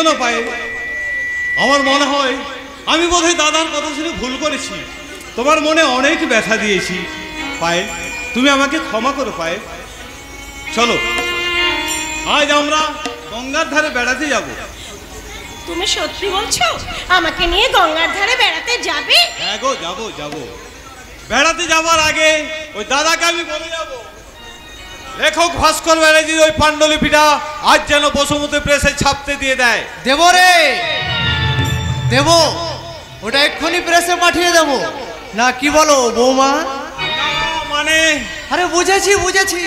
কেঁদো পায়ে। আমার মনে হয় আমি বোধহয় দাদার কথা শুনে ভুল করেছি, তোমার মনে অনেক ব্যথা দিয়েছি। পায়ে তুমি আমাকে ক্ষমা করো পায়ে। চলো আজ আমরা গঙ্গার ধারে বেড়াতে যাব। তুমি সত্যি বলছো আমাকে নিয়ে গঙ্গার ধারে বেড়াতে যাবে? হ্যাঁ গো, যাবো যাবো। বেড়াতে যাবার আগে ওই দাদাকে আমি বলে যাব, লেখক ভাস্কর ব্যানার্জির ওই পাণ্ডুলিপিটা আজ যেন বসুমতী প্রেসে ছাপতে দিয়ে দেয়। দেব রে, দেব, ওটা এক্ষুনি প্রেসে পাঠিয়ে দেব। না কি বলো বৌমা? মানে আরে বুঝেছি বুঝেছি,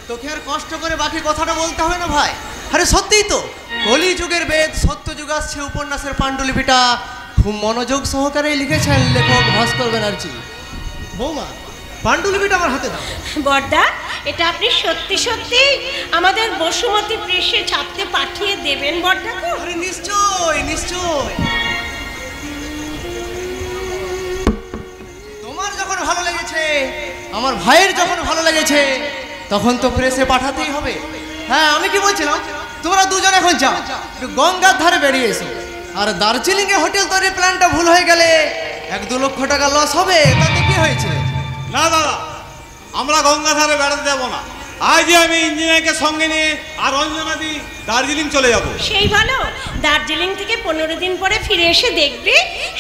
তোকে আর কষ্ট করে বাকি কথাটা বলতে হবে না ভাই। আরে সত্যিই তো কলি যুগের বেদ সত্যযুগ আসছে উপন্যাসের পাণ্ডুলিপিটা খুব মনোযোগ সহকারে লিখেছেন লেখক ভাস্কর ব্যানার্জি। বৌমা পাণ্ডুলিপিটা আমার হাতে দাও। বড়দা, এটা আপনি সত্যি সত্যি আমাদের বসুমতী প্রেসে ছাপতে পাঠিয়ে দেবেন বড়দা? আরে নিশ্চয় নিশ্চয়, তোমার যখন ভালো লেগেছে, আমার ভাইয়ের যখন ভালো লেগেছে, তখন তো প্রেসে পাঠাতেই হবে। হ্যাঁ আমি কি বলছিলাম, তোমরা দুজন এখন যাও, একটু গঙ্গার ধারে বেরিয়ে এসো। আর দার্জিলিং এ হোটেল তৈরির প্ল্যানটা ভুল হয়ে গেলে 1-2 লক্ষ টাকা লস হবে, তাতে কি হয়েছে? না দাদা, আমরা গঙ্গা ধারে বেড়াতে যাব না। আজই আমি ইঞ্জিনিয়ারকে সঙ্গে নিয়ে আর অঞ্জনাদি দার্জিলিং চলে যাব। সেই ভালো, দার্জিলিং থেকে 15 দিন পরে ফিরে এসে দেখবে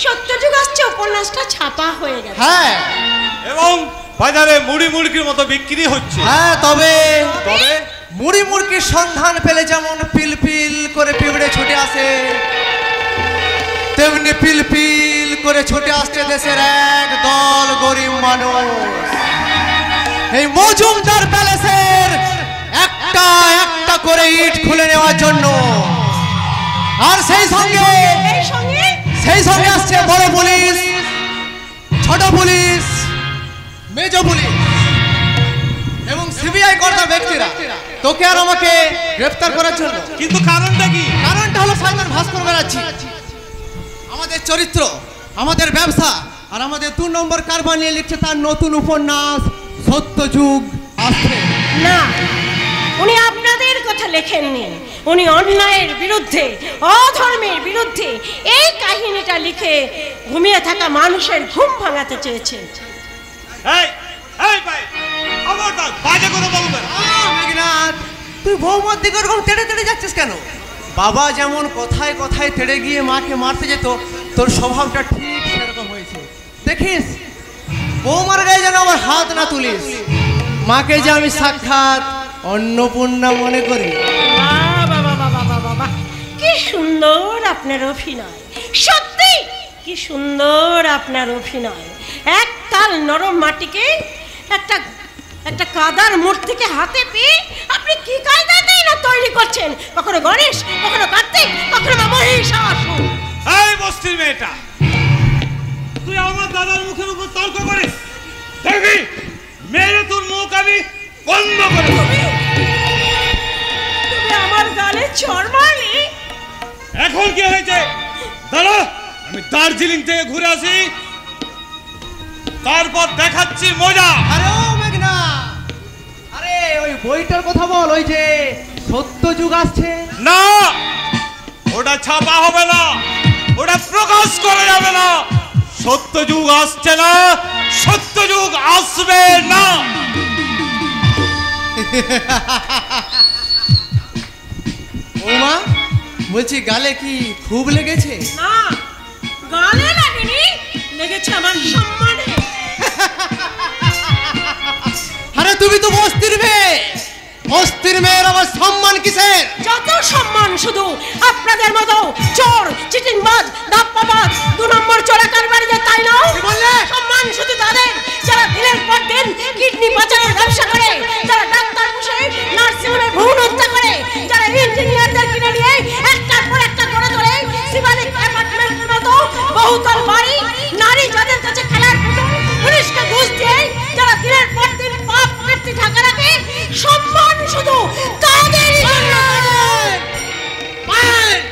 সত্যযুগ আসছে উপন্যাসটা ছাপা হয়ে গেছে। হ্যাঁ, এবং বাজারে মুড়ি মুড়কির মতো বিক্রি হচ্ছে। হ্যাঁ তবে মুড়ি মুড়কির সন্ধান পেলে যেমন পিল পিল করে পিঁপড়ে ছুটে আসে, তেমনি পিল পিল করে ছুটে আসছে দেশের এক দল গরিব মানুষ এই মজুমদার প্যালেসের একটা একটা করে ইট খুলে নেওয়ার জন্য। আর সেই সঙ্গে আসছে বড় পুলিশ, ছোট পুলিশ, মেজ পুলিশ এবং সিবিআই কর্তা ব্যক্তিরা তোকে আর আমাকে গ্রেফতার করার জন্য। কিন্তু কারণটা কি? কারণটা হলো সাইমন ভাস্কর ব্যানার্জি আমাদের চরিত্র, আমাদের ব্যবসা আর আমাদের 2 নম্বর কারবার নিয়ে লিখছে তার নতুন উপন্যাস সত্যযুগ আসছে। না, উনি আপনাদের কথা লেখেননি, উনি অন্যায়ের বিরুদ্ধে, অধর্মের বিরুদ্ধে এই কাহিনীটা লিখে ঘুমিয়ে থাকা মানুষের ঘুম ভাঙাতে চেয়েছেন। এই এই ভাই, খবরদার বাজে করে বলবেন। মেঘনাথ, তুই বৌমার দিকে ওরকম তেড়ে তেড়ে যাচ্ছিস কেন? বাবা যেমন কথায় কথায় তেড়ে গিয়ে মাকে মারতে যেত, তোর স্বভাবটা ঠিক সেরকম হয়েছে। দেখিস বৌমার গায়ে যেন আমার হাত না তুলিস। মাকে যে আমি সাক্ষাৎ অন্নপূর্ণা মনে করি। বাবা বাবা বাবা বাবা, কি সুন্দর আপনার অভিনয়, সত্যি কি সুন্দর আপনার অভিনয়। এক তাল নরম মাটিকে একটা একটা কাদার মূর্তিকে হাতে পেয়ে আপনি কি কায়দাতেই না তৈরি করছেন, কখনো গণেশ, কখনো কার্তিক, কখনো বা মহিষাসুর। এই বস্তির মেয়েটা, তুই আমার দাদার মুখের উপর তর্ক করিস? দেখবি মেরে তোর মুখ আমি বন্ধ করে দেব। তুমি আমার গালে চড় মারলে। এখন কি হয়েছে দাদা? আমি দার্জিলিং থেকে ঘুরে আসি, তারপর দেখাচ্ছি মজা। আরে ও মেঘনা, আরে ওই বইটার কথা বল, ওই যে সত্যযুগ আসছে। না, ওটা ছাপা হবে না, ওটা প্রকাশ করা যাবে না। সত্যযুগ আসছে না, সত্যযুগ আসবে না। ওমা বলছি গালে কি খুব লেগেছে? না, গালে লাগেনি, লেগেছে আমার সম্মানে। আরে তুমি তো বস্তির মেয়ে, বস্তির মেয়ের আমার সম্মান কিসের? যত সম্মান শুধু আপনাদের মতো চোর, চিটিংবাজ, ধাপ্পাবাজ, 2 নম্বর চোরা কারবারিদের, তাই না? সম্মান শুধু তাদের যারা দিনের পর দিন কিডনি পাচারের ব্যবসা করে, যারা ডাক্তার পুষে নার্সিংহোমে ভ্রূণ হত্যা করে, যারা ইঞ্জিনিয়ারদের কিনে নিয়ে একটার পর একটা করে তোলে শিবালিক অ্যাপার্টমেন্টের মতো বহুতল বাড়ি, নারী যাদের কাছে খেলার পুতুল, পুলিশকে ঘুষ দিয়ে যারা দিনের পর দিন পাপ কীর্তি ঢাকা রাখে, সম্মান শুধু তাদেরই জন্য।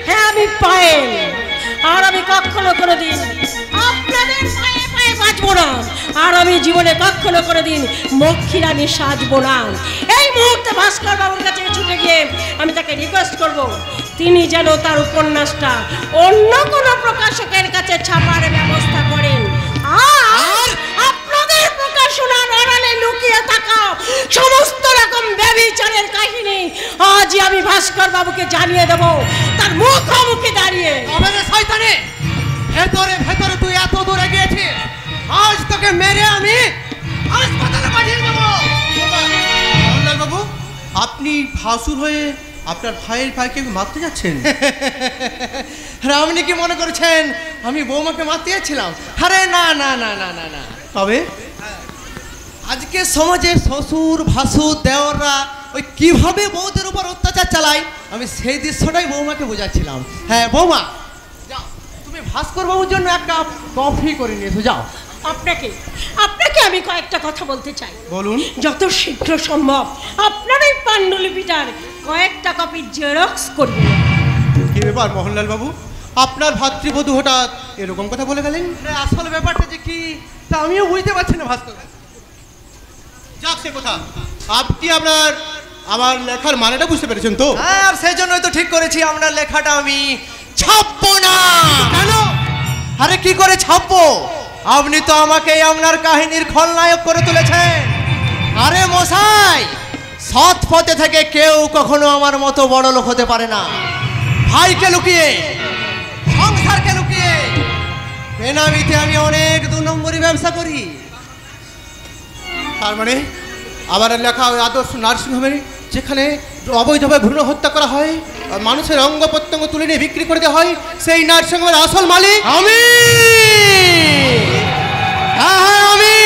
হ্যাঁ আমি পায়েল, আর আমি কখনো কোনোদিন আপনাদের পায়ে পায়ে বাঁচবো না, আর আমি জীবনে কখনো কোনোদিন মক্ষীর আমি সাজবো না। এই মুহূর্তে ভাস্কর বাবুর কাছে ছুটে গিয়ে আমি তাকে রিকোয়েস্ট করবো, তিনি যেন তার উপন্যাসটা অন্য কোনো প্রকাশকের কাছে ছাপার ব্যবস্থা করেন। আর আপনাদের প্রকাশনার আড়ালে লুকিয়ে থাকা সমস্ত রকম ব্যভিচারের কাহিনী আজই আমি ভাস্কর বাবুকে জানিয়ে দেব, তার মুখোমুখি দাঁড়িয়ে। শয়তানে, ভেতরে ভেতরে তুই এত দূরে গিয়েছিস, আজ তোকে মেরে আমি হাসপাতালে পাঠিয়ে দেবো। বাবু, আপনি ভাসুর হয়ে আপনার ভাইয়ের ভাইকে মারতে যাচ্ছেন? আপনি কি মনে করেছেন আমি বৌমাকে মারতে যাচ্ছিলাম? আরে না না না না না না। তবে আজকে সমাজে শ্বশুর ভাসুর দেওররা ওই কিভাবে বউদের উপর অত্যাচার চালায়, আমি সেই দৃশ্যটাই বৌমাকে বোঝাচ্ছিলাম। হ্যাঁ বৌমা, যাও তুমি ভাস্কর বাবুর জন্য এক কাপ কফি করে নিয়ে এসো, যাও। আপনাকে আমি কয়েকটা কথা বলতে চাই। বলুন। যত শীঘ্র সম্ভব আপনার এই পাণ্ডুলিপিটার কয়েকটা কপি জেরক্স করবেন। কি ব্যাপার মোহনলাল বাবু, আপনার ভাতৃবধূ হঠাৎ এরকম কথা বলে গেলেন? আসলে ব্যাপারটা যে কি তা আমিও বুঝতে পারছি না ভাস্কর। যাক সে কথা, আপনি আমার লেখার মানেটা বুঝতে পেরেছেন তো? হ্যাঁ, আর সেই জন্যই তো ঠিক করেছি আপনার লেখাটা আমি ছাপবো না। কেন? আরে কি করে ছাপবো? আপনি তো আমাকে আপনার কাহিনীর খলনায়ক করে তুলেছেন। আরে মশাই, সৎ পথে থেকে কেউ কখনো আমার মতো বড় লোক হতে পারে না। ভাইকে লুকিয়ে, সংসারকে লুকিয়ে, বেনামিতে আমি অনেক 2 নম্বরই ব্যবসা করি। তার মানে আমার লেখা ওই আদর্শ নার্সিংহোমে যেখানে অবৈধভাবে ভ্রূণ হত্যা করা হয়, আর মানুষের অঙ্গ প্রত্যঙ্গ তুলে নিয়ে বিক্রি করে দেওয়া হয়, সেই নার্সিংহোমের আসল মালিক আমি। হ্যাঁ হ্যাঁ আমি।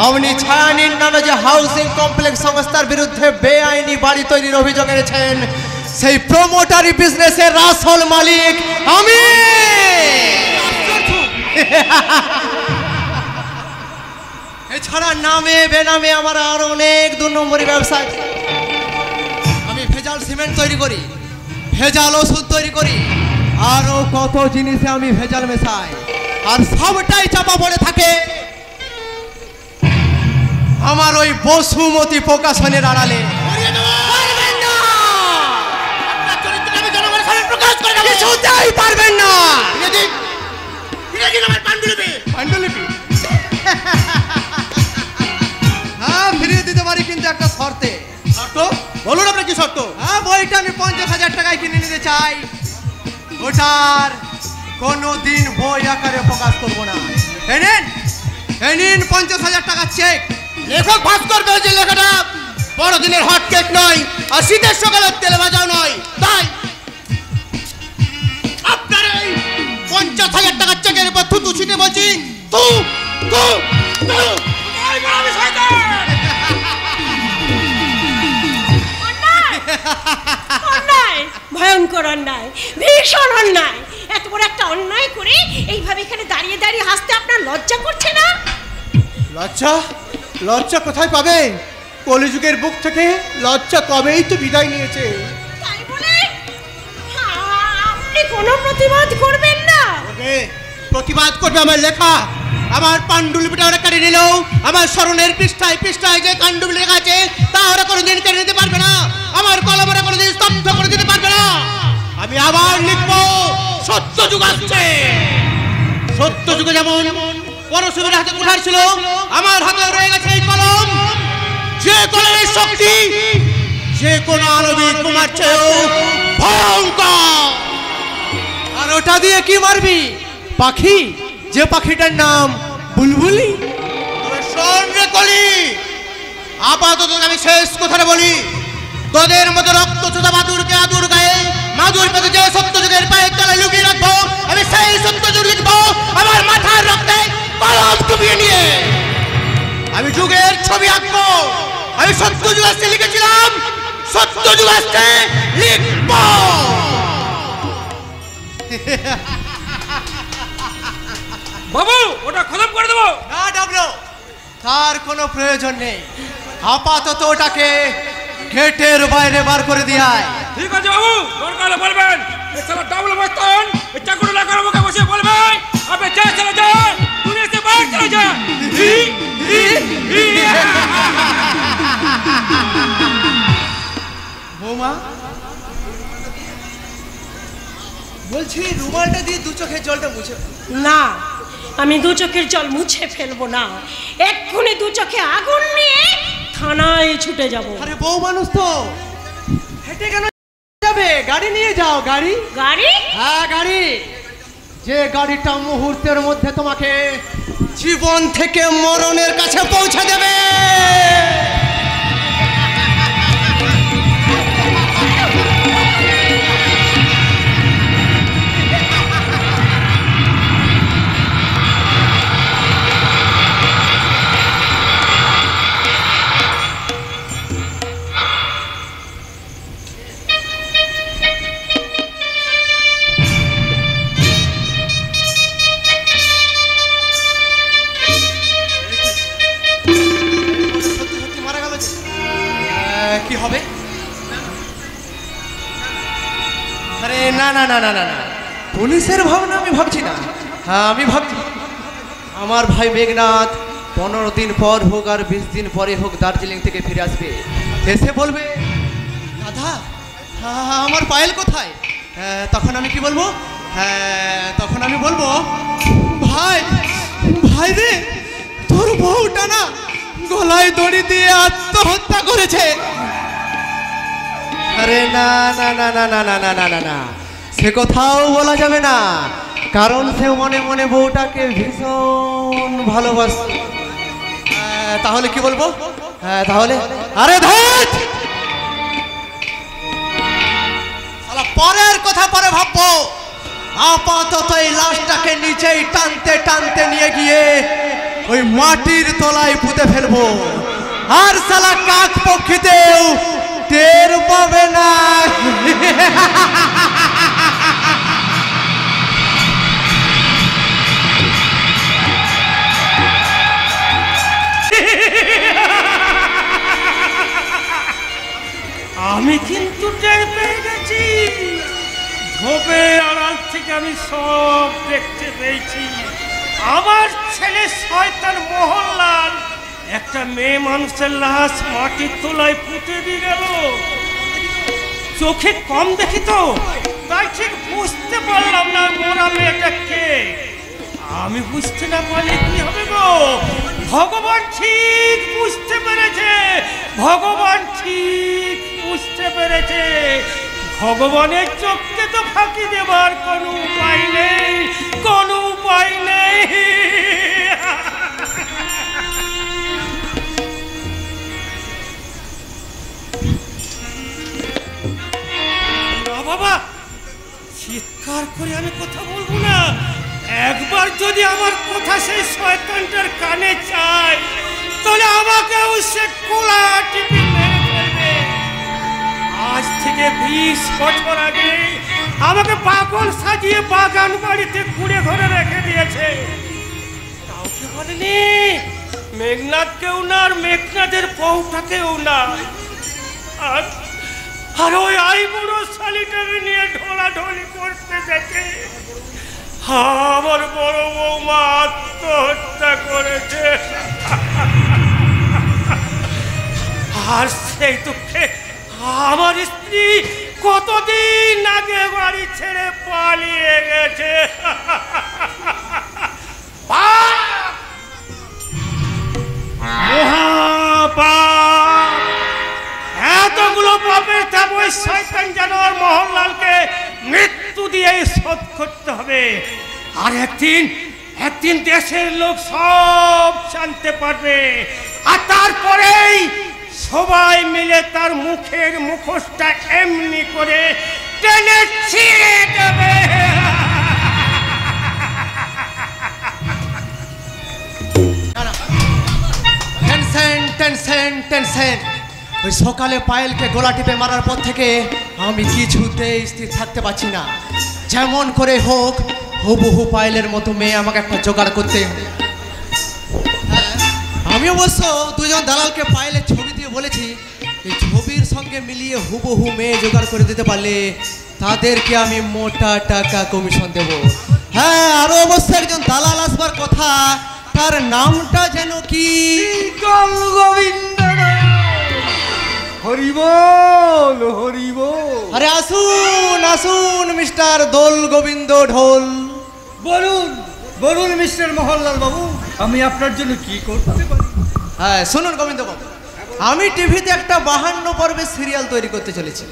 আপনি ছায়ানীর নামে যে হাউসিং কমপ্লেক্স সংস্থার বিরুদ্ধে বেআইনি বাড়ি তৈরির অভিযোগ এনেছেন, সেই প্রমোটারি বিজনেসের আসল মালিক আমি। এছাড়া নামে বেনামে আমার আরো অনেক 2 নম্বরী ব্যবসা আছে। আমি ভেজাল সিমেন্ট তৈরি করি, ভেজাল ওষুধ তৈরি করি, আরো কত জিনিসে আমি ভেজাল মেশাই, আর সবটাই চাপা পড়ে থাকে আমার ওই বসুমতী প্রকাশনের আড়ালে। কিছুতেই পারবেন না। পাণ্ডুলিপি হ্যাঁ ফিরিয়ে দিতে পারি, কিন্তু একটা শর্তে। শর্ত বলুন, আপনার কি শর্ত? হ্যাঁ, বইটা আমি 50,000 টাকায় কিনে নিতে চাই। ওটার কোনোদিন বই আকারে প্রকাশ করবো না। এনেন 50,000 টাকার চেক। লেখক ভাস্কর যে লেখাটা বড়দিনের হট কেক নয়, আর শীতের সকালের তেলে ভাজাও নয়, তাই আপনার এই 50,000 টাকার চেকের উপর থুতু ছিটে বলছি, তু তু তু। অন্যায়, ভয়ঙ্কর অন্যায়, ভীষণ অন্যায়। এত বড় একটা অন্যায় করে এইভাবে এখানে দাঁড়িয়ে দাঁড়িয়ে হাসতে আপনার লজ্জা করছে না? লজ্জা? লজ্জা কোথায় পাবে? কলিযুগের বুক থেকে লজ্জা কবেই তো বিদায় নিয়েছে। তাই বলে আপনি কোনো প্রতিবাদ করবেন না? প্রতিবাদ করবে আমার লেখা। আমার পাণ্ডুলিপিটা ওরা কেড়ে নিলেও আমার স্মরণের পৃষ্ঠায় পৃষ্ঠায় যে কাণ্ডুলি লেখা আছে তা ওরা কোনোদিন কেড়ে নিতে পারবে না। আমার কলম ওরা কোনোদিন স্তব্ধ করে দিতে পারবে না। আমি আবার লিখবো, সত্য যুগ আসছে। সত্য যুগে যেমন পরশুরের হাতে কুঠার ছিল, আমার হাতে রয়ে গেছে এই কলম। যে কলমের শক্তি যে কোন আণবিক বোমার চেয়েও ভয়ঙ্কর। আর ওটা দিয়ে কি মারবি? পাখি, যে পাখিটার নাম বুলবুলি। শোন রে কলি, আপাতত আমি শেষ কথাটা বলি। তোদের মতো রক্ত চোদা মাদুরকে আদুর গায়ে মাদুর পেতে যে সত্য যুগের পায়ের তলায় লুকিয়ে রাখবো, আমি সেই সত্য যুগ লিখবো আমার মাথার রক্তে কলম ডুবিয়ে নিয়ে। আমি যুগের ছবি আঁকবো। আমি সত্য যুগ আসতে লিখেছিলাম, সত্য যুগ আসতে লিখবো। বাবু, ওটা খতম করে দেবো। না ডাবলো, তার কোনো প্রয়োজন নেই। আপাতত ওটাকে গেটের বাইরে বার করে দিয়ায়। ঠিক আছে বাবু, দরকার হলে বলবেন। এই সালা ডাবল বস্তান এই চাকুর লাগার মুখে বসে বলবে, আপনি যা চলে যা, তুমি এসে বাইরে চলে যা। বৌমা, বলছি রুমালটা দিয়ে দু চোখের জলটা মুছে। না, আমি দু চোখের জল মুছে ফেলবো না, এক্ষুনি দু চোখে আগুন নিয়ে থানায় ছুটে যাব। আরে বউ মানুষ তো, হেঁটে কেন যাবে? গাড়ি নিয়ে যাও। গাড়ি? গাড়ি? হ্যাঁ গাড়ি, যে গাড়িটা মুহূর্তের মধ্যে তোমাকে জীবন থেকে মরণের কাছে পৌঁছে দেবে। কি হবে? আরে না না না না না না, পুলিশের ভাবনা আমি ভাবছি না। হ্যাঁ আমি ভাবছি আমার ভাই মেঘনাথ 15 দিন পর হোক আর 20 দিন পরে হোক দার্জিলিং থেকে ফিরে আসবে, এসে বলবে দাদা আমার পায়েল কোথায়? তখন আমি কি বলবো? তখন আমি বলবো ভাই ভাই রে, তোর বউটা না গলায় দড়ি দিয়ে আত্মহত্যা করেছে। আরে না না না না না না না না না না, সে কোথাও বলা যাবে না, কারণ সে মনে মনে বউটাকে ভীষণ ভালোবাসে। তাহলে কি বলবো? তাহলে আরে ধ্যাৎ, শালা পরের কথা পরে ভাববো, আপাতত এই লাশটাকে নিচেই টানতে টানতে নিয়ে গিয়ে ওই মাটির তলায় পুঁতে ফেলবো, আর শালা কাক পক্ষীতেও টের পাবে না। আমি কিন্তু টের পেয়ে গেছি, ধোপের আড়াল থেকে আমি সব দেখতে পেয়েছি। আমার ছেলে শয়তান মোহনলাল একটা মেয়ে মানুষের লাশ মাটির তলায় পুঁতে দিয়ে গেল। চোখে কম দেখি তো, তাই ঠিক বুঝতে পারলাম না মোরা মেয়েটা কে। আমি বুঝতে না পারলে কি হবে গো? ভগবান ঠিক বুঝতে পেরেছে, ভগবান ঠিক বুঝতে পেরেছে। ভগবানের চোখকে তো ফাঁকি দেবার কোনো উপায় নেই, কোনো উপায় নেই। না বাবা, চিৎকার করে আমি কথা বলবো না। একবার যদি আমার কথা সেই শয়তানটার কানে চায়, তাহলে আমাকেও সে কোলা টিপে মেরে ফেলবে। আজ থেকে 20 বছর আগে আমাকে পাগল সাজিয়ে বাগান বাড়িতে কুড়ে ঘরে রেখে দিয়েছে। কাউকে বলেনি, মেঘনাথকেও না, আর মেঘনাথের বউটাকেও না। আর ওই আইবুড়ো শালিটাকে নিয়ে ঢোলাঢলি করতে দেখে আমার বড় বৌমা আত্মহত্যা করেছে। আর সেই দুঃখে আমার স্ত্রী কতদিন আগে বাড়ি ছেড়ে পালিয়ে গেছে। মহাপাপ! এতগুলো পাপের চাপ ওই শয়তান জানোয়ার মোহনলালকে মৃত্যু দিয়ে শোধ করতে হবে। আর একদিন দেশের লোক সব জানতে পারবে, আর তারপরেই সবাই মিলে তার মুখের মুখোশটা এমনি করে টেনে ছিঁড়ে দেবে। টেনশন টেনশন টেনশন, ওই সকালে পায়েলকে গোলা টিপে মারার পর থেকে আমি কিছুতেই স্থির থাকতে পারছি না। যেমন করে হোক হুবহু পায়েলের মতো মেয়ে আমাকে একটা জোগাড় করতে হবে। আমি অবশ্য দুজন দালালকে পায়েলের ছবি দিয়ে বলেছি, এই ছবির সঙ্গে মিলিয়ে হুবহু মেয়ে জোগাড় করে দিতে পারলে তাদেরকে আমি মোটা টাকা কমিশন দেব। হ্যাঁ, আরো অবশ্য একজন দালাল আসবার কথা, তার নামটা যেন কি? গোবিন্দ। হরিবল হরিবল। আরে আসুন আসুন মিস্টার দোল গোবিন্দ ঢোল। বলুন বলুন মিস্টার মোহনলাল বাবু, আমি আপনার জন্য কি করতে পারি? হ্যাঁ শুনুন গোবিন্দ বাবু, আমি টিভিতে একটা 52 পর্বের সিরিয়াল তৈরি করতে চলেছি।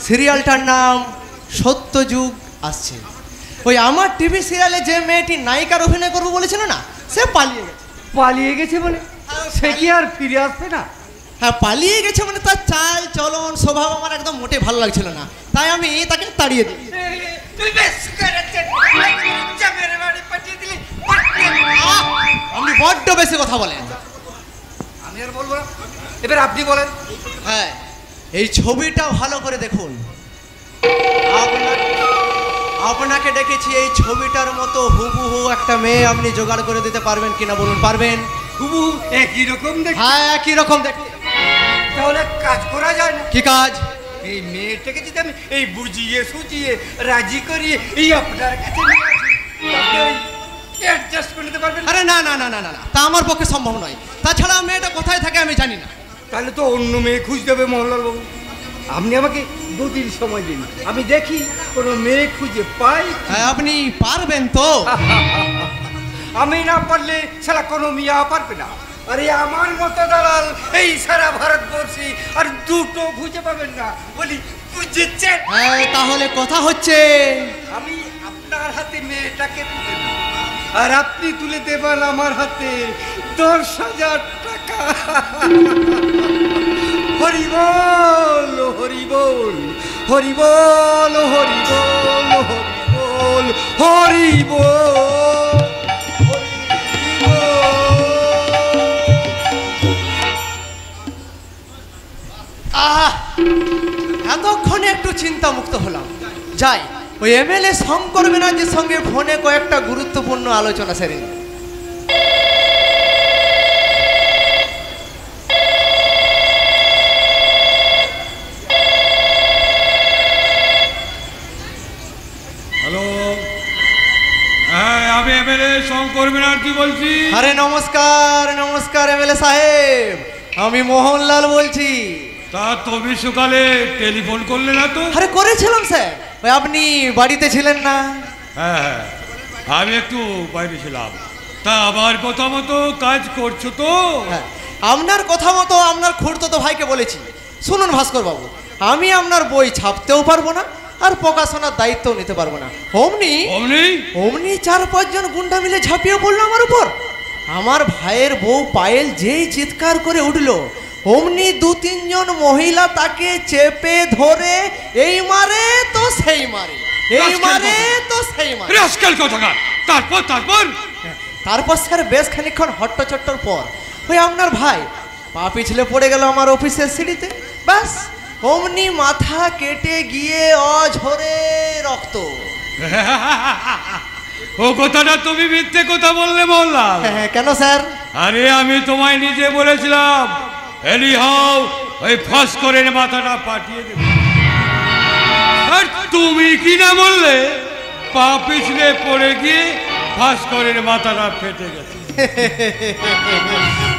সিরিয়ালটার নাম সত্যযুগ আসছে। ওই আমার টিভি সিরিয়ালে যে মেয়েটি নায়িকার অভিনয় করবো বলেছিল না, সে পালিয়ে গেছে। পালিয়ে গেছে বলে সে কি আর ফিরে আসবে না? হ্যাঁ পালিয়ে গেছে মানে তার চাল চলন স্বভাব আমার একদম মোটে ভালো লাগছিল না, তাই আমি তাকে তাড়িয়ে দিই। আপনি বড্ড বেশি কথা বলেন। আমি আর বলবো না, এবার আপনি বলেন। হ্যাঁ এই ছবিটা ভালো করে দেখুন। আপনাকে ডেকেছি এই ছবিটার মতো হুবহু একটা মেয়ে আপনি জোগাড় করে দিতে পারবেন কিনা বলুন। পারবেন? হুবু একই রকম দেখি। হ্যাঁ একই রকম দেখতে। তাহলে কাজ করা যায় না? কি কাজ? এই মেয়েটাকে যদি আমি এই বুঝিয়ে সুঝিয়ে রাজি করিয়ে এই আপনার কাছে নিয়ে আসি, তাতে ওই অ্যাডজাস্ট করে নিতে পারবেন? আরে না না না না না না, তা আমার পক্ষে সম্ভব নয়। তাছাড়া মেয়েটা কোথায় থাকে আমি জানি না। তাহলে তো অন্য মেয়ে খুঁজতে হবে মোহনলাল বাবু। আপনি আমাকে 2 দিন সময় দিন, আমি দেখি কোনো মেয়ে খুঁজে পাই। হ্যাঁ আপনি পারবেন তো? আমি না পারলে সারা কোনো মিয়া পারবে না। আরে আমার মতো দালাল এই সারা ভারতবর্ষে আর দুটো খুঁজে পাবেন না। বলি বুঝেছেন? হ্যাঁ তাহলে কথা হচ্ছে। আমি আপনার হাতে মেয়েটাকে তুলে দেব, আর আপনি তুলে দেবেন আমার হাতে 10,000 টাকা। হরিবল হরিবল হরিবল হরিবল হরিবল হরিবল। এতক্ষণে একটু চিন্তা মুক্ত হলাম। যাই ওই এমএলএ শঙ্কর ব্যানার্জির সঙ্গে ফোনে কয়েকটা গুরুত্বপূর্ণ আলোচনা সেরে নিই। হ্যালো, হ্যাঁ আমি এমএলএ শঙ্কর ব্যানার্জি বলছি। আরে নমস্কার নমস্কার এমএলএ সাহেব, আমি মোহনলাল বলছি। তা তুমি সকালে টেলিফোন করলে না তো? আরে করেছিলাম স্যার, ওই আপনি বাড়িতে ছিলেন না। হ্যাঁ হ্যাঁ, আমি একটু বাইরে ছিলাম। তা আবার কথা মতো কাজ করছো তো? হ্যাঁ আপনার কথা মতো আপনার খুড়তো ভাইকে বলেছি। শুনুন ভাস্কর বাবু, আমি আপনার বই ছাপতেও পারবো না আর প্রকাশনার দায়িত্বও নিতে পারবো না। অমনি অমনি অমনি 4-5 জন গুন্ডা মিলে ঝাঁপিয়ে পড়লো আমার উপর। আমার ভাইয়ের বউ পায়েল যেই চিৎকার করে উঠলো, অমনি 2-3 জন মহিলা তাকে চেপে ধরে এই মারে তো সেই মারে, এই মারে তো সেই মারে। রাস্কেল কোথাকার! তারপর তারপর তারপর স্যার বেশ খানিকক্ষণ হট্টচট্টর পর ওই আপনার ভাই পা পিছলে পড়ে গেল আমার অফিসের সিঁড়িতে। ব্যাস অমনি মাথা কেটে গিয়ে অঝরে রক্ত। ও কথাটা তুমি মিথ্যে কথা বললে বললাম। হ্যাঁ কেন স্যার? আরে আমি তোমায় নিজে বলেছিলাম এলি হও ওই ফাঁস করে মাথাটা পাঠিয়ে দেবে, আর তুমি কি না বললে পা পিছলে পড়ে গিয়ে ফাঁস করে মাথাটা ফেটে গেছে।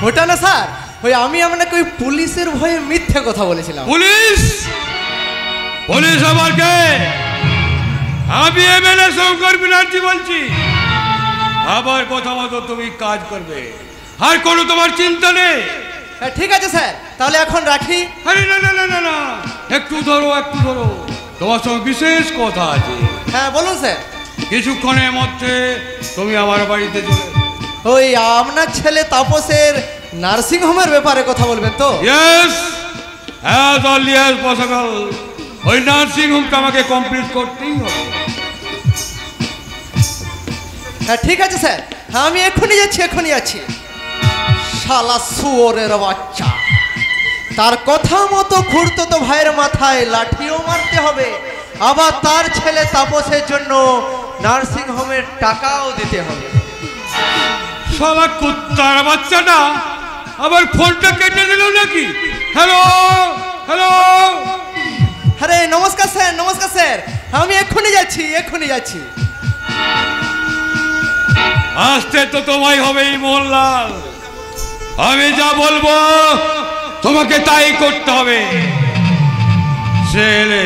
ওটা না স্যার, ওই আমি আপনাকে ওই পুলিশের ভয়ে মিথ্যে কথা বলেছিলাম। পুলিশ? পুলিশ আবার কে? আমি এমএলএ শঙ্কর ব্যানার্জি বলছি। আবার কথা মতো তুমি কাজ করবে, আর কোনো তোমার চিন্তা নেই। হ্যাঁ ঠিক আছে স্যার, তাহলে এখন রাখি। আরে না না না না না, একটু ধরো একটু ধরো, তোমার সঙ্গে বিশেষ কথা আছে। হ্যাঁ বলুন স্যার। কিছুক্ষণের মধ্যে তুমি আমার বাড়িতে চলে এসো। ওই আপনার ছেলে তাপসের নার্সিং হোমের ব্যাপারে কথা বলবেন তো? Yes, as early as possible ওই নার্সিং হোমটা আমাকে কমপ্লিট করতেই হবে। হ্যাঁ ঠিক আছে স্যার, হ্যাঁ আমি এক্ষুনি যাচ্ছি, এক্ষুনি যাচ্ছি। শালা শুয়োরের বাচ্চা, তার কথা মতো খুড়তো ভাইয়ের মাথায় লাঠিও মারতে হবে, আবার তার ছেলে তাপসের জন্য নার্সিং হোমের টাকাও দিতে হবে। শালা কুত্তার বাচ্চাটা আবার ফোনটা কেটে দিল নাকি? হ্যালো হ্যালো, আরে নমস্কার স্যার, নমস্কার স্যার, আমি এক্ষুনি যাচ্ছি, এক্ষুনি যাচ্ছি। আসতে তো তোমায় হবেই মোহনলাল, আমি যা বলবো তোমাকে তাই করতে হবে। ছেলে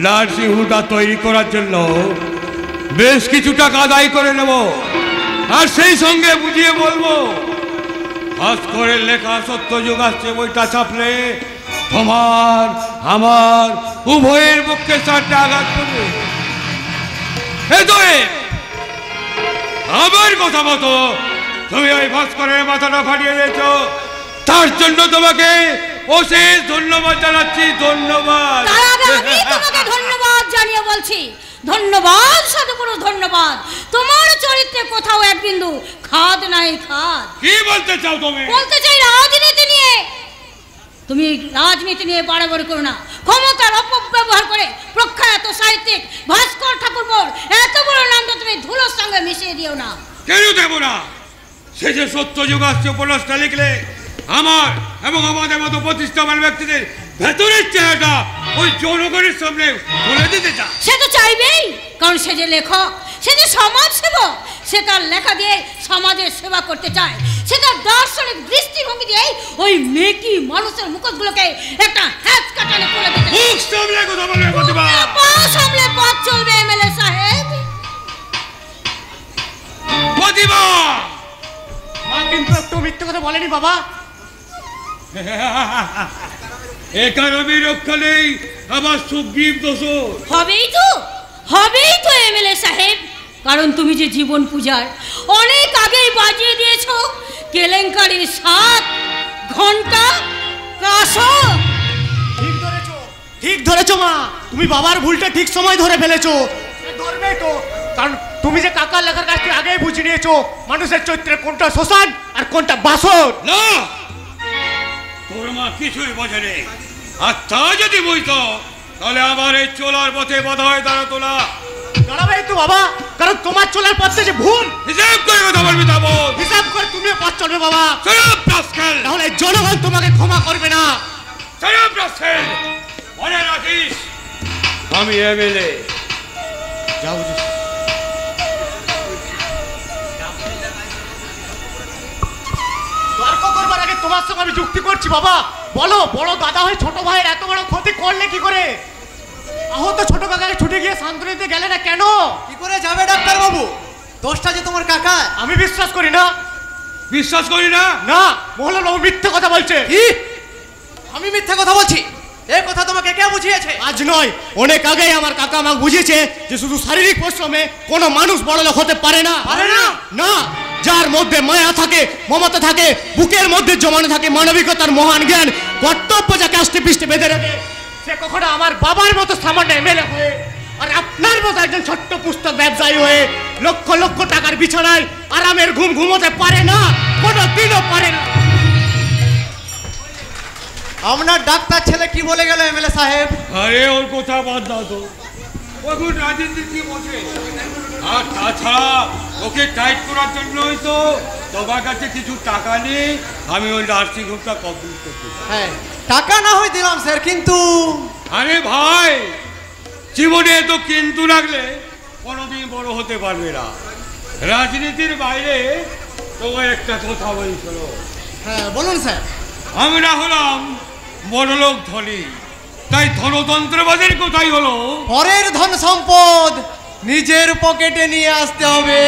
নার্সিংহোমটা তৈরি করার জন্য বেশ কিছু টাকা আদায় করে নেব, আর সেই সঙ্গে বুঝিয়ে বলবো ভাস্করের লেখা সত্যযুগ আসছে বইটা ছাপলে তোমার আমার উভয়ের পক্ষে 4টা আঘাত করবে। আমার কথা মতো তুমি ওই ভাস্করের মাথাটা ফাটিয়ে দিয়েছ, তার জন্য তোমাকে অশেষ ধন্যবাদ জানাচ্ছি। ধন্যবাদ। আমি তোমাকে ধন্যবাদ জানিয়ে বলছি, ধন্যবাদ, সদপুরুষ ধন্যবাদ। তোমার চরিত্রে কোথাও এক বিন্দু খাদ নাই খাদ। কি বলতে চাও তুমি? বলতে চাই রাজনীতি নিয়ে। তুমি রাজনীতি নিয়ে বাড়াবাড়ি করো না। ক্ষমতার অপব্যবহার করে প্রখ্যাত সাহিত্যিক ভাস্কর ঠাকুরপোর এত বড় নামটা তুমি ধুলোর সঙ্গে মিশিয়ে দিও না। কেন দেব না? সে যে সত্যযুগ আসছে উপন্যাসটা লিখলে আমার এবং আমাদের মতো প্রতিষ্ঠাবান ব্যক্তিদের ভেতরের চেহারাটা ওই জনগণের সামনে তুলে দিতে চায়। সে তো চাইবেই, কারণ সে যে লেখক, সে যে সমাজ সেবক, সে তার লেখা দিয়ে সমাজের সেবা করতে চায়। সে তার দার্শনিক দৃষ্টিভঙ্গি দিয়ে ওই মেকি মানুষের মুখগুলোকে একটা হ্যাচ কাটালে করে দিতে চায়। মুখ সামলে কথা বলবে প্রতিভা। পা সামলে পথ চলবে এমএলএ সাহেব। প্রতিভা মা কিন্তু একটু মিথ্যে কথা বলেনি বাবা। একাডেমি রক্ষা নেই, আবার সুগ্রীব দোষ হবেই তো এমএলএ সাহেব, কারণ তুমি যে জীবন পূজার অনেক আগেই বাজিয়ে দিয়েছো কেলেঙ্কারির 7 ঘন্টা কাসর। ঠিক ধরেছো মা, তুমি বাবার ভুলটা ঠিক সময় ধরে ফেলেছো। ধরবেই তো, কারণ তুমি যে কাকার লেখার কাছ থেকে আগেই বুঝে নিয়েছো মানুষের চরিত্রে কোনটা শ্মশান আর কোনটা বাসন। না, তোর মা কিছুই বোঝেনি, আর তা যদি বুঝতো তাহলে আমার এই চলার পথে বাধা হয়ে দাঁড়াতো না। দাঁড়াবেই তো বাবা, কারণ তোমার চলার পথে যে ভুল। হিসাব করে কথা বলবি তা বল। হিসাব করে তুমিও পথ চলবে বাবা, তাহলে জনগণ তোমাকে ক্ষমা করবে না। মনে রাখিস আমি এমএলএ। যা বুঝিস। তর্ক করবার আগে তোমার সঙ্গে আমি যুক্তি করছি বাবা। বলো, বড় দাদা হয়ে ছোট ভাইয়ের এত বড় ক্ষতি করলে কি করে? আহত ছোট কাকাকে ছুটে গিয়ে সান্ত্বনা দিতে গেলে না কেন? কি করে যাবে ডাক্তার বাবু? দোষটা যে তোমার কাকা। আমি বিশ্বাস করি না। বিশ্বাস করি না? না, মোহনলাল বাবু মিথ্যে কথা বলছে। কি? আমি মিথ্যে কথা বলছি? এই কথা তোমাকে কে বুঝিয়েছে? আজ নয়, অনেক আগেই আমার কাকা আমাকে বুঝিয়েছে যে শুধু শারীরিক পরিশ্রমে কোনো মানুষ বড়লোক হতে পারে না। পারে না? না, যার মধ্যে মায়া থাকে, মমতা থাকে, বুকের মধ্যে জমানো থাকে মানবিকতার মহান জ্ঞান, কর্তব্য যাকে আষ্টে পৃষ্ঠে বেঁধে রাখে, সে কখনো আমার বাবার মতো সামান্য এমএলএ হয়ে আর আপনার মতো একজন ছোট্ট পুস্তক ব্যবসায়ী হয়ে লক্ষ লক্ষ টাকার বিছানায় আরামের ঘুম ঘুমোতে পারে না, কোনো দিনও পারে না। আপনার ডাক্তার ছেলে কি বলে গেল এমএলএ সাহেব? আরে ওর কথা বাদ দাও তো, ওগুলো রাজনীতি বসে। আর তাছাড়া ওকে টাইট করার জন্যই তো তোমার কাছে কিছু টাকা নেই, আমি ওই নার্সিংহোমটা কমপ্লিট করতে চাই। হ্যাঁ, টাকা না হয় দিলাম স্যার, কিন্তু আরে ভাই, জীবনে তো কিন্তু রাখলে কোনোদিন বড় হতে পারবে না। রাজনীতির বাইরে তোমার একটা কথা বলছিল। হ্যাঁ বলুন স্যার। আমরা হলাম বড়লোক ধনী, তাই ধনতন্ত্রবাদের কোথায় হলো পরের ধন সম্পদ নিজের পকেটে নিয়ে আসতে হবে।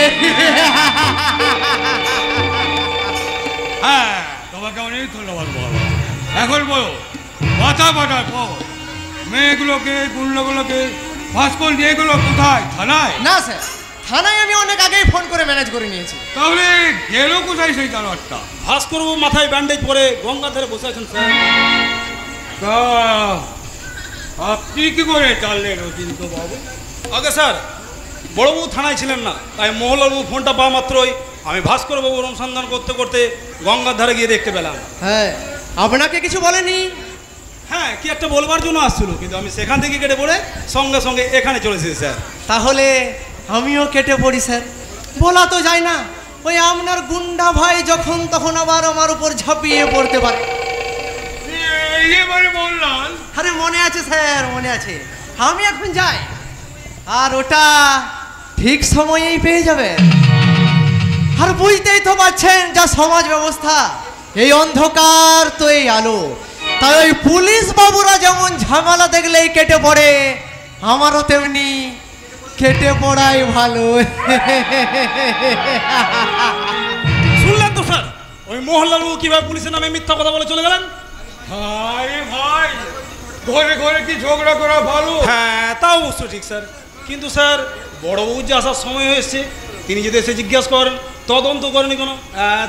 হ্যাঁ, তোমাকে অনেক ধন্যবাদ বলো। এখন বলো, মাথা পাঠার পর মেয়েগুলোকে গুন্ডাগুলোকে ভাস্কর নিয়ে গেলো কোথায়? থানায়? না স্যার, থানায় আমি অনেক আগেই ফোন করে ম্যানেজ করে নিয়েছি। তাহলে গেল কোথায় সেই জানোয়ারটা? ভাস্করবাবু মাথায় ব্যান্ডেজ পরে গঙ্গার ধারে বসে আছেন স্যার। তা আপনি কি করে জানলেন অচিন্ত বাবু? আগে স্যার, বড়বাবু থানায় ছিলেন না, তাই মোহনলালবাবু ফোনটা পাওয়া মাত্রই আমি ভাস্করবাবুর অনুসন্ধান করতে করতে গঙ্গার ধারে গিয়ে দেখতে পেলাম। হ্যাঁ, আপনাকে কিছু বলেনি? হ্যাঁ, কি একটা বলবার জন্য আসছিল, কিন্তু আমি সেখান থেকে কেটে পড়ে সঙ্গে সঙ্গে এখানে চলে এসেছি স্যার। তাহলে আমিও কেটে পড়ি স্যার। বলা তো যায় না, ওই আপনার গুন্ডা ভাই যখন তখন আবার আমার উপর ঝাঁপিয়ে পড়তে পারে। এবারে বললাম। আরে মনে আছে স্যার, মনে আছে। আমি এখন যাই, আর ওটা ঠিক সময়েই পেয়ে যাবে। আর বুঝতেই তো পারছেন যা সমাজ ব্যবস্থা, এই অন্ধকার তো এই আলো, তাই ওই পুলিশ বাবুরা যেমন ঝামেলা দেখলেই কেটে পড়ে, আমারও তেমনি কেটে পড়াই ভালো। শুনলেন তো স্যার, ওই মোহনলাল বাবু কিভাবে পুলিশের নামে মিথ্যা কথা বলে চলে গেলেন। আরে ভাই, ঘরে ঘরে কি ঝগড়া করা ভালো? হ্যাঁ, তা অবশ্য ঠিক স্যার, কিন্তু স্যার বড়বাবুর যে আসার সময় হয়েছে, তিনি যদি এসে জিজ্ঞাসা করেন তদন্ত করেনি কোনো,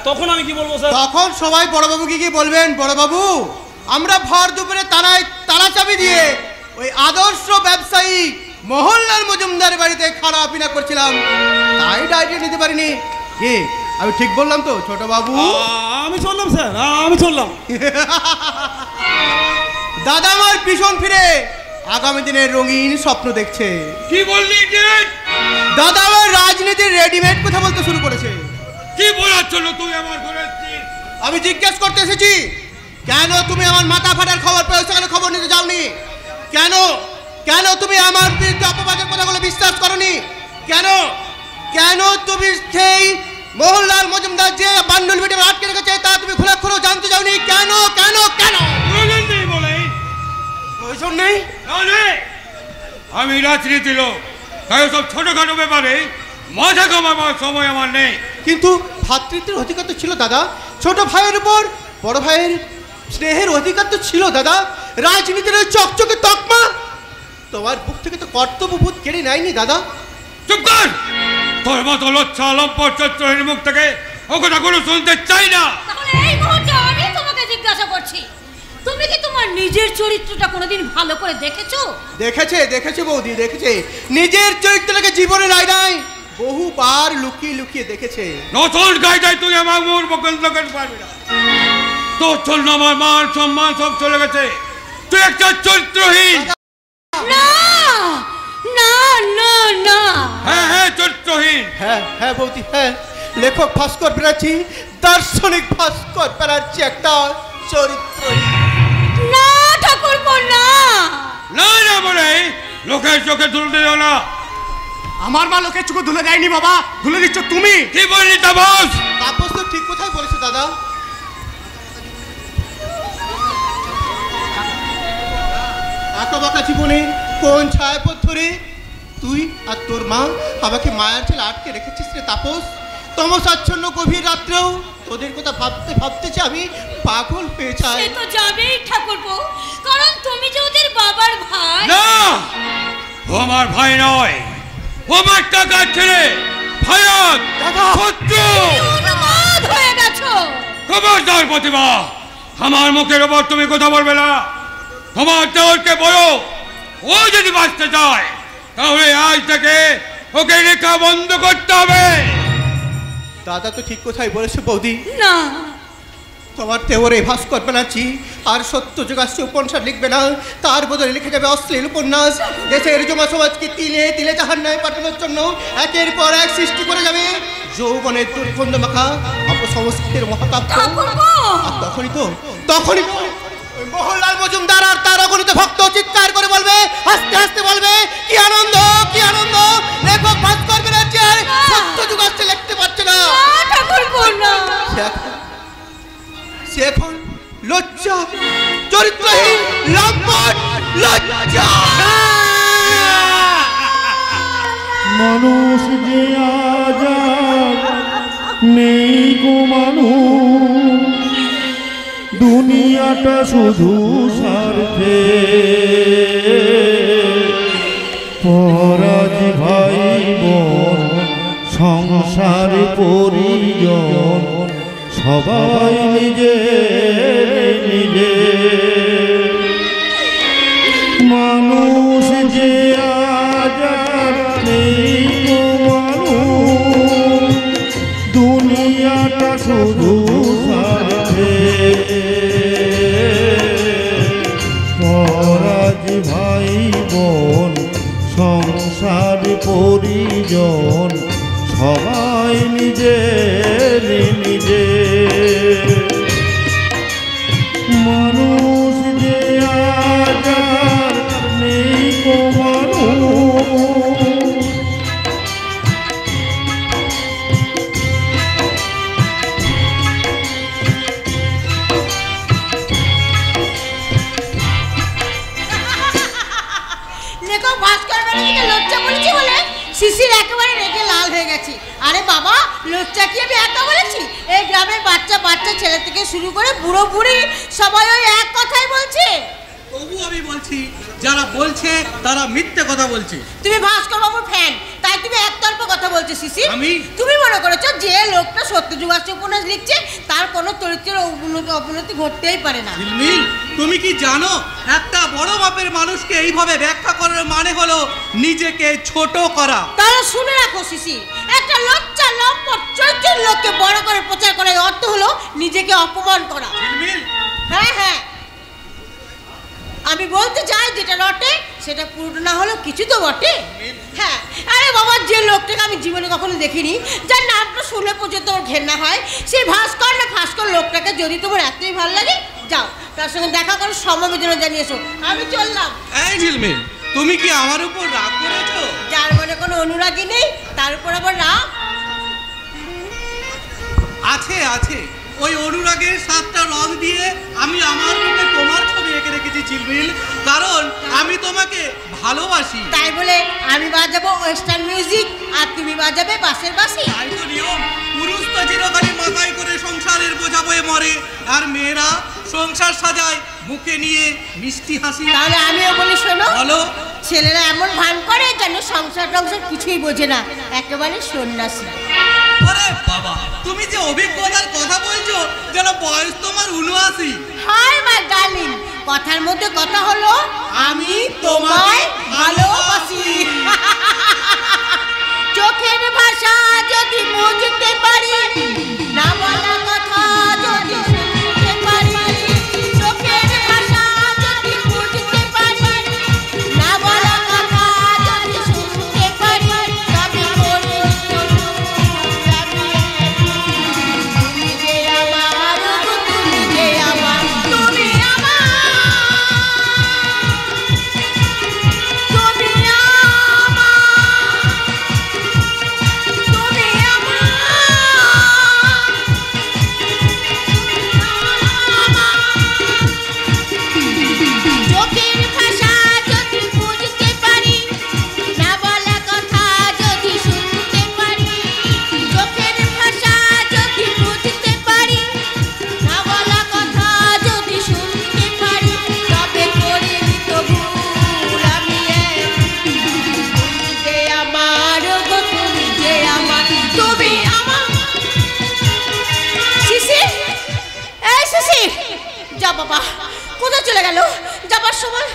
তখন আমি কি বলবো স্যার? তখন সবাই বড়বাবুকে কি বলবেন, বড়বাবু আমরা ভর দুপুরে তালা চাবি দিয়ে ওই আদর্শ ব্যবসায়ী মোহনলাল মজুমদার বাড়িতে খাওয়া পিনা করছিলাম, তাই ডায়েরিটা নিতে পারিনি। কি আমি ঠিক বললাম তো ছোট বাবু? আমি চললাম স্যার, আমি চললাম। দাদা আমার পিছন ফিরে আগামী দিনের রঙিন স্বপ্ন দেখছে। কি বললি? দাদা আমার রাজনীতির রেডিমেড কথা বলতে শুরু করেছে। কি বলার জন্য তুই আমার ঘরে এসেছিস? আমি জিজ্ঞেস করতে এসেছি, কেন তুমি আমার মাথা ফাটার খবর পেয়েছো, কেন খবর নিতে যাওনি? কেন কেন তুমি আমার বিরুদ্ধে অপবাদের কথাগুলো বিশ্বাস করনি? কেন কেন তুমি সেই মোহনলাল মজুমদার যে বান্ডুল ভিতরে আটকে রেখেছে তা তুমি খোলা খোলা জানতে যাওনি? কেন কেন কেন? প্রয়োজন নেই বলে? প্রয়োজন নেই? আমি রাজনীতি লোক, তাই সব ছোটখাটো ব্যাপারে মাথা ঘামাবার সময় আমার নেই। কিন্তু ভ্রাতৃত্বের অধিকার তো ছিল দাদা, ছোট ভাইয়ের উপর বড় ভাইয়ের স্নেহের অধিকার তো ছিল দাদা। রাজনীতির ওই চকচকে তকমা তোমার বুক থেকে তো কর্তব্যবোধ কেড়ে নেয়নি দাদা। চুপ কর! তোর মতো লজ্জা লম্পট চরিত্রহীন মুখ থেকে ও কথা কোনো শুনতে চাই না। তাহলে এই মুহূর্তে আমি তোমাকে জিজ্ঞাসা করছি, তুমি কি তোমার নিজের চরিত্রটা কোনোদিন ভালো করে দেখেছো? দেখেছে বৌদি, দেখেছে। নিজের চরিত্রটাকে জীবনে নাই নাই বহুবার লুকিয়ে লুকিয়ে দেখেছে। নতুন গাইটাই তুই আমার মুখ বন্ধ করতে পারবি না। তোর জন্য আমার মান সম্মান সব চলে গেছে। তুই একটা চরিত্রহীন। না না না না, হ্যাঁ চরিত্রহীন। হ্যাঁ বৌদি, হ্যাঁ লেখক ভাস্কর ব্যানার্জি, দার্শনিক ভাস্কর ব্যানার্জি একটা চরিত্রহীন। না ঠাকুরপো, না না না বলে লোকের চোখে ধুলে দিও না। আমার মা লোকের চোখে ধুলে দেয়নি বাবা, ধুলে দিচ্ছ তুমি। কি বললি তাপস? তাপস তো ঠিক কথাই বলেছে দাদা। আঁকা বাঁকা জীবনে কোন ছায়াপথ ধরে তুই আর তোর মা আমাকে মায়ার ছেলে আটকে রেখেছিস রে তাপস। তমসাচ্ছন্ন গভীর রাত্রেও তোদের কথা ভাবতে ভাবতেছি আমি পাগল হয়ে যাই। সে তো যাবেই ঠাকুরপো, কারণ তুমি যে ওদের বাবার ভাই। না, ও আমার ভাই নয়, ও আমার টাকার ছেলে ভায়াত শত্রু। উন্মাদ হয়ে গেছো। খবরদার প্রতিভা, আমার মুখের ওপর তুমি কথা বলবে না। তোমার দেওরকে বলো, ও যদি বাঁচতে চায় তাহলে আজ থেকে ওকে লেখা বন্ধ করতে হবে। দাদা তো ঠিক কথাই বলেছে বৌদি। না, তোমার দেওরে ভাস্কর ব্যানার্জি আর সত্য যুগাস্য উপন্যাস লিখবে না, তার বদলে লিখে যাবে অশ্লীল উপন্যাস। দেশের জমা সমাজকে তিলে তিলে জাহান্নামে পাঠানোর জন্য একের পর এক সৃষ্টি করে যাবে যৌবনের দুর্গন্ধ মাখা অপসংস্কৃতির মহাকাব্য। আর তখনই তো ওই মোহনলাল মজুমদার আর তার অগণিত ভক্ত চিৎকার করে বলবে, হাসতে হাসতে বলবে, কি আনন্দ কি আনন্দ, লেখক ভাস্কর ব্যানার্জি আর সত্য যুগাস্য লিখতে পারছে না। ঠাকুরপো না। সে এখন লজ্জা, চরিত্রহীন লম্পট লজ্জা। মানুষ যে আজাদ নেই গো মানুষ, দুনিয়াটা শুধু স্বার্থে। পরাজ ভাই বোন সংসার পরিজন সবাই নিজে নিজে। মানুষ যে আজাদ নেই গো মানুষ, দুনিয়াটা শুধু স্বার্থে। পরাজ ভাই বোন সংসার পরিজন সবাই নিজে নিজে। মানুষ যে আজাদ নেই গো মানুষ, একেবারে রেগে লাল হয়ে গেছি। আরে বাবা, লোকটা কি আমি একা বলেছি? এই গ্রামের বাচ্চা বাচ্চা ছেলে থেকে শুরু করে বুড়ো বুড়ি সবাই ওই এক কথাই বলছে। তবু আমি বলছি, যারা বলছে তারা মিথ্যে কথা বলছে। তুমি ভাস্কর বাবুর ফ্যান, তাই তুমি একতরফা কথা বলছো শিশি। তুমি মনে করেছো যে লোকটা সত্যযুগ আসছে উপন্যাস লিখছে তার কোনো চরিত্রের অবনতি ঘটতেই পারে না। ঝিলমিল, তুমি কি জানো একটা বড় মাপের মানুষকে এইভাবে ব্যাখ্যা করার মানে হলো নিজেকে ছোট করা? তাহলে শুনে রাখো শিশি, একটা লজ্জা লম্পট চরিত্রের লোককে বড় করে প্রচার করার অর্থ হলো নিজেকে অপমান করা। ঝিলমিল, হ্যাঁ হ্যাঁ, আমি বলতে চাই যেটা রটে সেটা পুরোটা না হলো কিছু তো বটে। হ্যাঁ, আরে বাবা, যে লোকটাকে আমি জীবনে কখনো দেখিনি, যার নামটা শুনলে পর্যন্ত ওর ঘেন্না হয়, সেই ভাস্কর না ভাস্কর লোকটাকে যদি তোমার এতই ভালো লাগে, যাও তার সঙ্গে দেখা করে সমবেদনা জানিয়েছো। আমি চললাম। এই ঝিলমিল, তুমি কি আমার উপর রাগ করেছো? যার মনে কোনো অনুরাগী নেই তার উপর আবার রাগ আছে। আছে, ওই অনুরাগের 7টা রং দিয়ে আমি আমার মুখে তোমার ছবি এঁকে রেখেছি ঝিলমিল, কারণ আমি তোমাকে ভালোবাসি। তাই বলে আমি বাজাবো ওয়েস্টার্ন মিউজিক আর তুমি বাজাবে বাঁশের বাঁশি? তাই তো নিয়ম। পুরুষ তো চিরকালই মাথায় করে সংসারের বোঝা বয়ে মরে, আর মেয়েরা সংসার সাজায় মুখে নিয়ে মিষ্টি হাসি। তাহলে আমিও বলি শোনো। বলো। ছেলেরা এমন ভান করে যেন সংসার টংসার কিছুই বোঝে না, একেবারে সন্ন্যাসী। আরে বাবা, তুমি যে অভিজ্ঞতার কথা বলছো যেন বয়স তোমার 79। হাই মাই ডার্লিং, কথার মধ্যে কথা হলো আমি তোমায় ভালোবাসি। চোখের ভাষা যদি বুঝতে পারি, না বলা কথা যদি শুনতে পারি, চোখের ভাষা যদি বুঝতে পারি, না বলা কথা যদি শুনতে পারি, তবে মনে তুমি যে আমার, তুমি যে আমার, তুমি আমার, তুমি চোখের ভাষা যদি বুঝতে পারি, না বলা কথা যদি শুনতে পারি, চোখের ভাষা যদি বুঝতে পারি, না বলা কথা যদি শুনতে পারি, তবে করে দিত ভুল আমি তুমি যে আমার, গো তুমি যে আমার, তুমি আমার। শিশি, এই শিশি, যা বাবা, কোথায় চলে গেল? যাবার সময়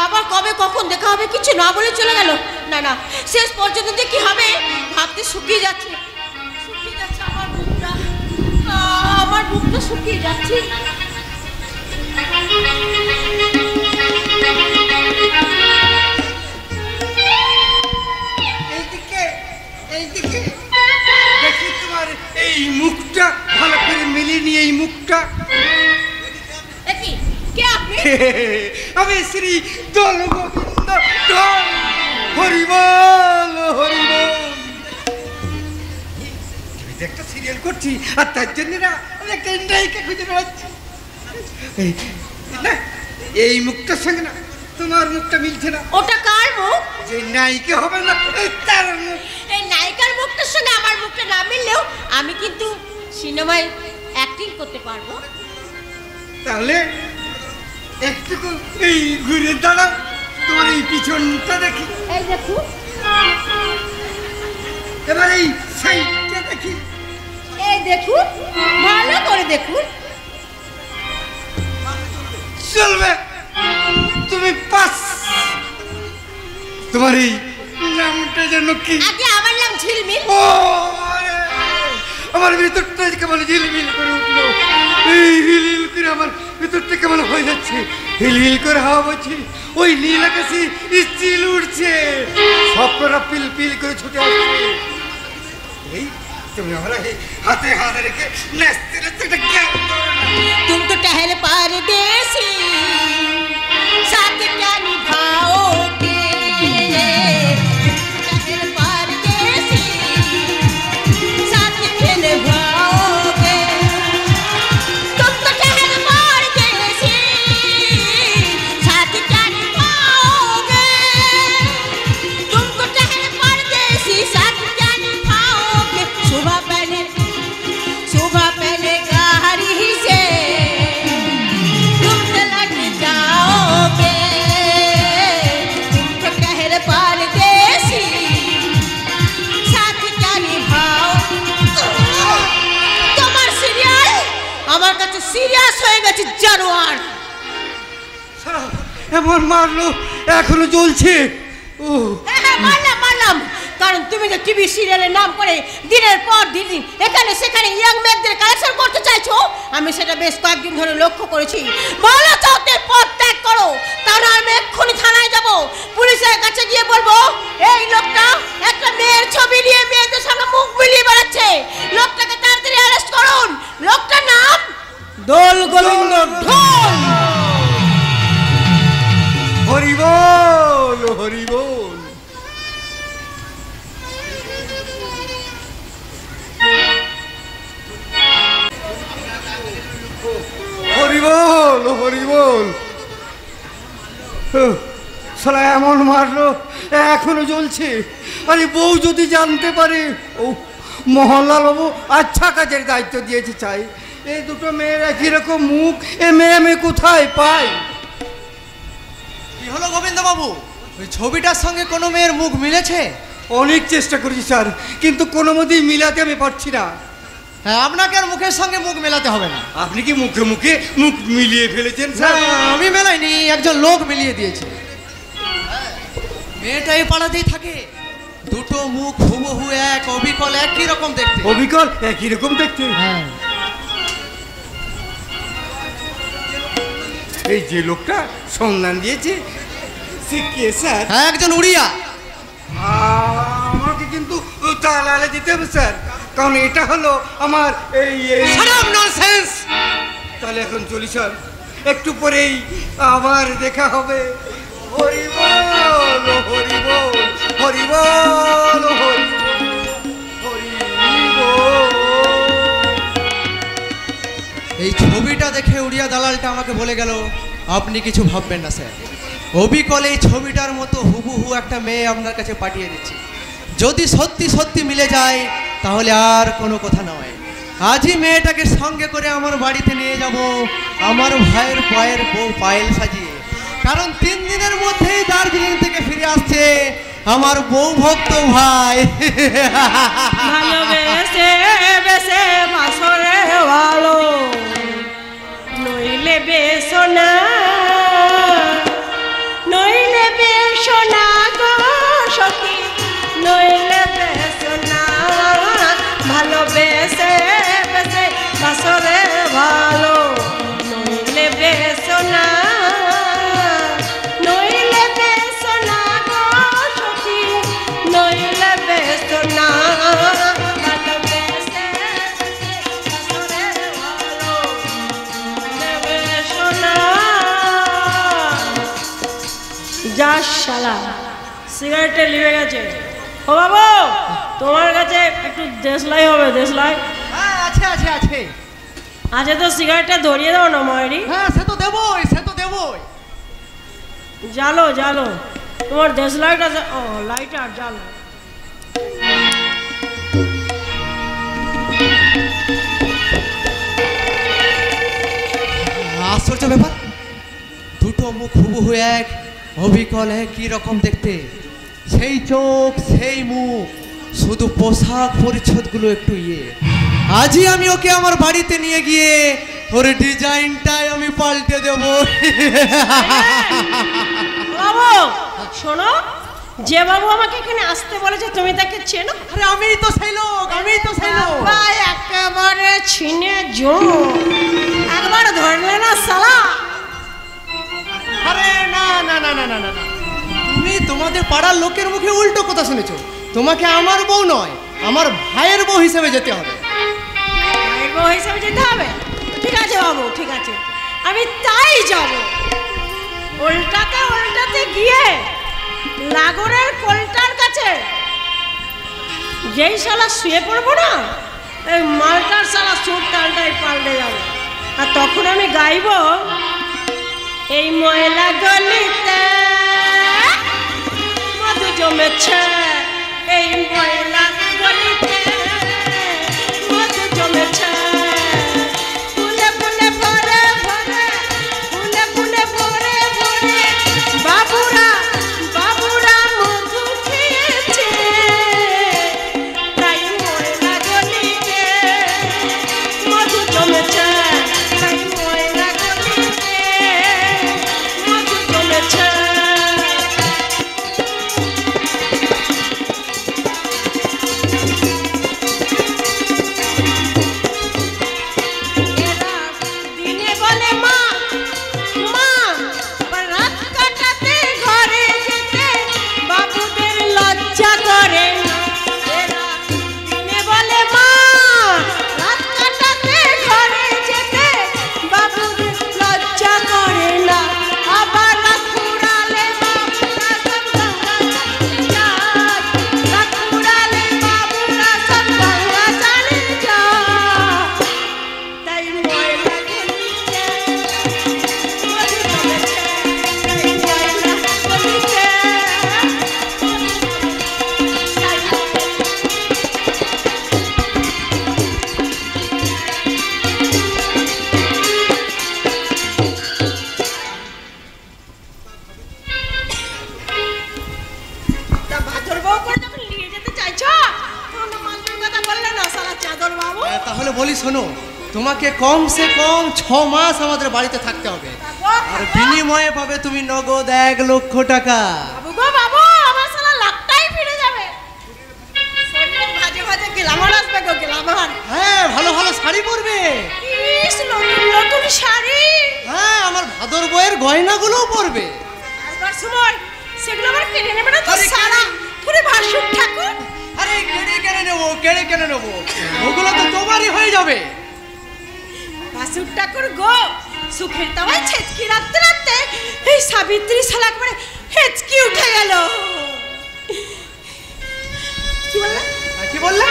আবার কবে কখন দেখা হবে কিছু না বলে চলে গেল। না না, শেষ পর্যন্ত যে কি হবে ভাবতে শুকিয়ে যাচ্ছে, শুকিয়ে যাচ্ছে আমার বুকটা, আমার বুকটা শুকিয়ে যাচ্ছে। এইদিকে এইদিকে দেখি তোমার এই মুখটা ভালো করে মিলিয়ে নিয়ে, এই মুখটা। দেখি কে আপনি? আমি শ্রী দল গোবিন্দ দল, হরিবল হরিবল। একটা সিরিয়াল করছি আর তার জন্য না অনেক নায়িকা খুঁজে বেড়াচ্ছি। না, এই মুখটার সঙ্গে না তোমার মুখটা মিলছে না। ওটা কার মুখ? যে নায়িকা হবে না তার মুখ। এই নায়িকার মুখটার সঙ্গে আমার মুখটা না মিললেও আমি কিন্তু সিনেমায় অ্যাক্টিং করতে পারবো। তাহলে একটু এই ঘুরে দাঁড়াও, তোমার এই পিছনটা দেখি। এই দেখুন, এবার এই সাইডটা দেখি। এই দেখুন, ভালো করে দেখুন। চলবে, তুমি পাস। তোমার এই নামটা যেন কি? আগে আমার নাম ঝিলমিল। ও, আমার ভিতরটা কেমন ঝিলমিল করে উঠলো, এই হিলহিল করে আমার ভিতরটা কেমন হয়ে যাচ্ছে, হিলহিল করে হাওয়া বইছে, ওই নীল আকাশে চিল উঠছে, স্বপ্নরা পিল পিল করে ছুটে আসছে। এই তুমি আমার হাতে হাত রেখে নাচতে নাচতে একটা গান করো না। तुम तो टहल परदेसी, साथ क्या निभाओगे? टहल परदेसी, साथ क्या निभाओगे? तुम तो टहल परदेसी, साथ क्या निभाओगे? तुम तो टहल परदेसी, গেছিস জানোয়ার। এমন মারলো এখনো জ্বলছে। হ্যাঁ মারলাম, কারণ তুমি যে টিভি সিরিয়ালের নাম করে দিনের পর দিন এখানে সেখানে ইয়াং মেয়েদের কালেকশন করতে চাইছো, আমি সেটা বেশ কয়েকদিন ধরে লক্ষ্য করেছি। বলো চৌতের পথ ত্যাগ করো, তাহলে আমি এক্ষুনি থানায় যাব, পুলিশের কাছে গিয়ে বলবো এই লোকটা একটা মেয়ের ছবি নিয়ে মেয়েদের সঙ্গে মুখ মিলিয়ে বেড়াচ্ছে, লোকটাকে তাড়াতাড়ি অ্যারেস্ট করুন। লোকটার নাম দোল গোবিন্দ ঢোল। হরি বল, হরি বল। হরি বল, হরি বল। শালা এমন মারলো এখনো জ্বলছে। আরে বউ যদি জানতে পারে। ও মোহনলাল বাবু আচ্ছা কাজের দায়িত্ব দিয়েছে। চাই এই দুটো মেয়ের একই রকম মুখ, এ মেয়ে আমি কোথায় পাই? কি হলো গোবিন্দ বাবু, ওই ছবিটার সঙ্গে কোনো মেয়ের মুখ মিলেছে? অনেক চেষ্টা করেছি স্যার, কিন্তু কোনো মতেই মিলাতে আমি পারছি না। হ্যাঁ, আপনাকে আর মুখের সঙ্গে মুখ মেলাতে হবে না। আপনি কি মুখে মুখে মুখ মিলিয়ে ফেলেছেন না, স্যার? আমি মেলাইনি, একজন লোক মিলিয়ে দিয়েছে। মেয়েটা এই পাড়াতেই থাকে, দুটো মুখ হুবহু এক, অবিকল একই রকম দেখতে। অবিকল একই রকম দেখতে? হ্যাঁ। এই যে লোকটা সন্ধান দিয়েছে সে কে স্যার? হ্যাঁ, একজন উড়িয়া। আমাকে কিন্তু তালালে দিতে হবে স্যার, কারণ এটা হলো আমার এই ননসেন্স। তাহলে এখন চলি স্যার, একটু পরেই আবার দেখা হবে। হরি বল, হরি বল, হরি বল, হরি বল। এই ছবিটা দেখে উড়িয়া দালালটা আমাকে বলে গেল, আপনি কিছু ভাববেন না স্যার, অবিকল এই ছবিটার মতো হুবহু একটা মেয়ে আপনার কাছে পাঠিয়ে দিচ্ছি। যদি সত্যি সত্যি মিলে যায় তাহলে আর কোনো কথা নয়, আজই মেয়েটাকে সঙ্গে করে আমার বাড়িতে নিয়ে যাব আমার ভাইয়ের পায়ের বউ পায়েল সাজিয়ে। কারণ 3 দিনের মধ্যেই দার্জিলিং থেকে ফিরে আসছে আমার বউ ভক্ত ভাই। ভালোবেসে বেসে বাসরে ভালো, নইলে বেসো না, নইলে বেসো না গো সখী, নইলে বেসো না। ভালোবেসে বেসে বাসরে ভালো, নইলে বেসো না, নইলে বেসো না গো সখী, নইলে বেসো না। ভালোবেসে বাসরে ভালো, নইলে বেসো না। যা শালা সিগারেটে লিবে গেছে। ও বাবু, তোমার কাছে একটু দেশলাই হবে? দেশলাই হ্যাঁ, আছে আছে আছে। আছে তো সিগারেটটা ধরিয়ে দাও না মায়েরি। হ্যাঁ, সে তো দেবই, সে তো দেবই। জ্বালো জ্বালো, তোমার দেশলাইট আছে? ও লাইটার, জ্বালো। আশ্চর্য ব্যাপার, দুটো মুখ হুবহু এক, অবিকল একই রকম দেখতে, সেই চোখ সেই মুখ, শুধু পোশাক পরিচ্ছদগুলো একটু ইয়ে। আজই আমি ওকে আমার বাড়িতে নিয়ে গিয়ে ওর ডিজাইনটাই আমি পাল্টে দেব। বাবু শোনো, যে বাবু আমাকে এখানে আসতে বলেছে তুমি তাকে চেনো? আরে আমিই তো সেই লোক, আমিই তো সেই লোক। ভাই একেবারে ছিনে জোর, একবার ধরলে না শালা। আরে না না না না না না, তুমি তোমাদের পাড়ার লোকের মুখে উল্টো কথা শুনেছো। তোমাকে আমার বউ নয়, আমার ভাইয়ের বউ হিসেবে যেতে হবে। ভাইয়ের বউ হিসেবে যেতে হবে? ঠিক আছে বাবু, ঠিক আছে, আমি তাই যাব। উল্টাতে উল্টাতে গিয়ে লাগরের কোলটার কাছে যেই শালা শুয়ে পড়বো না, এই মালটার শালা সুর তালটাই পাল্টে যাবে। আর তখন আমি গাইব, এই ময়লা গলিতে মধু জমেছে, এই ময়লা গলিতে মধু জমেছে, ফুলে ফুলে ভরে ভরে, ফুলে ফুলে ভরে ভরে, বাবুরা বাবুরা মধু খেয়েছে, তাই ময়লা গলিতে মধু জমেছে, তাই ময়লা গলিতে চাদর বাবু। তাহলে বলি শোনো, তোমাকে কমসে কম 6 মাস আমাদের বাড়িতে থাকতে হবে, আর বিনিময়ে পাবে তুমি নগদ 1 লক্ষ টাকা। বাবু গো বাবু, আমার সারা লাখটাই ফিরে যাবে। শরীরের ভাজে ভাজে গ্লামার আসবে গো, গ্লামার। হ্যাঁ, ভালো ভালো শাড়ি পরবে। ইস, নতুন নতুন শাড়ি। হ্যাঁ, আমার ভাদর বইয়ের গয়নাগুলোও পরবে। আসবার সময় সেগুলো আমার কিনে নেবে না তো সারা? পুরো ভাসুর ঠাকুর। আরে কেড়ে নেবো, ওগুলো তো তোমারই হয়ে যাবে। ভাসুর ঠাকুর গো, সুখের তাওয়ায় ছেচকি রাখতে রাখতে এই সাবিত্রী শালা করে হেঁচকি উঠে গেল। কি বললে?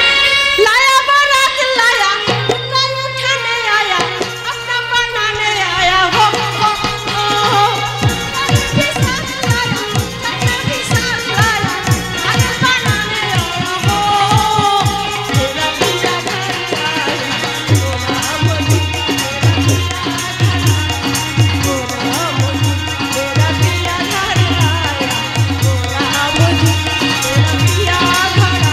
লায়া বারাত লায়া, কাল উঠানে আয়া, আপনা বানানে আয়া হো হো হো। বিসার লায়া, বিসার লায়া, কাল বানানে আয়া হো। তেরা পিয়া ঘর আয়া, গোরা মধু, গোরা মধু, তেরা পিয়া ঘর আয়া, গোরা মধু, তেরা পিয়া ঘর আয়া,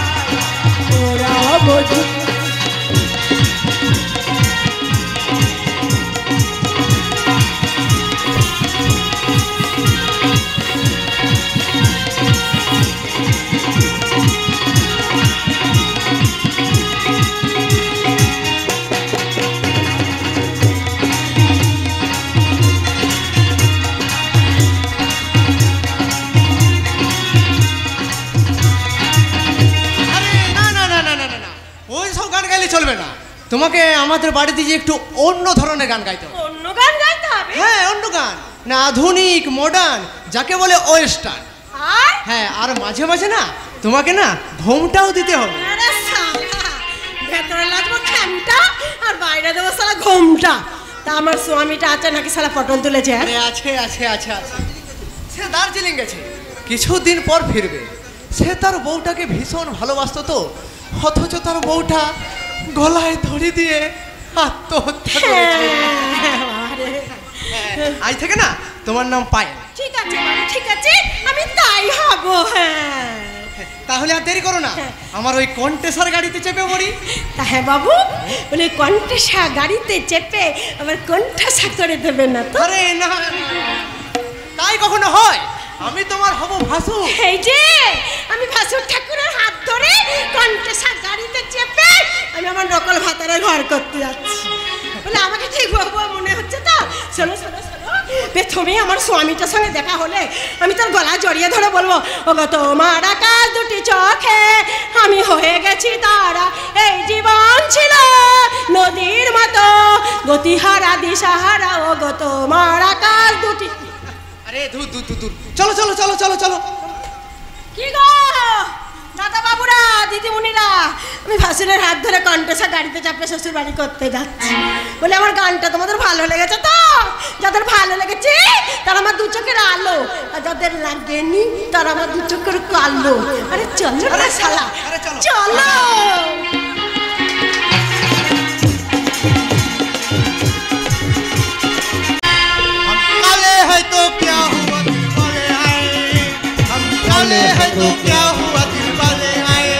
গোরা মধু। চলবে না, তোমাকে আমাদের বাড়িতে যে একটু অন্য ধরনের গান গাইতে হবে। অন্য গান গাইতে হবে? হ্যাঁ, অন্য গান, না আধুনিক মডার্ন, যাকে বলে ওয়েস্টার্ন। আর হ্যাঁ, আর মাঝে মাঝে না তোমাকে না ঘুমটাও দিতে হবে। আরে শালা, ভেতরে লাগবো খ্যামটা আর বাইরে দেবো শালা ঘুমটা। তা আমার স্বামীটা আছে নাকি শালা পটল তুলেছে? আরে আছে আছে আছে আছে, সে দার্জিলিং গেছে, কিছুদিন পর ফিরবে। সে তার বউটাকে ভীষণ ভালোবাসতো, তো অথচ তার বউটা গলায় ধরে দিয়ে আত্মহত্যা করেছে। আজ থেকে না তোমার নাম পায়েল। ঠিক আছে বাবু, ঠিক আছে, আমি তাই হব। হ্যাঁ, তাহলে আর দেরি করো না, আমার ওই কন্টেসার গাড়িতে চেপে পড়ি। তা হ্যাঁ বাবু, বলে কণ্ঠসা গাড়িতে চেপে আবার কণ্ঠসা করে দেবে না তো? আরে না, তাই কখনো হয়? আমি তোমার হব ভাসু। এই যে আমি ভাসুর ঠাকুরের হাত ধরে কণ্ঠসা গাড়িতে চেপে আমি আমার নকল ভাতারে ঘর করতে যাচ্ছি। বলে আমাকে ঠিক বাবু মনে হচ্ছে তো? শোনো শোনো শোনো, প্রথমে আমার স্বামীটার সঙ্গে দেখা হলে আমি তার গলা জড়িয়ে ধরে বলবো, ওগো তোমার আকাশ দুটি চোখে আমি হয়ে গেছি তারা, এই জীবন ছিল নদীর মতো গতিহারা দিশাহারা, ওগো তোমার আকাশ দুটি। আরে দূর দূর দূর, চলো চলো চলো চলো চলো। কি গো দাদা বাবুরা, দিদিমণিরা, আমি ভাসুরের হাত ধরে কণ্ঠসা গাড়িতে চাপে শ্বশুর বাড়ি করতে যাচ্ছি। বলে আমার গানটা তোমাদের ভালো লেগেছে তো? যাদের ভালো লেগেছে তারা আমার দু চোখের আলো, আর যাদের লাগেনি তারা আমার দু চোখের কালো। আরে চলো রে শালা, চলো। काले है तो क्या हुआ दिल वाले आए, हम काले है तो क्या हुआ दिल वाले आए,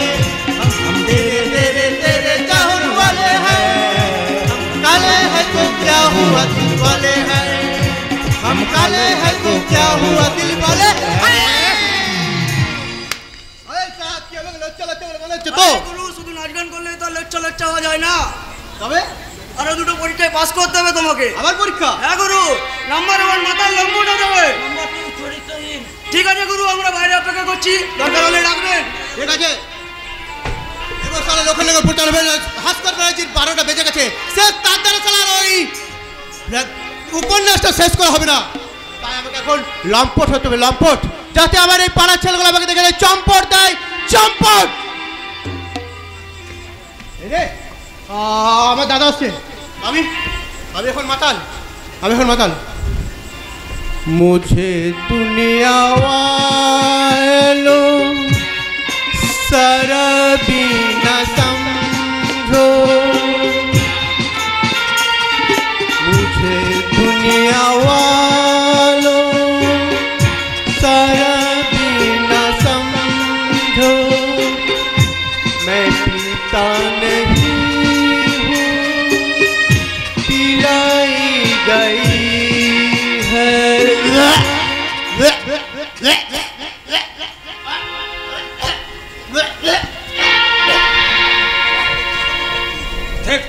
हम तेरे तेरे तेरे चाहन वाले हैं, हम काले है तो क्या हुआ दिल वाले हैं, हम काले है तो क्या हुआ दिल वाले তো গুরু শুধু নাচ গান করলে তো লেচ্চা হওয়া যায় না, তবে আরো দুটো পরীক্ষায় পাস করতে হবে তোমাকে। আবার পরীক্ষা? হ্যাঁ গুরু, নাম্বার 1 মাথার লম্বটা দেবে। ঠিক আছে গুরু, আমরা বাইরে অপেক্ষা করছি, দরকার হলে ডাকবেন। ঠিক আছে, এবার সালা লোকের লোকের প্রচার হবে, হাসপাতাল বেড়েছি, 12টা বেজে গেছে, শেষ তার দ্বারা সালার ওই উপন্যাসটা শেষ করা হবে না। তাই আমাকে এখন লম্পট হতে হবে, লম্পট, যাতে আমার এই পাড়ার ছেলেগুলো আমাকে দেখে চম্পট দেয়, চম্পট। আমার দাদা আসছে, আমি এখন মাতাল, मुझे दुनिया वालों सरा भी न समझो, मुझे दुनिया वालों सरा भी न समझो, मैं पीता नहीं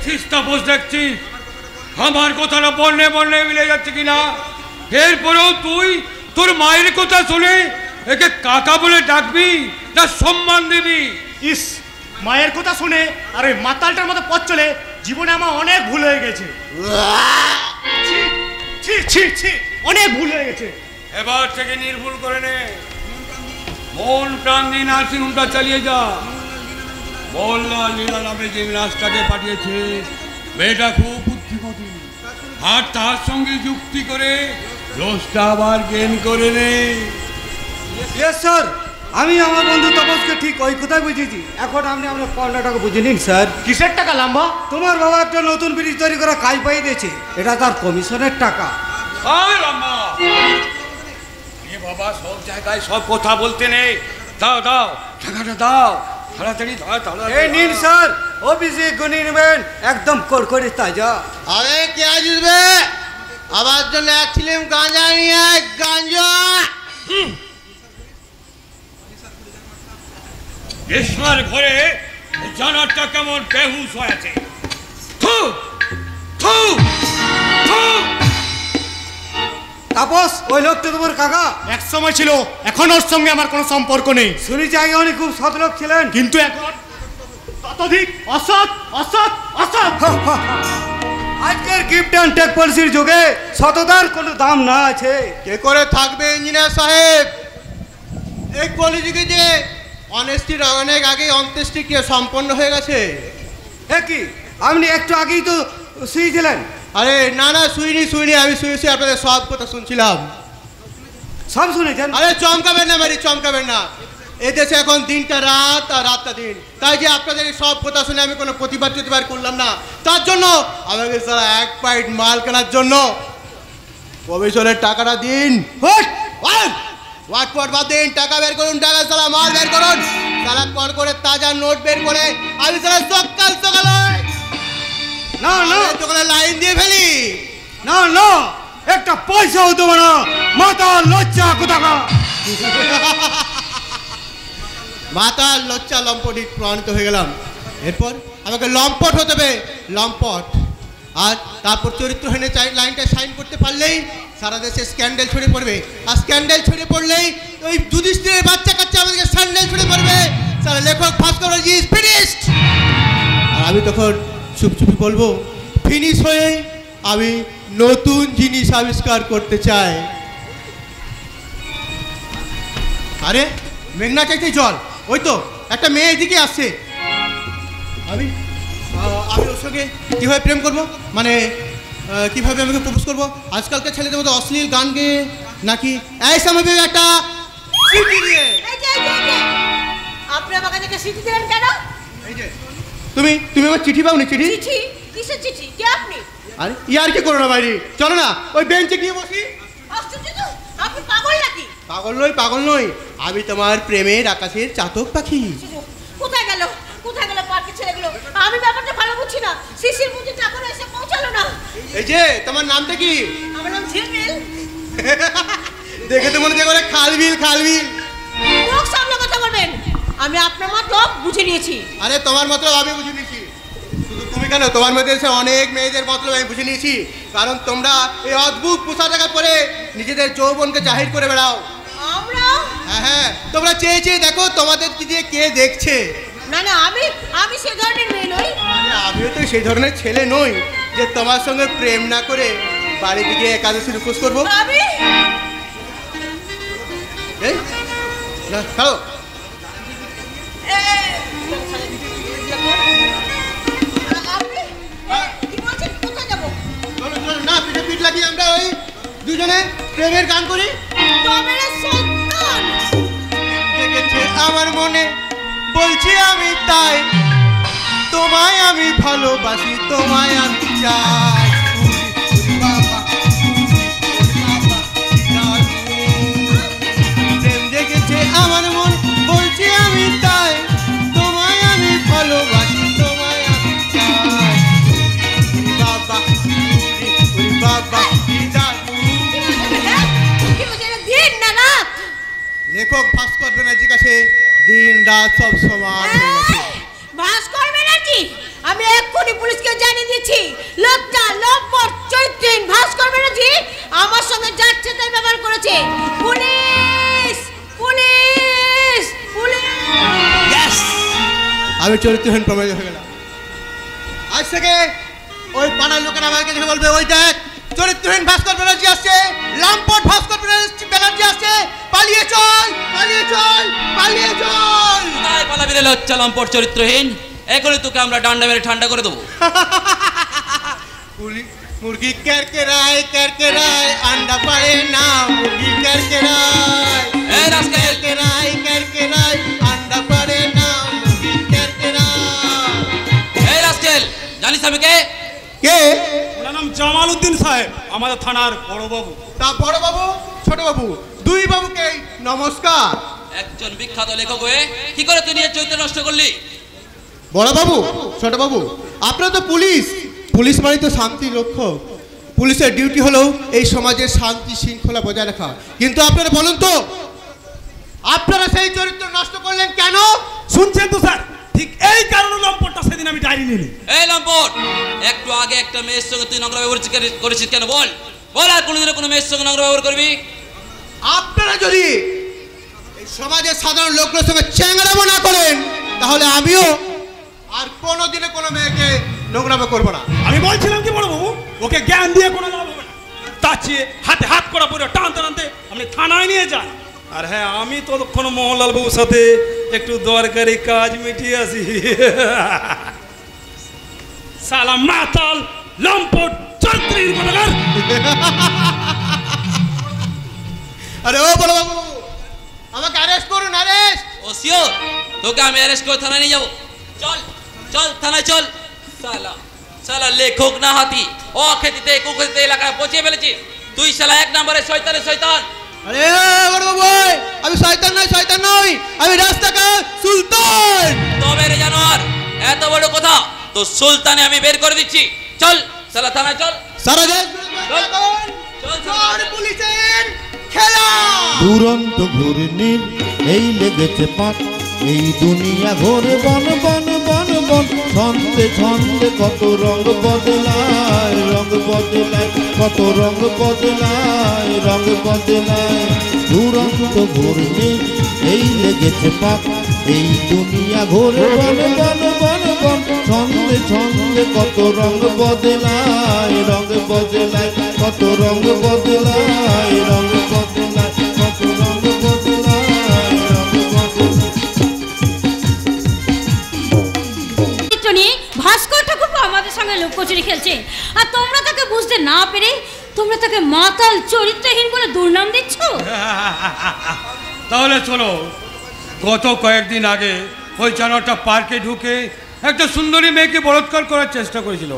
দেখছিস তাপস, দেখছিস আমার কথাটা বর্ণে বর্ণে মিলে যাচ্ছে কিনা। এরপরেও তুই তোর মায়ের কথা শুনে একে কাকা বলে ডাকবি না সম্মান দিবি? ইস, মায়ের কথা শুনে আর ওই মাতালটার মতো পথ চলে জীবনে আমার অনেক ভুল হয়ে গেছে। ছি ছি ছি, অনেক ভুল হয়ে গেছে। এবার থেকে নির্ভুল করে নে, মন প্রাণ দিয়ে নার্সিংহোমটা চালিয়ে যা। বললা লীলা নামে যে নার্সটাকে পাঠিয়েছে, মেয়েটা খুব বুদ্ধিমতী, আর তার সঙ্গে যুক্তি করে রোজটা আবার গেন করে নে। ইয়েস স্যার, আমি আমার বন্ধু তপসকে ঠিক ওই কথাই বুঝিয়েছি। এখন আপনি আপনার পাওনাটাকে বুঝে নিন স্যার। কিসের টাকা লম্বা? তোমার বাবা একটা নতুন ব্রিজ তৈরি করা কাজ পাই দিয়েছে, এটা তার কমিশনের টাকা। এ বাবা, সব জায়গায় সব কথা বলতে নেই। দাও দাও, টাকাটা দাও তাড়াতাড়ি, এই নিন স্যার, অফিসে গুনি নেবেন, একদম কড়কড়ি তাজা। আরে কে আসবে? আমার জন্য এক ছিলাম গাঁজা নিয়ে আয়, গাঁজা। এসমার ঘরে জানারটা কেমন বেহুশ হয়েছে। তাপস, ওই লোকটা তোমার কাকা? এক সময় ছিল, এখন ওর সঙ্গে আমার কোনো সম্পর্ক নেই। শুনেছি আগে উনি খুব সৎ লোক ছিলেন, কিন্তু এখন ততোধিক অসৎ অসৎ অসৎ। আজকের গিফট অ্যান্ড টেক পলিসির যুগে সততার কোনো দাম না আছে। কে করে থাকবে ইঞ্জিনিয়ার সাহেব? এই কলিযুগে যে অনেস্টির অনেক আগে অন্ত্যেষ্টিক্রিয়া সম্পন্ন হয়ে গেছে। এ কি, আপনি একটু আগেই তো শুয়েছিলেন। আরে না না, শুইনি, আমি শুয়েছি, আপনাদের সব কথা শুনছিলাম। সব শুনেছেন? আরে চমকাবেন না বাড়ি, চমকাবেন না। এদেশে এখন দিনটা রাত আর রাতটা দিন, তাই যে আপনাদের এই সব কথা শুনে আমি কোনো প্রতিবাদ করলাম না। তার জন্য আমাকে সারা এক পাইট মাল কেনার জন্য কমিশনের টাকাটা দিন। ওয়াট বাদ দিন, টাকা বের করুন, টাকা সারা মাল বের করুন, সারা কর করে তাজা নোট বের করে আমি সারা সকাল সকালে না না দোকানে লাইন দিয়ে ফেলি। না না, একটা পয়সাও দেবো না, মাথা লজ্জা কোথাকা। মাথা লজ্জা লম্পট প্রমাণিত হয়ে গেলাম। এরপর আমাকে লম্পট হতে হবে, লম্পট। আর তারপর চরিত্রহীন লাইনটা সাইন করতে পারলেই সারা দেশে স্ক্যান্ডেল ছড়িয়ে পড়বে, আর স্ক্যান্ডেল ছড়িয়ে পড়লেই ওই যুধিষ্ঠিরের বাচ্চা কাচ্চা আমাদেরকে স্যান্ডেল ছড়িয়ে পড়বে। সারা লেখক ভাস্কর ইজ ফিনিশড। আর আমি তখন চুপচুপি বলবো, ফিনিশ হয়ে আমি নতুন জিনিস আবিষ্কার করতে চাই। আরে মেঘনা চাইতে জল, ওই তো একটা মেয়ে এদিকে আসছে। আমি ওর সঙ্গে কীভাবে প্রেম করবো, মানে কীভাবে আমাকে প্রপোজ করবো? আজকালকার ছেলেদের মধ্যে অশ্লীল গান গেয়ে নাকি এই সময় একটা চিঠি দিয়ে। আপনি আমাকে দেখে চিঠি দিলেন কেন? এই যে তুমি আমার চিঠি পাওনি? চিঠি? চিঠি? কিসের চিঠি? কে আপনি? আরে ইয়ার কি করো না বাইরে, চলো না ওই বেঞ্চে গিয়ে বসি। আপনি পাগল নাকি? পাগল নই, আমি তোমার প্রেমের আকাশের চাতক পাখি। কোথায় গেল পার্কের ছেলেগুলো? আমি ব্যাপারটা ভালো বুঝছি না। শিশির মুখে চাকর এসে পৌঁছালো না। এই যে তোমার নামটা কি? আমার নাম ঝিলমিল। দেখে তো মনে হচ্ছে খালবিল। মুখ সামনে কথা বলবেন। আমি আপনার মতলব বুঝে নিয়েছি। আরে তোমার মতলব আমি বুঝে নিয়েছি, শুধু তুমি কেন, তোমার মধ্যে এসে অনেক মেয়েদের মতলব আমি বুঝে নিয়েছি। কারণ তোমরা এই অদ্ভুত পোশাক পরে নিজেদের যৌবনকে জাহির করে বেড়াও। আমরা? হ্যাঁ, তোমরা চেয়ে দেখো তোমাদের কি দিয়ে কে দেখছে। না না, আমি সেই ধরনের মেয়ে নই। আমিও তো সেই ধরনের ছেলে নই যে তোমার সঙ্গে প্রেম না করে বাড়ি দিকে একাদশীর উপোস করবো। এই না খাও। না পিঠে পিঠ লাগিয়ে আমরা ওই দুজনে প্রেমের গান করি। আমার মনে বলছি আমি তাই, তোমায় আমি ভালোবাসি, তোমায় আমি চাই। প্রেম জেগেছে আমার মন, বলছি আমি তাই, তোমায় আমি ভালোবাসি, তোমায় আমি চাই। বাবা বাবা লেখক ভাস্কর ব্যানার্জির কাছে দিন রাত সব সমান। ভাস্কর ব্যানার্জি, আমি এক্ষুনি পুলিশকে জানিয়ে আমি চরিত্রহীন প্রমাণিত হয়ে গেলাম। আজ থেকে ওই পাড়ার লোকেরা আমাকে দেখে বলবে, ওই দেখ চরিত্রহীন ভাস্কর ব্যানার্জি আসছে, লাম্পট ভাস্কর ব্যানার্জি আসছে, পালিয়ে চল, পালিয়ে চল, পালিয়ে চল। তাই পালাবি রে লজ্জা লম্পট চরিত্রহীন, এখনই তোকে আমরা ডান্ডা মেরে ঠান্ডা করে দেবো। মুরগি ক্যারকেরায় আন্ডা পারে না, মুরগি ক্যারকেরায় আন্ডা পারে না, মুরগি এই রাস্কেল, জানিস আমি কে? কে? ওনার নাম জামাল উদ্দিন সাহেব, আমাদের থানার বড় বাবু। তা বড় বাবু ছোট বাবু দুই বাবুকে নমস্কার। একজন বিখ্যাত লেখক হয়ে কি করে তুই নিজের চরিত্র নষ্ট করলি? বড় বাবু ছোট বাবু, আপনারা তো পুলিশ মানে তো শান্তি রক্ষক। পুলিশের ডিউটি হলো এই সমাজের শান্তি শৃঙ্খলা বজায় রাখা, কিন্তু আপনারা বলুন তো আপনারা সেই চরিত্র নষ্ট করলেন কেন? শুনছেন তো স্যার, ঠিক এই কারণে লম্পটটা সেদিন আমি ডায়েরি নিলি। এই লম্পট, একটু আগে একটা মেয়ের সঙ্গে তুই নোংরা ব্যবহার করেছিস কেন? বল বল, আর কোনোদিনও কোনো মেয়ের সঙ্গে নোংরা ব্যবহার করবি? আপনারা যদি এই সমাজের সাধারণ লোকদের সঙ্গে চ্যাংড়ামো না করেন, তাহলে আমিও আর কোনোদিনও কোনো মেয়েকে নোংরামো করবো না। আমি বলছিলাম কি বড় বাবু, ওকে জ্ঞান দিয়ে কোনো লাভ হবে না, তার চেয়ে হাতে হাত করা পরে টানতে টানতে আপনি থানায় নিয়ে যান। আর হ্যাঁ, আমি ততক্ষণ মোহনলাল বাবুর সাথে একটু দরকারি কাজ মিটিয়ে আসি। সালাম মাতাল লম্পট চরিত্রহীন কোথাকার। আরে ও বড় বাবু, আমাকে অ্যারেস্ট করুন, অ্যারেস্ট। ও শিওর, তোকে আমি অ্যারেস্ট করে থানায় নিয়ে যাবো। চল চল থানায় চল। সালা সালা লেখক না হাতি, ও খেতিতে কুখেতিতে এলাকায় পচিয়ে ফেলেছি তুই। শালা এক নম্বরে শয়তানের শয়তান। আরে বড় বাবু, আমি শয়তান নই, আমি রাস্তাকার সুলতান। তবে রে জানোয়ার, এত বড় কথা তো সুলতানে আমি বের করে দিচ্ছি। চল শালা থানায় চল। সারা দেশ চল পুলিশের খেলা। দুরন্ত ঘূর্ণির এই লেগেছে পাক, এই দুনিয়া ঘোরে বন বন বন বন। ছন্দে ছন্দে কত রং বদলায়, কত রং বদলায়, রং বদলায়। দুরন্ত ঘূর্ণির এই লেগেছে পাক, এই দুনিয়া ঘোরে বন বন বন বন। ছন্দে ছন্দে কত রং বদলায়, রং বদলায়, কত রং বদলায়, রং বদলায়, কত রং বদলায়, রং বদলায়। নিয়ে ভাস্কর ঠাকুর আমাদের সঙ্গে লুকোচুরি খেলছে, আর তোমরা তাকে বুঝতে না পেরে তোমরা তাকে মাতাল চরিত্রহীন বলে দুর্নাম দিচ্ছ। তাহলে চলো, গত কয়েকদিন আগে ওই জানোয়ারটা পার্কে ঢুকে একটা সুন্দরী মেয়েকে বলাৎকার করার চেষ্টা করেছিল।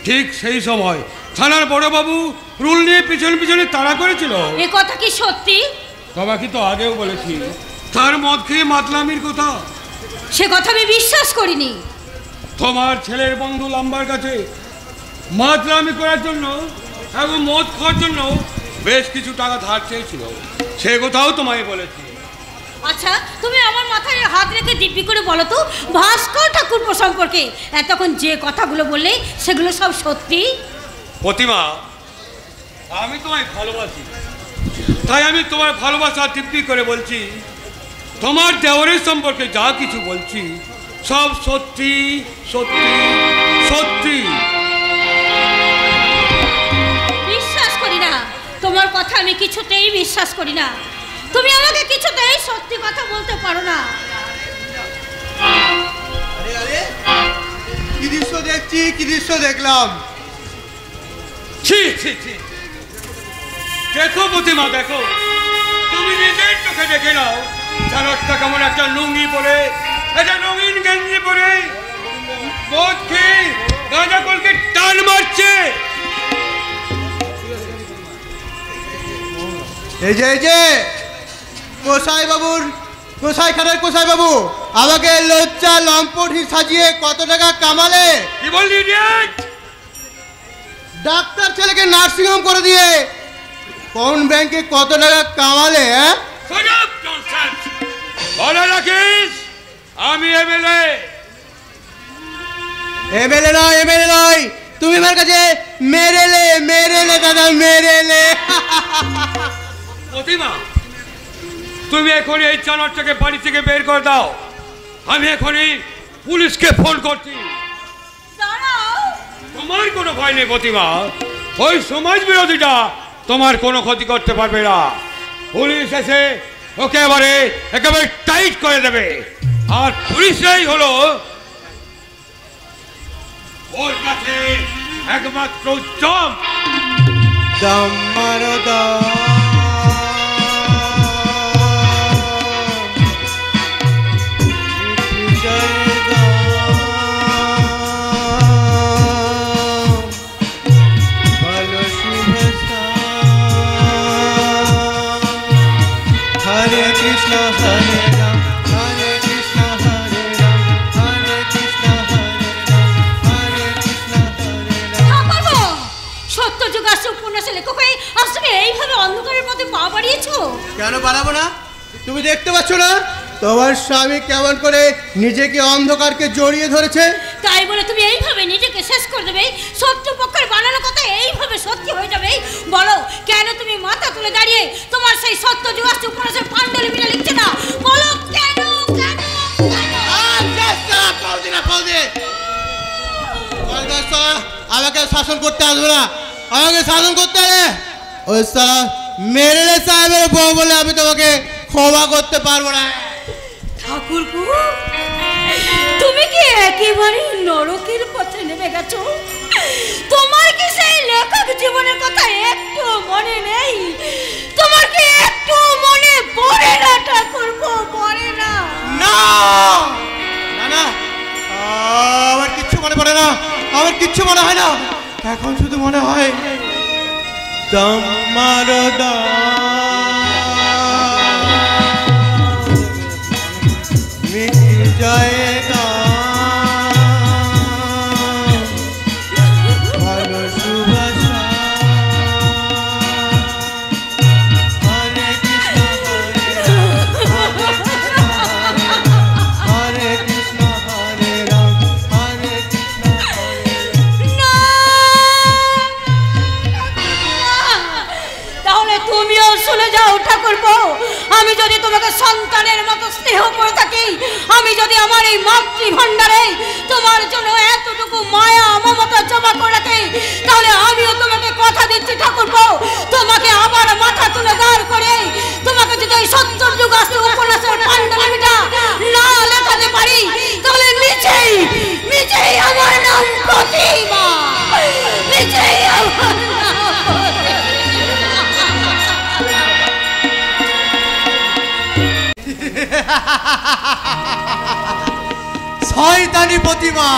ঠিক সেই সময় থানার বড়বাবু রুল নিয়ে পিছনে পিছনে তাড়া করেছিল। এ কথা কি সত্যি? তোমাকে তো আগেও বলেছি তার মদ খেয়ে মাতলামির কথা। সে কথা আমি বিশ্বাস করিনি। তোমার ছেলের বন্ধু লাম্বার কাছে মাতলামি করার জন্য এবং মদ খাওয়ার জন্য বেশ কিছু টাকা ধার চেয়েছিল, সে কথাও তোমায় বলেছি। আচ্ছা, তুমি আমার মাথায় হাত রেখে দিব্যি করে বলো তো, ভাস্কর ঠাকুর সম্পর্কে এতক্ষণ যে কথাগুলো বললে সেগুলো সব সত্যি? প্রতিমা, আমি তোমায় ভালোবাসি, তাই আমি তোমার ভালোবাসা দিব্যি করে বলছি। তোমার দেওরের সম্পর্কে যা কিছু বলছি সব সত্যি সত্যি সত্যি। বিশ্বাস করি না, তোমার কথা আমি কিছুতেই বিশ্বাস করি না। তুমি আমাকে কিছুতেই সত্যি কথা বলতে পারো না। আরে আরে, কি দৃশ্য দেখছি, কি দৃশ্য দেখলাম। ছি ছি ছি, দেখো প্রতিমা, দেখো, তুমি নিজের চোখে দেখে নাও জানোয়ারটা কেমন একটা লুঙ্গি পরে, একটা রঙিন গেঞ্জি পরে মদ খেয়ে গাঁজা কলকে টান মারছে। এই যে গোসাই বাবুর, গোসাই খানের গোসাই বাবু আমাকে লজ্জা লম্পট সাজিয়ে কত টাকা কামালে? কি বললি? ডাক্তার ছেলেকে নার্সিং হোম করে দিয়ে কোন ব্যাংকে কত টাকা কামালে? বলে রাখিস, আমি এমএলএ নয়, তুমি আমার কাছে মেরেলে দাদা, মেরেলে। প্রতিমা, তুমি এখন এই জানোয়ারটাকে বাড়ি থেকে বের করে দাও। আমি এখনই পুলিশকে ফোন করছি। তোমার কোনো ভয় নেই প্রতিমা, ওই সমাজ বিরোধীটা তোমার কোনো ক্ষতি করতে পারবে না। পুলিশ এসে ওকে একেবারে টাইট করে দেবে, আর পুলিশরাই হলো ওর কাছে একমাত্র জম। দম মারো দম, হরে কৃষ্ণ হরে রাম হরে কৃষ্ণ হরে রাম হরে কৃষ্ণ হরে রাম হরে কৃষ্ণ হরে রাম। সত্যযুগ আসছে উপন্যাসের লেখক হয়ে আজ তুমি এইভাবে অন্ধকারের মধ্যে পা বাড়িয়েছো। কেন বাড়াবো না? তুমি দেখতে পাচ্ছ না তোমার স্বামী কেমন করে নিজেকে অন্ধকারকে জড়িয়ে ধরেছে? তাই বলে তুমি এইভাবে নিজেকে শেষ করে দেবে? শত্রুপক্ষের বানানো কথা এইভাবে সত্যি হয়ে যাবে? বলো কেন তুমি মাথা তুলে দাঁড়িয়ে তোমার সেই সত্যযুগ আসছে উপন্যাসের পাণ্ডুলিপিটা লিখছে না? বলো কেন কেন? আমাকে শাসন করতে আসবে না, আমাকে শাসন করতে হবে। ওই সারা মেরে সাহেবের বউ বলে আমি তোমাকে ক্ষমা করতে পারবো না। ঠাকুরপো, তুমি কি একেবারে নরকের পথে নেমে গেছো? তোমার কি সেই লেখক জীবনের কথা একটু মনে নেই? তোমার কি একটু মনে পড়ে না ঠাকুরপো? পড়ে না? না না না, আমার কিচ্ছু মনে পড়ে না, আমার কিচ্ছু মনে হয় না। এখন শুধু মনে হয় দম মারো দম, মিটি যায়গা ভালো শুভাশা। হরে কৃষ্ণ হরে কৃষ্ণ হরে রাম হরে কৃষ্ণ হরে রাম। তাহলে তুমিও শুনে যাও ঠাকুরপো, আমি যদি তোমাকে সন্তানের মতো স্নেহ করে থাকি, আমি যদি আমার এই মাতৃ ভাণ্ডারে তোমার জন্য এতটুকু মায়া মমতা জমা করে রাখি, তাহলে আমিও তোমাকে কথা দিচ্ছি ঠাকুরপো, তোমাকে আবার মাথা তুলে দাঁড় করে তোমাকে যদি ওই সত্যযুগ আসছে উপন্যাসের পাণ্ডুলিপিটা না লেখাতে পারি, তাহলে মিছেই মিছেই আমার নাম প্রতিমা, মিছেই আমার নাম শয়তানি প্রতিমা,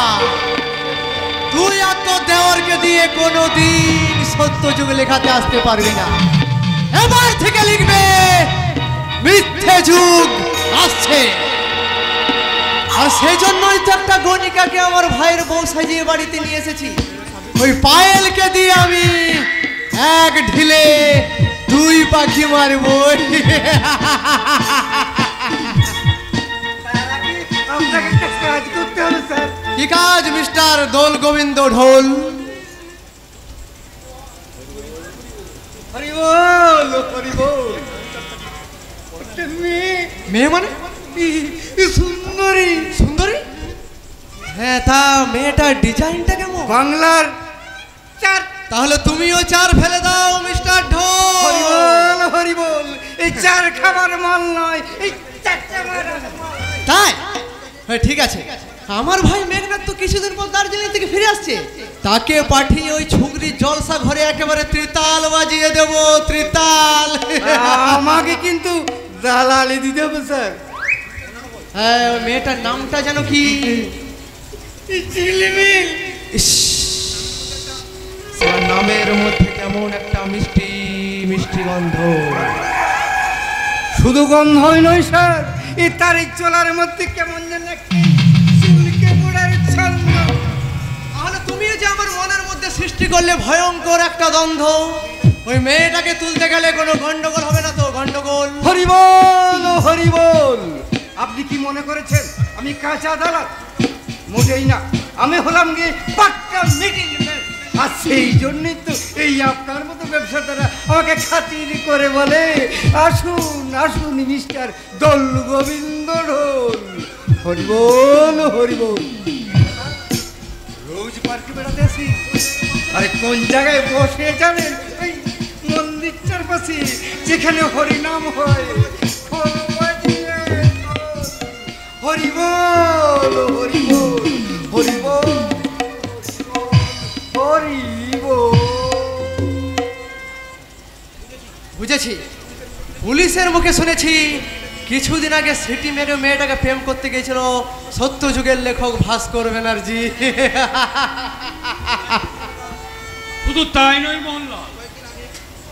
তুই আর তোর দেওয়ারকে দিয়ে কোনোদিন সত্যযুগ লেখাতে আসতে পারবি না। এবার থেকে লিখবে মিথ্যে যুগ আসছে। আর সেই জন্যই তো একটা গণিকাকে আমার ভাইয়ের বউ সাজিয়ে বাড়িতে নিয়ে এসেছি। ওই পায়েলকে দিয়ে আমি এক ঢিলে দুই পাখি মারব। কাজ করতে হবে স্যার। কি কাজ মিস্টার দোল গোবিন্দ ঢোল? হরি বল হরি বল। মেয়ে মানে সুন্দরী সুন্দরী? হ্যাঁ, তা মেয়েটার ডিজাইনটা কেমন? বাংলার চার। তাহলে তুমিও চার ফেলে দাও মিস্টার ঢোল। হরি বল হরি বল। এই চার খাবার মাল নয়, এই চারটা মাল। তাই? হ্যাঁ ঠিক আছে। আমার ভাই মেঘনাথ তো কিছুদিন পর দার্জিলিং থেকে ফিরে আসছে, তাকে পাঠিয়ে ওই ছুগরি জলসা ঘরে একেবারে ত্রিতাল বাজিয়ে দেব। ত্রিতাল। আমাকে কিন্তু দালালি দিতে হবে স্যার। হ্যাঁ, ওই মেয়েটার নামটা যেন কি? ঝিলিমিল। নামের মধ্যে কেমন একটা মিষ্টি মিষ্টি গন্ধ। শুধু গন্ধই নয় স্যার, এই তারিখ চলার মধ্যে কেমন যেন একটা চুলকে পড়ার ছন্দ। তাহলে তুমিও যে আমার মনের মধ্যে সৃষ্টি করলে ভয়ঙ্কর একটা দ্বন্দ্ব। ওই মেয়েটাকে তুলতে গেলে কোনো গন্ডগোল হবে না তো? গন্ডগোল? হরি বল হরি বল। আপনি কি মনে করেছেন আমি কাঁচা দালাল? মোটেই না, আমি হলাম গিয়ে পাক্কা মিডিল ম্যান। আর সেই জন্যই তো এই আপনার মতো ব্যবসাদাররা আমাকে খাতির করে বলে আসুন আসুন মিস্টার দোল গোবিন্দ ঢোল। হরিবোল হরিবোল। রোজ পার্কে বেড়াতে আসি, আরে কোন জায়গায় বসে জানেন? ওই মন্দির চারপাশে যেখানে হরিনাম হয়, হরিবোল হরিবোল হরিবোল হরিবোল। বুঝেছি, পুলিশের মুখে শুনেছি কিছুদিন আগে সিটি মেরে মেয়েটাকে প্রেম করতে গিয়েছিল সত্যযুগের লেখক ভাস্কর ব্যানার্জি। শুধু তাই নয় মোহনলাল,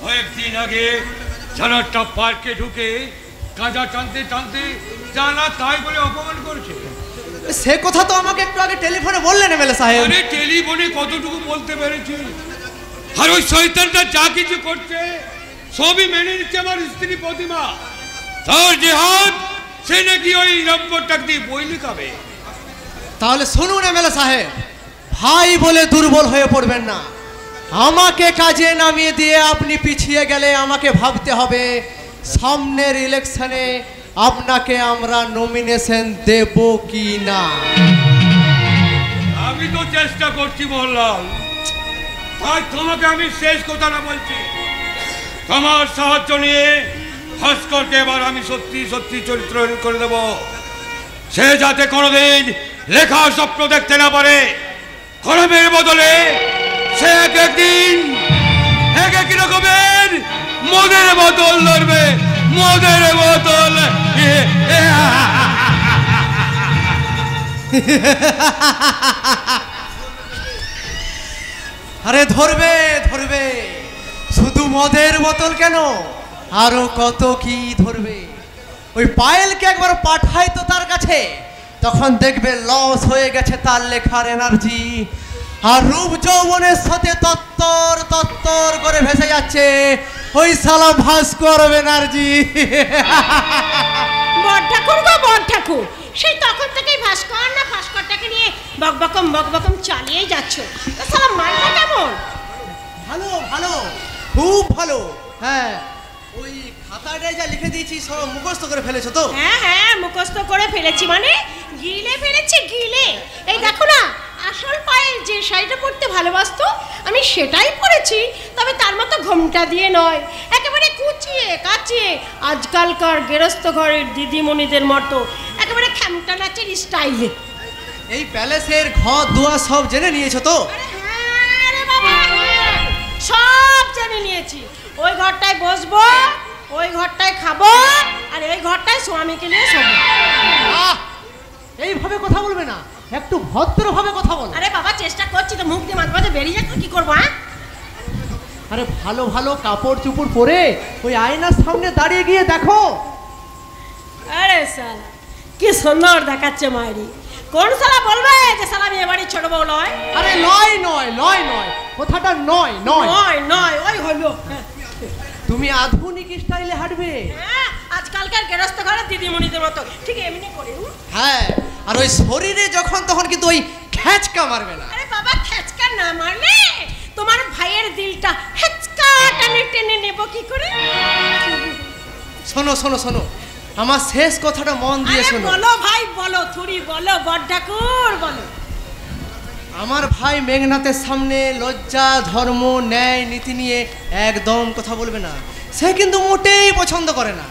কয়েকদিন আগে জানারটা পার্কে ঢুকে গাঁজা টানতে টানতে জানা তাই বলে অপমান করেছে। সে কথা তো আমাকে একটু আগে টেলিফোনে বললেন এমএলএ সাহেব। আরে টেলিফোনে কতটুকু বলতে পেরেছি? আর ওই শয়তানটা যা কিছু করছে সবই মেনে নিচ্ছে আমার স্ত্রী প্রতিমা। তার যে হাত, সে নাকি ওই নম্বরটা দিয়ে বই লিখাবে। তাহলে শুনুন এমএলএ সাহেব, ভাই বলে দুর্বল হয়ে পড়বেন না। আমাকে কাজে নামিয়ে দিয়ে আপনি পিছিয়ে গেলে আমাকে ভাবতে হবে সামনের ইলেকশনে আপনাকে আমরা নমিনেশন দেব কি না। আমি তো চেষ্টা করছি মোহনলাল, আর তোমাকে আমি শেষ কথা না বলছি, তোমার সাহায্য নিয়ে ভাস্করকে এবার আমি সত্যি সত্যি চরিত্রহীন করে দেব। সে যাতে কোনোদিন লেখা স্বপ্ন দেখতে না পারে। কলমের বদলে সে একদিন এক এক রকমের মদের বোতল ধরবে, মদের বোতল। আরে ধরবে ধরবে, শুধু মদের বোতল কেন, আরো কত কি ধরবে। ওই পায়েলকে একবার পাঠাই তো তার কাছে, তখন দেখবে লস হয়ে গেছে তার লেখার এনার্জি। আর রূপ যৌবনের সাথে তত্তর তত্তর করে ভেসে যাচ্ছে ওই শালা ভাস্কর ব্যানার্জি। বড় ঠাকুর গো বড় ঠাকুর, সেই তখন থেকেই ভাস্করটাকে নিয়ে বকবকম চালিয়েই যাচ্ছ। শালা মালটা কেমন? ভালো ভালো, খুব ভালো। হ্যাঁ, ওই খাতাটায় যা লিখে দিয়েছি সব মুখস্থ করে ফেলেছো তো? হ্যাঁ মুখস্থ করে ফেলেছি, মানে গিলে ফেলেছি গিলে। এই দেখো না, আসল পায়েল যে শাড়িটা পরতে ভালোবাসতো আমি সেটাই পরেছি, তবে তার মতো ঘোমটা দিয়ে নয়, একেবারে কুচিয়ে কাচিয়ে আজকালকার গেরস্ত ঘরের দিদিমণিদের মতো একেবারে খ্যামটা নাচের স্টাইলে। এই প্যালেসের ঘর দুয়ার সব জেনে নিয়েছো তো? আরে বাবা, সব জেনে নিয়েছি। ওই ঘরটায় বসবো, ওই ঘরটায় খাবো, আর এই ঘরটায় স্বামীকে নিয়ে শোবো। এইভাবে কথা বলবে না, একটু ভদ্রভাবে কথা বলো। আরে বাবা চেষ্টা করছি তো, মুখ দিয়ে মাঝে মাঝে বেরিয়ে যাচ্ছে, কি করবো? হ্যাঁ, আরে ভালো ভালো কাপড় চুপড় পরে ওই আয়নার সামনে দাঁড়িয়ে গিয়ে দেখো। আরে শালা কি সুন্দর দেখাচ্ছে মায়েরি। কোন শালা বলবে যে শালা আমি এবারই ছোট বউ নয়? আরে নয় নয় নয় নয়, কথাটা নয় নয় নয় নয়, ওই হলো। তুমি আধুনিক স্টাইলে হাঁটবে। হ্যাঁ, আজকালকার গেরস্ত ঘরের দিদিমণিদের মতো ঠিক এমনি করে। হ্যাঁ, আর ওই শরীরে যখন তখন কিন্তু ওই খ্যাচকা মারবে না। আরে বাবা খ্যাচকা না মারলে তোমার ভাইয়ের দিলটা হেচকা টেনে টেনে নেব কি করে? শোনো শোনো শোনো, আমার শেষ কথাটা মন দিয়ে শোনো। বলো ভাই বলো, থুড়ি বলো, বড় ঠাকুর বলো। আমার ভাই মেঘনাথের সামনে লজ্জা ধর্ম ন্যায় নীতি নিয়ে একদম কথা বলবে না, সে কিন্তু মোটেই পছন্দ করে না।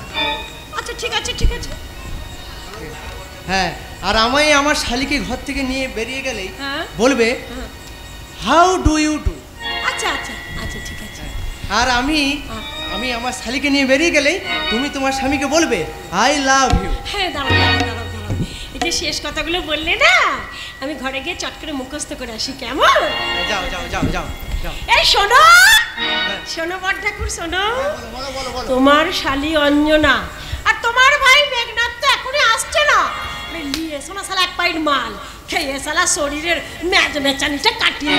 আচ্ছা ঠিক আছে ঠিক আছে। হ্যাঁ, আর আমি আমার শালিকে ঘর থেকে নিয়ে বেরিয়ে গেলেই বলবে হাউ ডু ইউ ডু। আচ্ছা আচ্ছা আচ্ছা ঠিক আছে। আর আমি আমার শালিকে নিয়ে বেরিয়ে গেলেই তুমি তোমার স্বামীকে বলবে আই লাভ ইউ। হ্যাঁ দাঁড়াও দাঁড়াও দাঁড়াও দাঁড়াও, এই যে শেষ কথাগুলো বললে না, আমি ঘরে গিয়ে চট করে মুখস্থ করে আসি, কেমন? যাও যাও যাও যাও যাও। এই শোনো শোনো বড় ঠাকুর শোনো, তোমার শালি অঞ্জনা আর তোমার ভাই মেঘনাথ তো এখনই আসছে না, নিয়ে এসো না শালা এক পাইট মাল খেয়ে শালা শরীরের ম্যাচ মেচানিটা কাটিয়ে।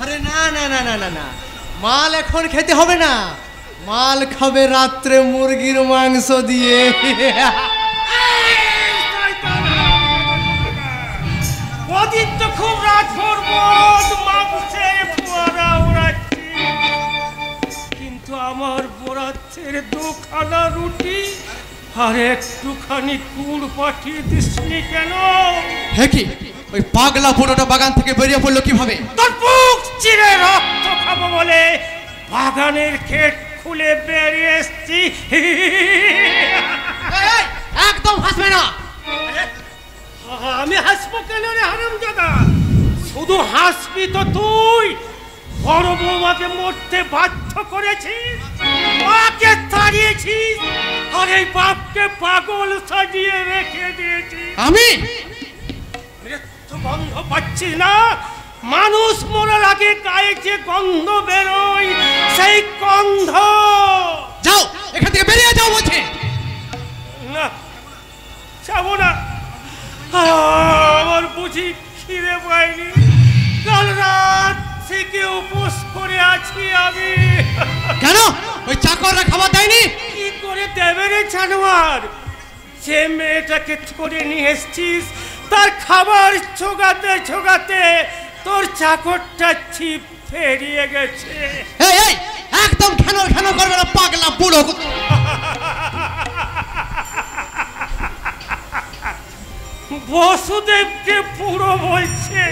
আরে না না না না না না, মাল এখন খেতে হবে না, মাল খাবে রাত্রে মুরগির মাংস দিয়ে। ওদিন তো খুব রাত ভোর মদ মাংসের ফোয়ারা ওড়াচ্ছি, কিন্তু আমার বরাচ্ছের দুখানা রুটি আর একটুখানি গুড় পাঠিয়ে দিসনি কেন? হে কি, ওই পাগলা বুড়োটা বাগান থেকে বেরিয়ে পড়লো কিভাবে? তোর বুক চিরে রক্ত খাবো বলে বাগানের গেট খুলে বেরিয়ে এসছি। একদম হাসবে না। আমি হাসবো কেন রে হারামজাদা? শুধু হাসবি তো তুই। বড় বৌমাকে মরতে বাধ্য করেছিস, মাকে তাড়িয়েছিস, আর এই বাপকে পাগল সাজিয়ে রেখে দিয়েছিস। আমি মৃত্যু গন্ধ পাচ্ছিস না? মানুষ মরার আগে গায়ে যে গন্ধ বেরোয়, সেই গন্ধ। যাও এখান থেকে বেরিয়ে যাও বলছি। না, যাবো না। আমার বুঝি খিদে পাইনি? কাল রাত থেকে উপোস করে আছি আমি। কেন? ওই চাকররা খাবার দেয়নি? কি করে দেবে রে জানোয়ার? যে মেয়েটাকে করে নিয়ে এসছিস, তার খাবার ছোগাতে ছোগাতে তোর চাকরটা ছিপ ফেরিয়ে গেছে। এই এই একদম খেনো খেনো করবে না পাগলা বুড়ো। বসুদেবকে পুরো বলছে।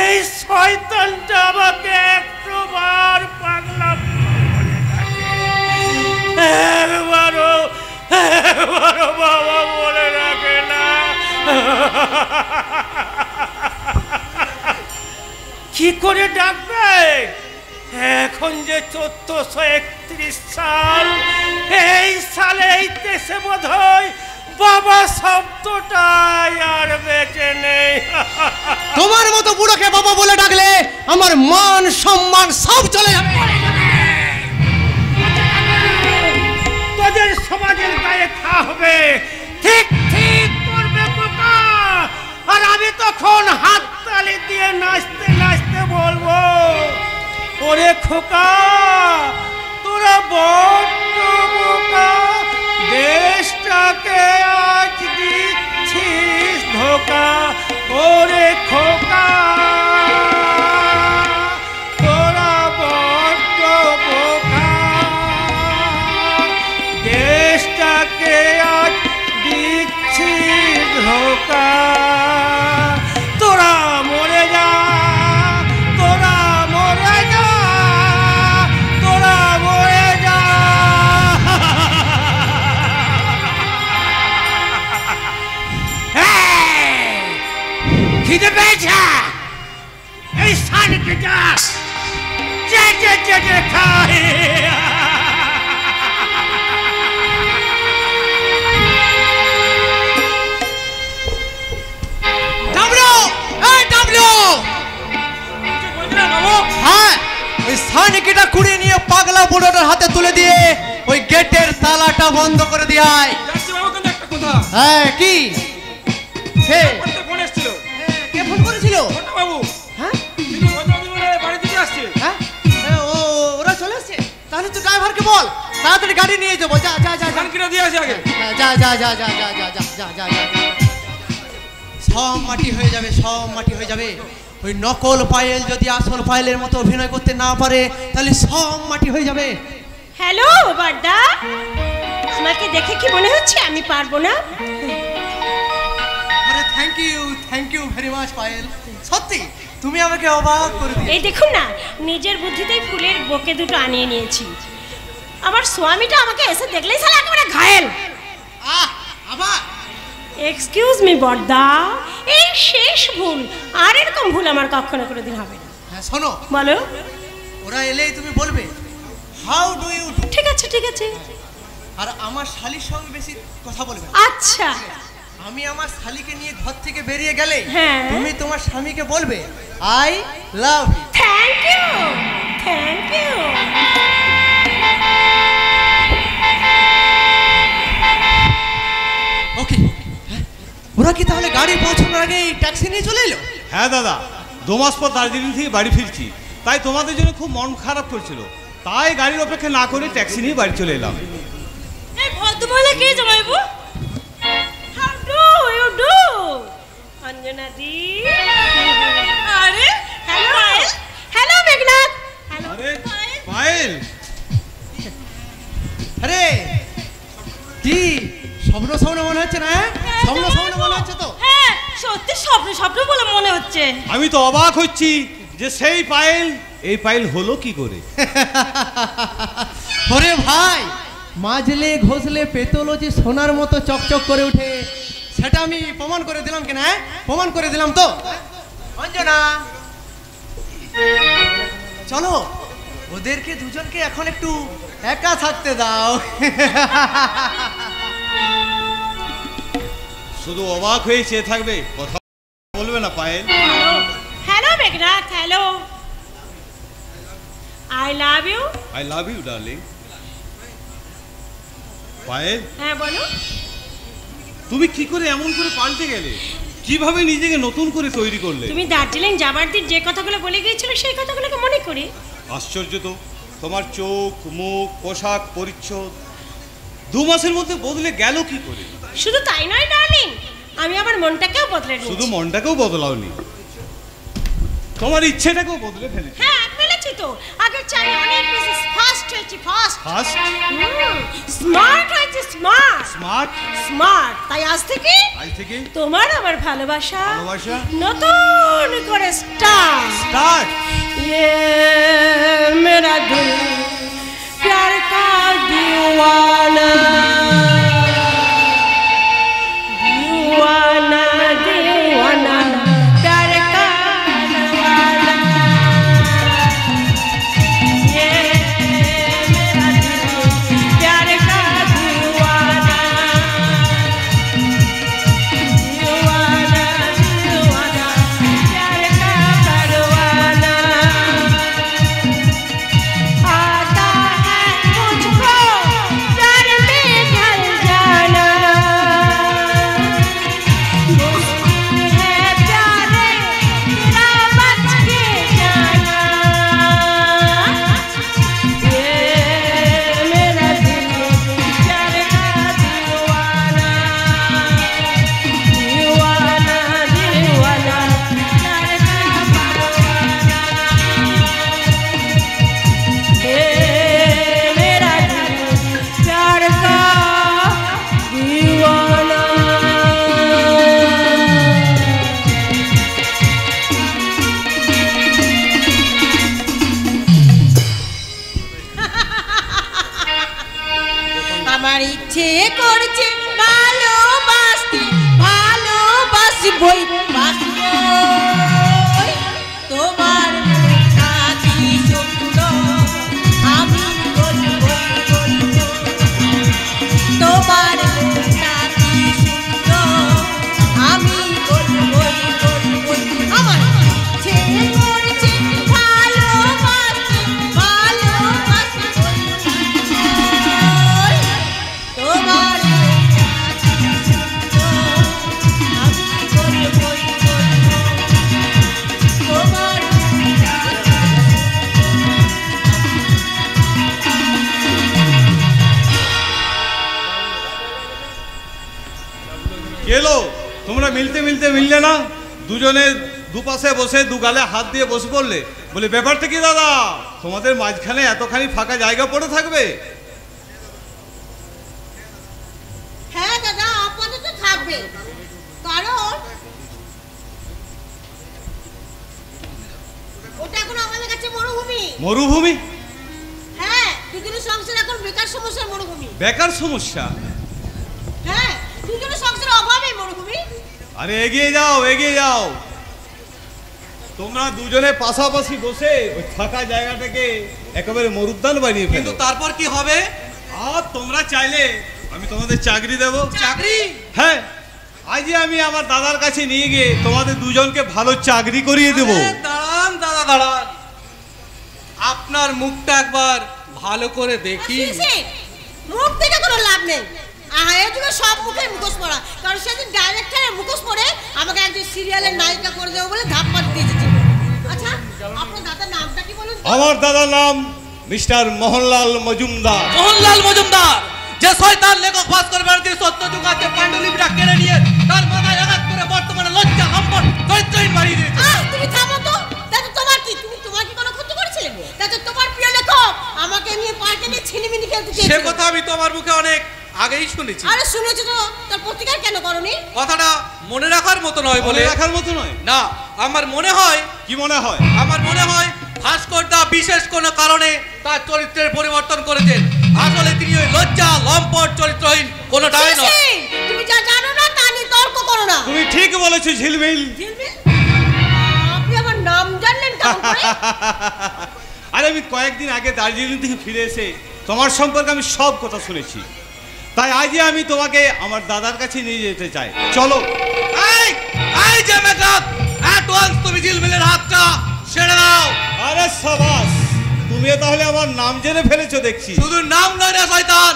এই শয়তানটা আমাকে একবার পাগলা বলে থাকে, একবারও বাবা বলে রাখে না। কি করে ডাকবে? এখন যে 1431 সাল, এই সালে এই দেশে বোধহয় বাবা শব্দটাই আর বেঁচে নেই। তোমার মতো বুড়োকে বাবা বলে ডাকলে আমার মান সম্মান সব চলে যাবে। তোদের সমাজের গায়ে খা হবে। ঠিক ঠিক করবে পোকা। আর আমি তখন হাত তালি দিয়ে নাচতে নাচতে বলবো, ওরে খোকা, তোরা বড্ড বোকা, দেশটাকে আজ দিচ্ছিস ধোকা। ওরে খোকা, তোরা বড্ড বোকা, দেশটাকে আজ দিচ্ছিস ধোকা। তোরা মরে যা, তোরা মরে যা, তোরা মরে যা। খিদে পেয়েছে? এই সানকে যা, চেটে খায়। হ্যাঁ, ওই সানিকিটা কুড়িয়ে নিয়ে পাগলা বুড়োটার হাতে তুলে দিয়ে ওই গেটের তালাটা বন্ধ করে দিয়ায়। হ্যাঁ কি কে ফোন করেছিল? হ্যাঁ ওরা চলে আসছে। তাহলে তো ড্রাইভারকে বল তাড়াতাড়ি গাড়ি নিয়ে যাবো। যা যা যা দিয়ে আসি আগে। যা যা যা যা যা যা যা যা যা যা। সব মাটি হয়ে যাবে, সব মাটি হয়ে যাবে। ওই নকল পায়েল যদি আসল পায়েলের মতো অভিনয় করতে না পারে তাহলে সব মাটি হয়ে যাবে। হ্যালো বাড্ডা, আমাকে দেখে কি মনে হচ্ছে আমি পারবো না? আরে thank you very much Payal. সত্যি তুমি আমাকে অবাক করে দিলে। এই দেখুন না, নিজের বুদ্ধিতেই ফুলের বোকে দুটো আনিয়ে নিয়েছি। আমার স্বামীটা আমাকে এসে দেখলেই সালা একেবারে ঘায়েল। আবার এক্সকিউজ মি বড়দা, এই শেষ ভুল। আর এরকম ভুল আমার কখনো কোনোদিন হবে না। হ্যাঁ শোনো, বলো। ওরা এলেই তুমি বলবে হাউ ডু ইউ ডু। ঠিক আছে ঠিক আছে। আর আমার শালির সঙ্গে বেশি কথা বলবে। আচ্ছা। আমি আমার শালিকে নিয়ে ঘর থেকে বেরিয়ে গেলে হ্যাঁ, তুমি তোমার স্বামীকে বলবে I love you. Thank you thank you. Okay, ওরা কি তাহলে গাড়ি পৌঁছানোর আগে ট্যাক্সি নিয়ে চলে এলো? হ্যাঁ দাদা, 2 মাস পর দার্জিলিং থেকে বাড়ি ফিরছি, তাই তোমাদের জন্য খুব মন খারাপ করছিল, তাই গাড়ির অপেক্ষা না করে ট্যাক্সি নিয়ে বাড়ি চলে এলাম। এই ভদ্রমহিলা কে জামাইবু? How do you do Anjana দি? আরে হ্যালো হ্যালো মেঘনাথ। আরে পায়েল, আরে কি শুধু স্বপ্ন বলে মনে হচ্ছে। আমি তো অবাক হচ্ছি যে সেই পায়েল এই পায়েল হলো কি করে। ওরে ভাই, মাজলে ঘষলে পেতলো যে সোনার মতো চকচক করে উঠে, সেটা আমি প্রমাণ করে দিলাম কিনা? প্রমাণ করে দিলাম তো। অঞ্জনা, চলো ওদেরকে দুজনকে এখন একটু একা থাকতে দাও। শুধু অবাক হয়ে চেয়ে থাকবে, কথা বলবে না Payal. Hello Meghnath, hello. I love you. I love you darling. Payal, হ্যাঁ বলো। তুমি কি করে এমন করে পাল্টে গেলে? কিভাবে নিজেকে নতুন করে তৈরি করলে? তুমি দার্জিলিং যাবার দিন যে কথাগুলো বলে গিয়েছিল সেই কথাগুলোকে মনে করি। আশ্চর্য তো, তোমার চোখ, মুখ, পোশাক, পরিচ্ছদ 2 মাসের মধ্যে বদলে গেল কি করে? শুধু তাই নয় ডার্লিং, আমি আমার মনটাকেও বদলে নিয়েছি। শুধু মনটাকেও বদলাওনি, তোমার ইচ্ছেটাকেও বদলে ফেলেছি। হ্যাঁ ফেলেছি তো। আগের চেয়ে অনেক বেশি ফাস্ট হয়েছি। ফাস্ট স্মার্ট হয়েছি। স্মার্ট। তাই আজ থেকে তোমার আমার ভালোবাসা নতুন করে স্টার্ট। ये मेरा दिल प्यार का दीवाना, दीवाना दीवाना प्यार का दीवाना। ये मेरा दिल प्यार का दीवाना, दीवाना दीवाना प्यार का परवाना। आता है मुझको प्यार में ढल जाना, मुश्किल है प्यारे तेरा बच के जाना। ये मेरा दिल प्यार का दीवाना, दीवाना दीवाना प्यार का परवाना। ये मेरा दिल प्यार का दीवाना। আমার ইচ্ছে করছে ভালোবাসতে, ভালোবাসবই বাসবই। তোমার মুখটা কি সুন্দর, আমি বলবই বলবো। তোমার মুখটা কি সুন্দর, আমি বলবই বলবই। আমার ইচ্ছে করছে ভালোবাসতে, ভালোবাসবই বাসবই। তোমার মুখটা কি সুন্দর, আমি বলবই বলবো। তোমার মুখটা এলো, তোমরা মিলতে মিললে না, দুজনে দুপাশে বসে দু গালে হাত দিয়ে বসে পড়লে। বলে ব্যাপারটা কি দাদা, তোমাদের মাঝখানে এতখানি ফাঁকা জায়গা পড়ে থাকবে? হ্যাঁ দাদা, আপাতত থাকবে, কারণ ওটা এখন আমাদের কাছে মরুভূমি। মরুভূমি? হ্যাঁ, দুজনের সংসার এখন বেকার সমস্যার মরুভূমি। বেকার সমস্যা? হ্যাঁ, দুজনের সংসারের অভাবে মরুভূমি। আরে এগিয়ে যাও, এগিয়ে যাও। তোমরা দুজনে পাশাপাশি বসে ওই ফাঁকা জায়গাটাকে একেবারে মরুদ্যান বানিয়ে ফেলো। কিন্তু তারপর কি হবে? আর তোমরা চাইলে আমি তোমাদের চাকরি দেব। চাকরি? হ্যাঁ, আজই আমি আমার দাদার কাছে নিয়ে গিয়ে তোমাদের দুজনকে ভালো চাকরি করিয়ে দেব। দাঁড়ান দাদা, দাঁড়ান, আপনার মুখটা একবার ভালো করে দেখি। মুখ দেখে কোনো লাভ নেই। সব মুখে মুখোশ পড়া, কারণ সেদিন ডাইরেক্টরের মুখোশ পরে আমাকে একজন সিরিয়ালের নায়িকা করে দেবো বলে ধাপ্পা দিয়েছে। আচ্ছা, আপনার দাদার নামটা কি বলুন? আমার দাদার নাম মিস্টার মোহনলাল মজুমদার। মোহনলাল মজুমদার, যে শয়তান লেখক ভাস্কর ব্যানার্জির সত্যযুগাকে পাণ্ডুলিপিটা কেড়ে নিয়ে তার মাথায় আঘাত করে বর্তমানে লজ্জা সম্পদ চরিত্রহীন বাড়িয়ে দিয়েছে। তুমি থামো তো। দেখো তোমার কি, তোমার কি কোনো ক্ষতি করেছিলে? দেখো তোমার প্রিয় লেখক আমাকে নিয়ে পার্কে নিয়ে ছিনিমিনি খেলতে চেয়েছিল। সে কথা আমি তোমার মুখে অনেক আগেই শুনেছি। আরে শুনেছি তো, তার প্রতিকার কেন করনি? কথাটা মনে রাখার মতো নয় বলে। রাখার মতো নয় না, আমার মনে হয়। কি মনে হয়? আমার মনে হয় ভাস্করদা বিশেষ কোনো কারণে তার চরিত্রের পরিবর্তন করেছেন। আসলে তিনি ওই লজ্জা লম্পট চরিত্রহীন কোনোটাই নয়। তুমি যা জানো না তা নিয়ে তর্ক করো না। তুমি ঠিক বলেছো ঝিলমিল। আপনি আমার নাম জানলেন কেমন করে? আরে আমি কয়েকদিন আগে দার্জিলিং থেকে ফিরে এসে তোমার সম্পর্কে আমি সব কথা শুনেছি, তাই আজই আমি তোমাকে আমার দাদার কাছে নিয়ে যেতে চাই। চলো। এই যে মেকআপ, অ্যাডভান্স তুমি ঝিলমিলের হাতটা ছেড়ে দাও। আরে সাবাস, তুমি তাহলে আমার নাম জেনে ফেলেছো দেখছি। শুধু নাম নয় রে শয়তান,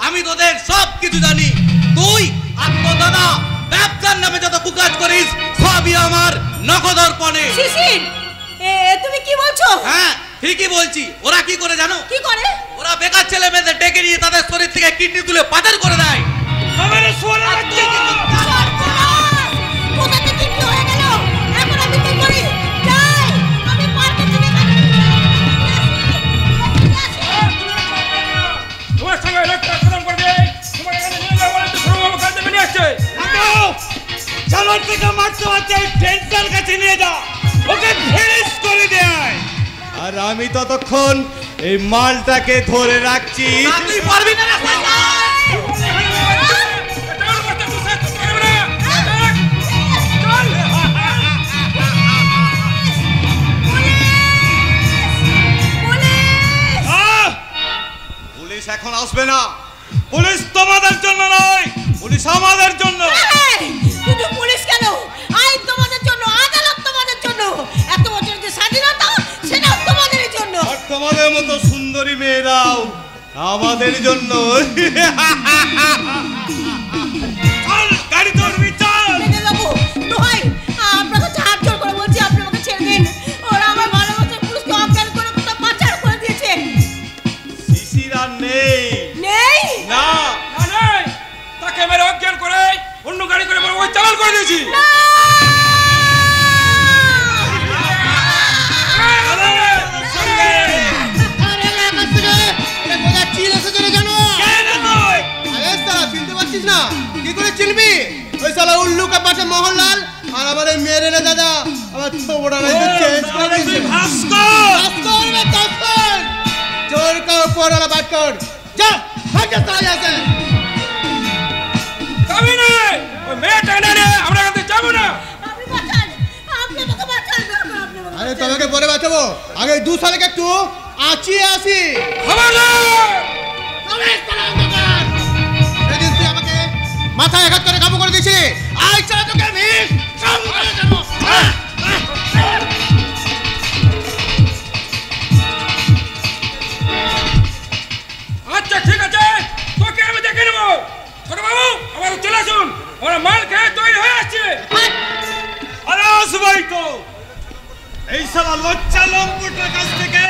আমি তোদের সব কিছু জানি। তুই আর তোর দাদা ব্যবসার নামে যত কুকাজ করিস সবই আমার নখদর্পণে। শিশির, তুমি কি বলছো? হ্যাঁ ঠিকই বলছি। ওরা কি করে জানো? কি করে? ওরা বেকার ছেলে মেয়েদের ডেকে নিয়ে তাদের শরীর থেকে কিডনি তুলে পাচার করে দেয়। কোথা থেকে কি হয়ে গেল? এখন আমি কি করি? যাই, আমি পার্কে থেকে তোমার সঙ্গে লোকটা খতম করে দে। তোমার এখানে নিয়ে যাবো বলে তো সর্ববাবু কাল দেবে নিয়ে আসছে। চালার থেকে মারতে মারতে টেন্টার কাছে নিয়ে যা, ওকে ফিনিশ করে দেয়। আর আমি ততক্ষণ এই মালটাকে ধরে রাখছি। তুই পারবি না। পুলিশ এখন আসবে না। পুলিশ তোমাদের জন্য নয়, পুলিশ আমাদের জন্য। শুধু পুলিশ কেন, আইন তোমাদের জন্য, আদালত তোমাদের জন্য, এত বছর যে স্বাধীনতা সেটাও তোমাদের জন্য। আর তোমাদের মতো সুন্দরী মেয়েরাও আমাদের জন্য। গাড়ি ধরবি, চল। বাবু দোহাই, আপনাকে হাত জোর করে বলছি, আপনি আমাকে ছেড়ে দিন। ওরা আমার ভালোবাসার পুলিশকে অজ্ঞান করে কোথাও পাচার করে দিয়েছে। শিশিরা নেই। নেই? না নেই, তাকে মেরে অজ্ঞান করে অন্য গাড়ি করে ওই চালান করে দিয়েছি। কি করে চিনবি? ওই শালা উল্লু কা পাশে মোহনলাল আর আমার এই মেরে না দাদা আমার ছোবড়া নাই চেঞ্জ করে দিয়েছে। ভাস্কর ভাস্কর রে ভাস্কর, চোর কা উপর वाला बात कर। जा भाग जा साला यहां से। কবি না ওই মেয়েটা না রে, আমরা কাছে যাব না। আপনি বাঁচান, আপনি আমাকে বাঁচান। আরে তোমাকে পরে বাঁচাবো, আগে দু সালকে একটু আঁচিয়ে আসি। এদিন তুই আমাকে মাথায় আঘাত করে কাবু করে দিয়েছি। আই চলে তোকে আমি কাবু করে দেবো। আচ্ছা ঠিক আছে, তোকে আমি দেখে নেবো। ছোট বাবু আমার চলে আসুন, আমরা মাল খেয়ে তৈরি হয়ে আসছে। আরে আসবাই তো, এই শালা লজ্জা লম্পটের কাছ থেকে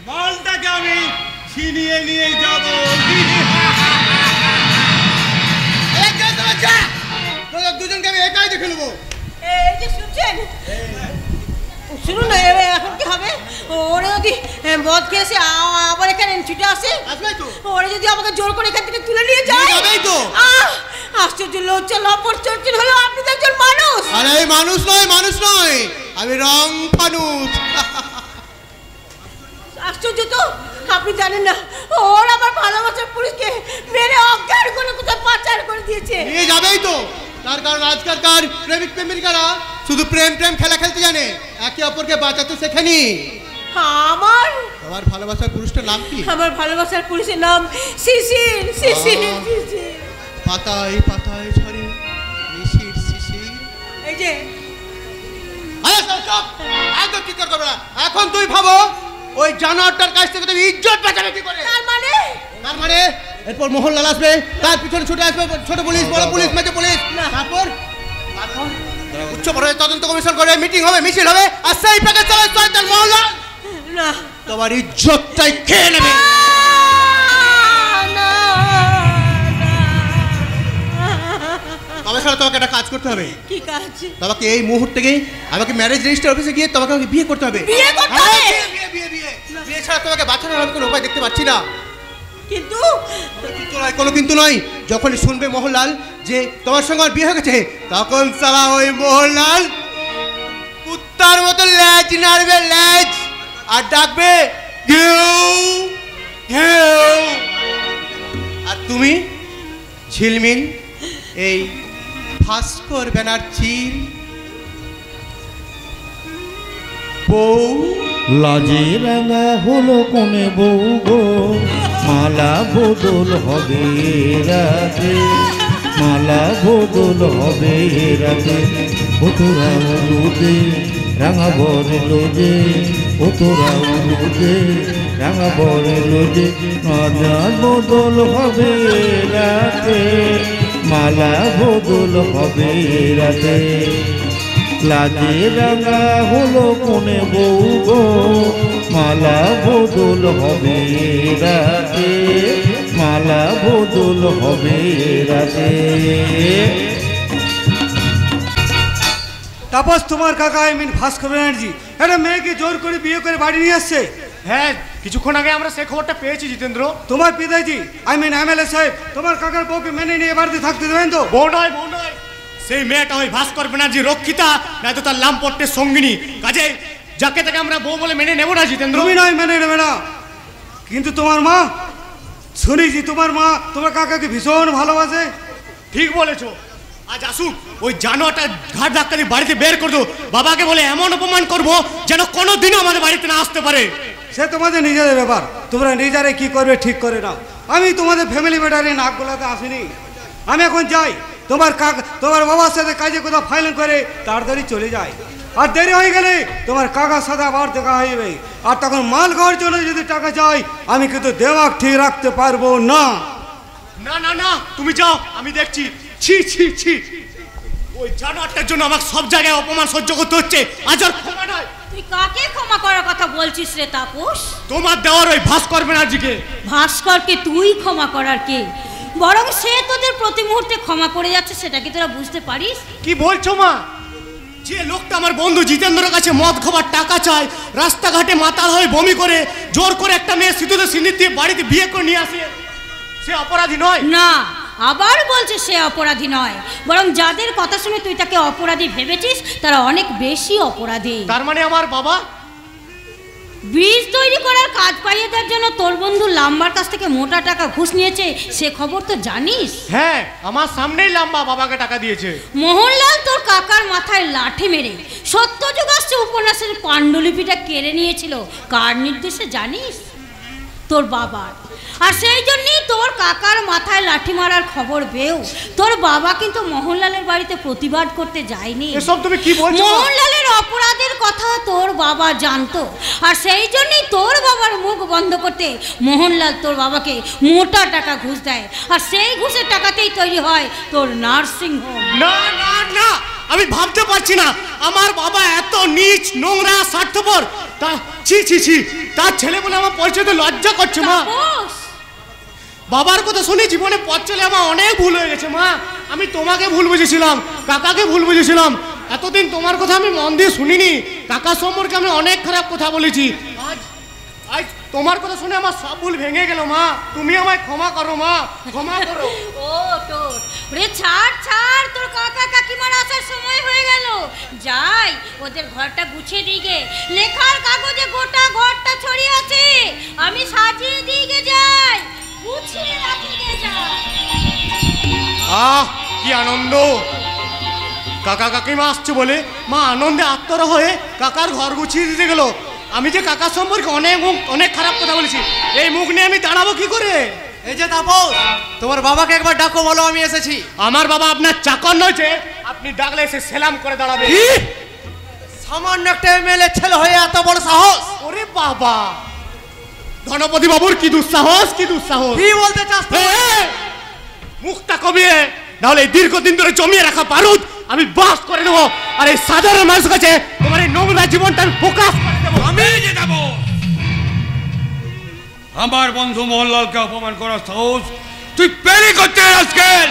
মালটাকে আমি ছিনিয়ে নিয়ে যাবো। দুজনকে আমি একাই দেখে নেবো। এই যে শুনছেন, শুনুন না, এখন কি হবে? ওরা যদি মদ খেয়েছে আবার এখানে ছুটে আসে, ওরা যদি আমাকে জোর করে এখান থেকে তুলে নিয়ে যায়, আশ্চর্য লজ্জা লম্পট চরিত্র হলো। আপনি তো একজন মানুষ। আরে মানুষ নয়, মানুষ নয়, আমি রং ফানুস। আশ্চর্য তো, আপনি জানেন না ওর আমার ভালোবাসার পুলিশকে মেরে অজ্ঞান করে কোথায় পাচার করে দিয়েছে। নিয়ে যাবেই তো, তার কারণ আজকালকার প্রেমিক প্রেমিকারা শুধু প্রেম প্রেম খেলা খেলতে জানে, একে অপরকে বাঁচাতে শেখেনি। আমার তোমার ভালোবাসার পুরুষটার নাম কি? আমার ভালোবাসার পুলিশের নাম শিশির। শিশির শিশির পাতায় পাতায় ঝরে শিশির শিশির। এই যে আরে চুপ, একদম কি করবে না। এখন তুই ভাবো ওই জানোয়ারটার কাছ থেকে তুমি ইজ্জত বাঁচাবে কি করে? তার মানে এরপর মোহনলাল আসবে, তার পিছনে ছুটে আসবে ছোট পুলিশ, বড় পুলিশ, মেজো পুলিশ। তারপর উচ্চ পর্যায়ে তদন্ত কমিশন করে মিটিং হবে, মিছিল হবে, আর সেই প্যাকেজ চালায় শয়তান মোহনলাল। না, তোমার ইজ্জতটাই খেয়ে নেবে। তবে স্যার তোমাকে একটা কাজ করতে হবে। কি কাজ? তোমাকে এই মুহূর্তেই আমাকে ম্যারেজ রেজিস্টার অফিসে গিয়ে তোমাকে বিয়ে করতে হবে। বিয়ে করতে হবে? বিয়ে ছাড়া তোমাকে বাঁচানোর আমি কোনো উপায় দেখতে পাচ্ছি না। কিন্তু কোনো কিন্তু নয়। যখন শুনবে মোহনলাল যে তোমার সঙ্গে আমার বিয়ে হয়ে গেছে, তখন সারা ওই মোহনলাল কুত্তার মতো লেজ নাড়বে, লেজ, আর ডাকবে ঘেউ ঘেউ। আর তুমি ঝিলমিল এই ভাস্কর ব্যানার্জি বউ। লাজে রাঙা হলো কোনে বউ গো, মালা বদল হবে রাতে, মালা বদল হবে রাতে। ও তোরা উলুদে রাঙা বরে লোজে, ও তোরা উলুদে রাঙা বরে লোজে, মালা বদল হবে রাতে, মালা বদল হবে রাতে। লাজে রাঙা হলো কোনে বউ গো, মালা বদল হবে রাতে, মালা বদল হবে রাতে। তাপস, তোমার কাকা ভাস্কর ব্যানার্জি একটা মেয়েকে জোর করে বিয়ে করে বাড়ি নিয়ে আসছে। হ্যাঁ, কিছুক্ষণ আগে আমরা সেই খবরটা পেয়েছি জিতেন্দ্র। তোমার পিতাজি এমএলএ সাহেব তোমার কাকার বউকে মেনে নিয়ে বাড়িতে থাকতে দেবেন তো? বউ নয়, বউ নয়, সেই মেয়েটা ওই ভাস্কর ব্যানার্জি রক্ষিতা, নয়তো তার লামপট্টের সঙ্গিনী। কাজে যাকে তাকে আমরা বউ বলে মেনে নেবো না জিতেন্দ্র। তুমি নয় মেনে নেবে না, কিন্তু তোমার মা, শুনেছি তোমার মা তোমার কাকাকে ভীষণ ভালোবাসে। ঠিক বলেছো। আজ আসুক ওই জানোয়ারটা ঘাট ধাক্কা দিয়ে বাড়িতে বের করবো, বাবাকে বলে এমন অপমান করবো যেন কোনোদিনও আমাদের বাড়িতে না আসতে পারে। সে তোমাদের নিজেদের ব্যাপার, তোমরা নিজেরাই কি করবে ঠিক করে নাও। আমি তোমাদের ফ্যামিলি ম্যাটারে নাক গলাতে আসিনি। আমি এখন যাই, তোমার বাবার সাথে কাজে কোথাও ফাইল করে তাড়াতাড়ি চলে যায়। আর দেরি হয়ে গেলে তোমার কাকার সাথে আবার দেখা হইবে। আর তখন মাল খাওয়ার জন্য যদি টাকা চাই, আমি কিন্তু দেওয়াক ঠিক রাখতে পারবো না। না না না, তুমি যাও, আমি দেখছি। ছি ছি ছি, ওই জানোয়ারটার জন্য আমার সব জায়গায় অপমান সহ্য করতে হচ্ছে। আজ আর ক্ষমা নয়। তুই কাকে ক্ষমা করার কথা বলছিস রে তাপস? তোমার দেওয়ার ওই ভাস্কর ব্যানার্জিকে। ভাস্করকে তুই ক্ষমা করার কে? বরং সে তোদের প্রতি মুহূর্তে ক্ষমা করে যাচ্ছে, সেটা কি তোরা বুঝতে পারিস? কি বলছো মা? যে লোকটা আমার বন্ধু জিতেন্দ্রের কাছে মদ খাবার টাকা চায়, রাস্তাঘাটে মাতাল হয়ে বমি করে, জোর করে একটা মেয়ে সিঁদুরে সিঁদুর দিয়ে বাড়িতে বিয়ে করে নিয়ে আসে, সে অপরাধী নয়? না, আবার বলছে সে অপরাধী নয়, বরং যাদের কথা শুনে তুই তাকে অপরাধী ভেবেছিস তারা অনেক বেশি অপরাধী। তার মানে আমার বাবা ব্রিজ তৈরি করার কাজ পাইয়ে দেওয়ার জন্য তোর বন্ধু লাম্বার কাছ থেকে মোটা টাকা ঘুষ নিয়েছে, সে খবর তো জানিস? হ্যাঁ, আমার সামনেই লাম্বা বাবাকে টাকা দিয়েছে। মোহনলাল তোর কাকার মাথায় লাঠি মেরে সত্যযুগ আসছে উপন্যাসের পাণ্ডুলিপিটা কেড়ে নিয়েছিল। কার নির্দেশে জানিস? তোর বাবার। আর সেই জন্যই তোর কাকার মাথায় লাঠি মারার খবর পেয়েও তোর বাবা কিন্তু মোহনলালের বাড়িতে প্রতিবাদ করতে যায়নি। এসব তুমি কি বলছো? মোহনলালের অপরাধের কথা তোর বাবা জানতো, আর সেই জন্যই তোর বাবার মুখ বন্ধ করতে মোহনলাল তোর বাবাকে মোটা টাকা ঘুষ দেয়, আর সেই ঘুষের টাকাতেই তৈরি হয় তোর নার্সিং হোম। না না না, আমি ভাবতে পারছি না আমার বাবা এত নীচ, নোংরা, স্বার্থপর। তা ছি ছি ছি, তার ছেলে বলে আমার পরিচয় লজ্জা করছে মা। বাবার কথা শুনে জীবনে পথ চলে আমার অনেক ভুল হয়ে গেছে মা। আমি তোমাকে ভুল বুঝেছিলাম, কাকাকে ভুল বুঝেছিলাম। এতদিন তোমার কথা আমি মন দিয়ে শুনিনি। কাকা সম্পর্কে আমি অনেক খারাপ কথা বলেছি। আজ তোমার কথা শুনে আমার সব ভুল ভেঙে গেল মা। তুমি আমায় ক্ষমা করো মা, ক্ষমা করো। ও তোর রে, ছাড় ছাড়, তোর কাকা কাকিমার আসার সময় হয়ে গেল। যাই ওদের ঘরটা গুছিয়ে দিকে, লেখার কাগজে গোটা ঘরটা ছড়িয়ে আছে, আমি সাজিয়ে দিকে যাই, গুছিয়ে রাখিয়ে যাই। আহ, কি আনন্দ! কাকা কাকিমা আসছে বলে মা আনন্দে আত্মরা হয়ে কাকার ঘর গুছিয়ে দিতে গেল। আমি যে কাকার সম্পর্কে অনেক খারাপ কথা বলেছি, এই মুখ নিয়ে আমি দাঁড়াবো কি করে? এই যে তাপস, তোমার বাবাকে একবার ডাকো, বলো আমি এসেছি। আমার বাবা আপনার চাকর নয় যে আপনি ডাকলে এসে সেলাম করে দাঁড়াবে। সামান্য একটা এমএলএ ছেলে হয়ে এত বড় সাহস! ওরে বাবা, ধনপতি বাবুর কি দুঃসাহস, কি দুঃসাহস! কি বলতে চাস? মুখটা কমিয়ে, নাহলে দীর্ঘদিন ধরে জমিয়ে রাখা বারুদ আমি বাস করে নেবো। আর এই সাধারণ মানুষের কাছে তোমার এই নোংরা জীবনটা আমি প্রকাশ করে দেবো। আমি যে যাব আমার বন্ধু মোহনলালকে অপমান করার সাহস তুই পেরি করতে আজকাল?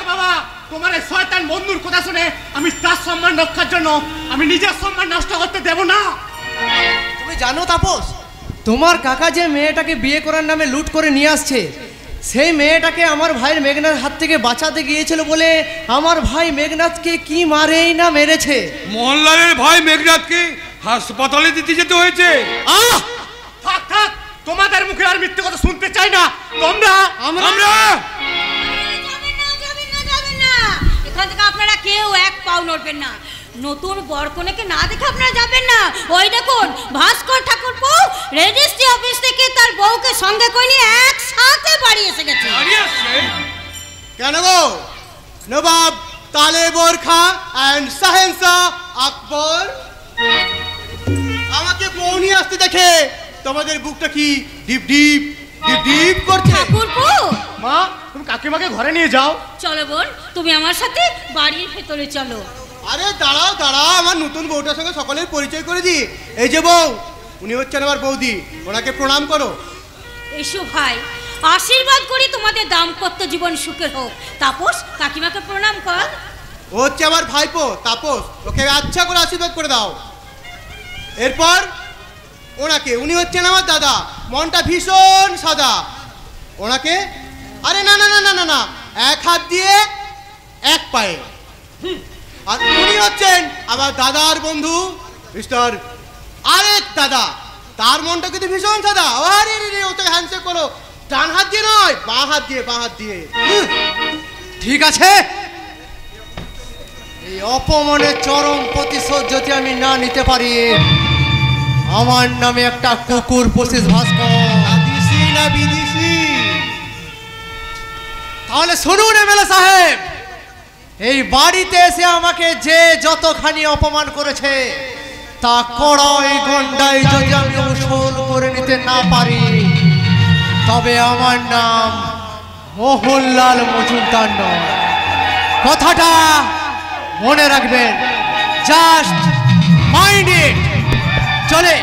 বাবা, তোমার এই শয়তান বন্ধুর কথা শুনে আমি তার সম্মান রক্ষার জন্য আমি নিজের সম্মান নষ্ট করতে দেব না। তুমি জানো তাপস, তোমার কাকা যে মেয়েটাকে বিয়ে করার নামে লুট করে নিয়ে আসছে, সেই মেয়েটাকে আমার ভাইয়ের মেঘনাথ হাত থেকে বাঁচাতে গিয়েছিল বলে আমার ভাই মেঘনাথকে কি মারেই না মেরেছে। মোহনলালের ভাই মেঘনাথকে হাসপাতালে দিতে যেতে হয়েছে। থাক থাক, তোমাদের মুখে আর মিথ্যে কথা শুনতে চাই না। তোমরা আমরা এখান থেকে আপনারা কেউ এক পাও নড়বেন না। নতুন বরকনেকে না দেখে আপনারা যাবেন না। ওই দেখুন ভাস্কর ঠাকুরপো রেজিস্ট্রি অফিস থেকে তার বউকে সঙ্গে করে নিয়ে একসাথে বাড়ি এসে গেছে। কেন গো নবাব তালেবর খা এন্ড শাহেনশাহ আকবর আমাকে বউ নিয়ে আসতে দেখে তোমাদের বুকটা কি ডিপ ডিপ ডিপ ডিপ করছে? ঠাকুরপো, মা তুমি কাকিমাকে ঘরে নিয়ে যাও। চলো বোন, তুমি আমার সাথে বাড়ির ভেতরে চলো। আরে দাঁড়াও দাঁড়াও, আমার নতুন বউটার সঙ্গে সকলের পরিচয় করে দিই। এই যে বউ, উনি হচ্ছেন আমার বৌদি, ওনাকে প্রণাম করো। এসো ভাই, আশীর্বাদ করি তোমাদের দাম্পত্য জীবন সুখের হোক। তাপস, কাকিমাকে প্রণাম কর। ও হচ্ছে আমার ভাইপো তাপস, ওকে আচ্ছা করে আশীর্বাদ করে দাও। এরপর ওনাকে, উনি হচ্ছেন আমার দাদা, মনটা ভীষণ সাদা, ওনাকে আরে না না না না না না এক হাত দিয়ে এক পায়ে। আর উনি হচ্ছেন আমার দাদার বন্ধু মিস্টার আরেক দাদা, তার মনটা কিন্তু ভীষণ সাদা। আরে রে রে, ওকে হ্যান্ডশেক করো, ডান হাত দিয়ে নয়, বাঁ হাত দিয়ে, বাঁ হাত দিয়ে। ঠিক আছে, এই অপমানের চরম প্রতিশোধ যদি আমি না নিতে পারি, আমার নামে একটা কুকুর পশিস ভাস্কর, বিদেশি না বিদেশি। তাহলে শুনুন এমএলএ সাহেব, এই বাড়িতে এসে আমাকে যে যতখানি অপমান করেছে, তা কড়াই গন্ডাই যদি আমি উসুল করে নিতে না পারি, তবে আমার নাম মোহনলাল মজুমদার নয়। কথাটা মনে রাখবেন, জাস্ট মাইন্ড ইট। চলে,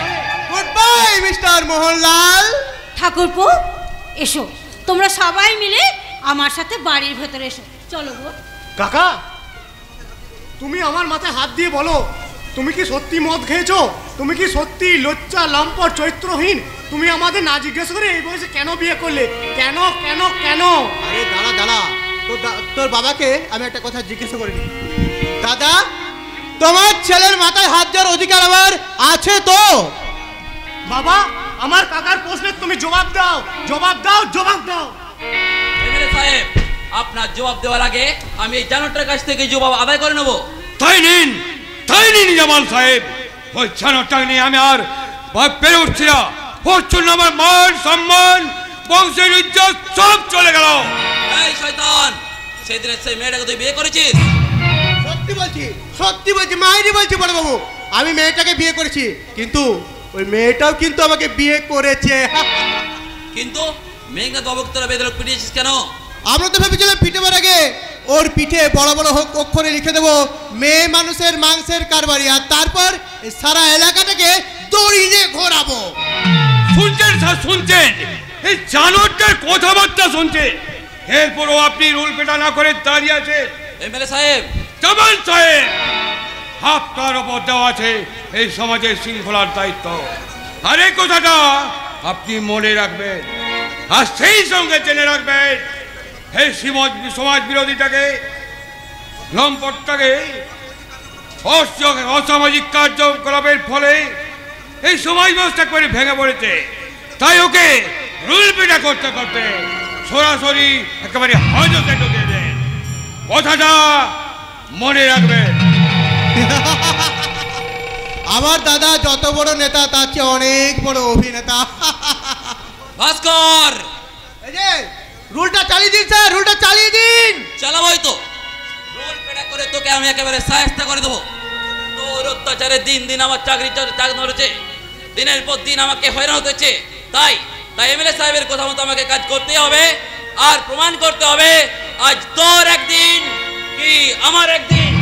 গুড বাই মিস্টার মোহনলাল। ঠাকুরপো, এসো, তোমরা সবাই মিলে আমার সাথে বাড়ির ভেতরে এসো। চলো গো। কাকা, তুমি আমার মাথায় হাত দিয়ে বলো, তুমি কি সত্যি মদ খেয়েছো? তুমি কি সত্যি লজ্জা লম্পট চরিত্রহীন? তুমি আমাদের না জিজ্ঞেস করে এই বয়সে কেন বিয়ে করলে? কেন কেন কেন? আরে দাঁড়া দাঁড়া, তোর বাবাকে আমি একটা কথা জিজ্ঞাসা করিনি। দাদা, তোমার ছেলের মাথায় হাত দেওয়ার অধিকার আমার আছে তো? বাবা, আমার কাকার প্রশ্নের তুমি জবাব দাও, জবাব দাও, জবাব দাও। এমএলএ সাহেব, আপনার জবাব দেওয়ার আগে আমি এই জানোয়ারটার কাছ থেকে জবাব আদায় করে নেব। তাই নিন জামাল সাহেব, ওই জানোয়ারটা নিয়ে আমি আর পেরে উঠছি না। ওর জন্য আমার মান সম্মান বংশের ইজ্জত সব চলে গেল। এই শয়তান, সেদিনের সেই মেয়েটাকে তুই বিয়ে করেছিস? সত্যি বলছি মাইরি বলছি বড় বাবু, আমি মেয়েটাকে বিয়ে করেছি, কিন্তু ওই মেয়েটাও কিন্তু আমাকে বিয়ে করেছে। কিন্তু মেঘনাথ বাবুকে তোরা বেদে পিটিয়েছিস কেন? আমরা তো ভেবেছিলাম পিঠেবার আগে ওর পিঠে বড় বড় অক্ষরে লিখে দেবো মেয়ে মানুষের মাংসের কারবারি, আর তারপর সারা এলাকাটাকে দড়িয়ে ঘোরাবো। শুনছেন স্যার, শুনছেন? এই জানোয়ারটার কথাবার্তা শুনছেন, এরপরও আপনি রুল পেটা না করে দাঁড়িয়ে আছেন। এমএলএ সাহেব, জামাল সাহেব, আপনার ওপর দেওয়া আছে এই সমাজের শৃঙ্খলার দায়িত্ব, আর এই কথাটা আপনি মনে রাখবেন, আর সেই সঙ্গে জেনে রাখবেন এই সমাজ বিরোধীটাকে, লম্পটটাকে, অসামাজিক কার্যকলাপের ফলে এই সমাজ ব্যবস্থা করে ভেঙে পড়েছে। তাই ওকে রুল পেটা করতে করতে সরাসরি একেবারে হাজতে ঢুকিয়ে দেন। কথাটা মনে রাখবেন। আমার দাদা যত বড় নেতা তার চেয়ে অনেক বড় অভিনেতা। ভাস্কর, এই যে রুলটা চালিয়ে দিন স্যার, রুলটা চালিয়ে দিন। চালাবোই তো, রুল পেটা করে তোকে আমি একেবারে সায়স্তা করে দেবো। তোর অত্যাচারে দিন দিন আমার চাকরি ধরেছে, দিনের পর দিন আমাকে হয়রান হতেছে। তাই এমএলএ সাহেবের কথা মতো আমাকে কাজ করতে হবে, আর প্রমাণ করতে হবে আজ তোর একদিন কি আমার একদিন।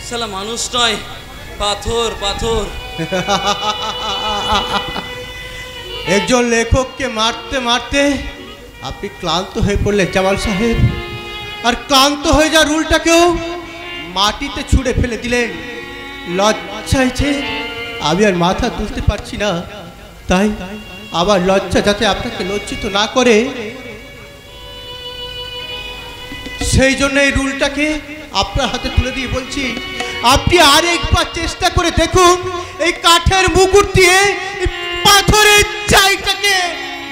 শালা মানুষ নয়, পাথর পাথর। একজন লেখককে মারতে মারতে আপনি ক্লান্ত হয়ে পড়লেন জামাল সাহেব, আর ক্লান্ত হয়ে যা রুলটাকেও মাটিতে ছুঁড়ে ফেলে দিলেন। লজ্জাইছে আমি আর মাথা তুলতে পারছি না, তাই আবার লজ্জা যাতে আপনাকে লজ্জিত না করে সেই জন্য এই রুলটাকে আপনার হাতে তুলে দিয়ে বলছি, আপনি আরেকবার চেষ্টা করে দেখুন এই কাঠের মুকুট দিয়ে পাথরের চাইটাকে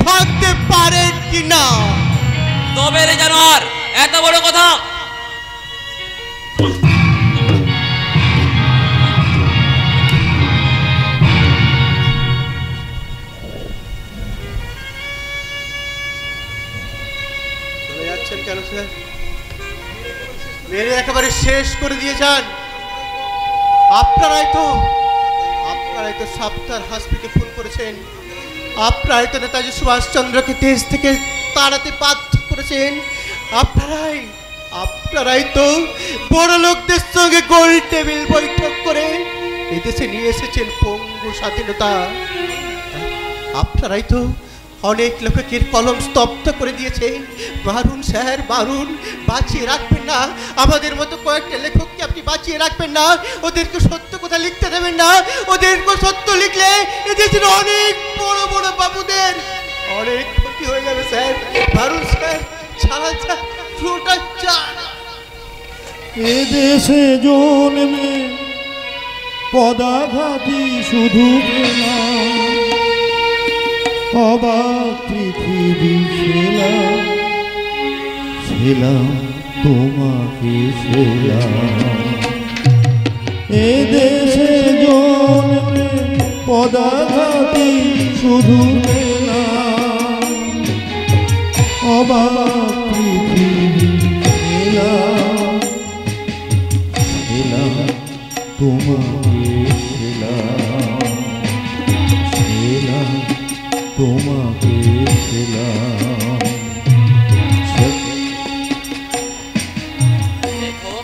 ভাঙতে পারেন কিনা। তবে রে জানোয়ার, এত বড় কথা চলে যাচ্ছেন কেন স্যার? মেরে একেবারে শেষ করে দিয়ে যান। আপনারাই তো সাপ্তার হাসপিকে ফোন করেছেন, আপনারাই তো নেতাজি সুভাষচন্দ্রকে দেশ থেকে তাড়াতে বাধ্য করেছেন, আপনারাই তো বড় লোকদের সঙ্গে গোল টেবিল বৈঠক করে এদেশে নিয়ে এসেছেন পঙ্গু স্বাধীনতা। আপনারাই তো অনেক লেখকের কলম স্তব্ধ করে দিয়েছেন। মারুন স্যার, মারুন, বাঁচিয়ে রাখবেন না আমাদের মতো কয়েকটা লেখককে, আপনি বাঁচিয়ে রাখবেন না, ওদেরকে সত্য কথা লিখতে দেবেন না। ওদেরকে সত্য লিখলে এদেশের অনেক বড় বড় বাবুদের অনেক ক্ষতি হয়ে যাবে স্যার। মারুন স্যার, ছাড়া ফ্লুটা চান। এদেশে জন্মে পদাঘাতী শুধু খেলা, অবাক পৃথিবী ছেলাম তোমাকে ছেলাম। এদেশে জন্মে পদাঘাতী শুধু খেলা, অবাক পৃথিবী ছেলাম তোমাকে ছেলাম তোমাকে ছেলাম। দেখো,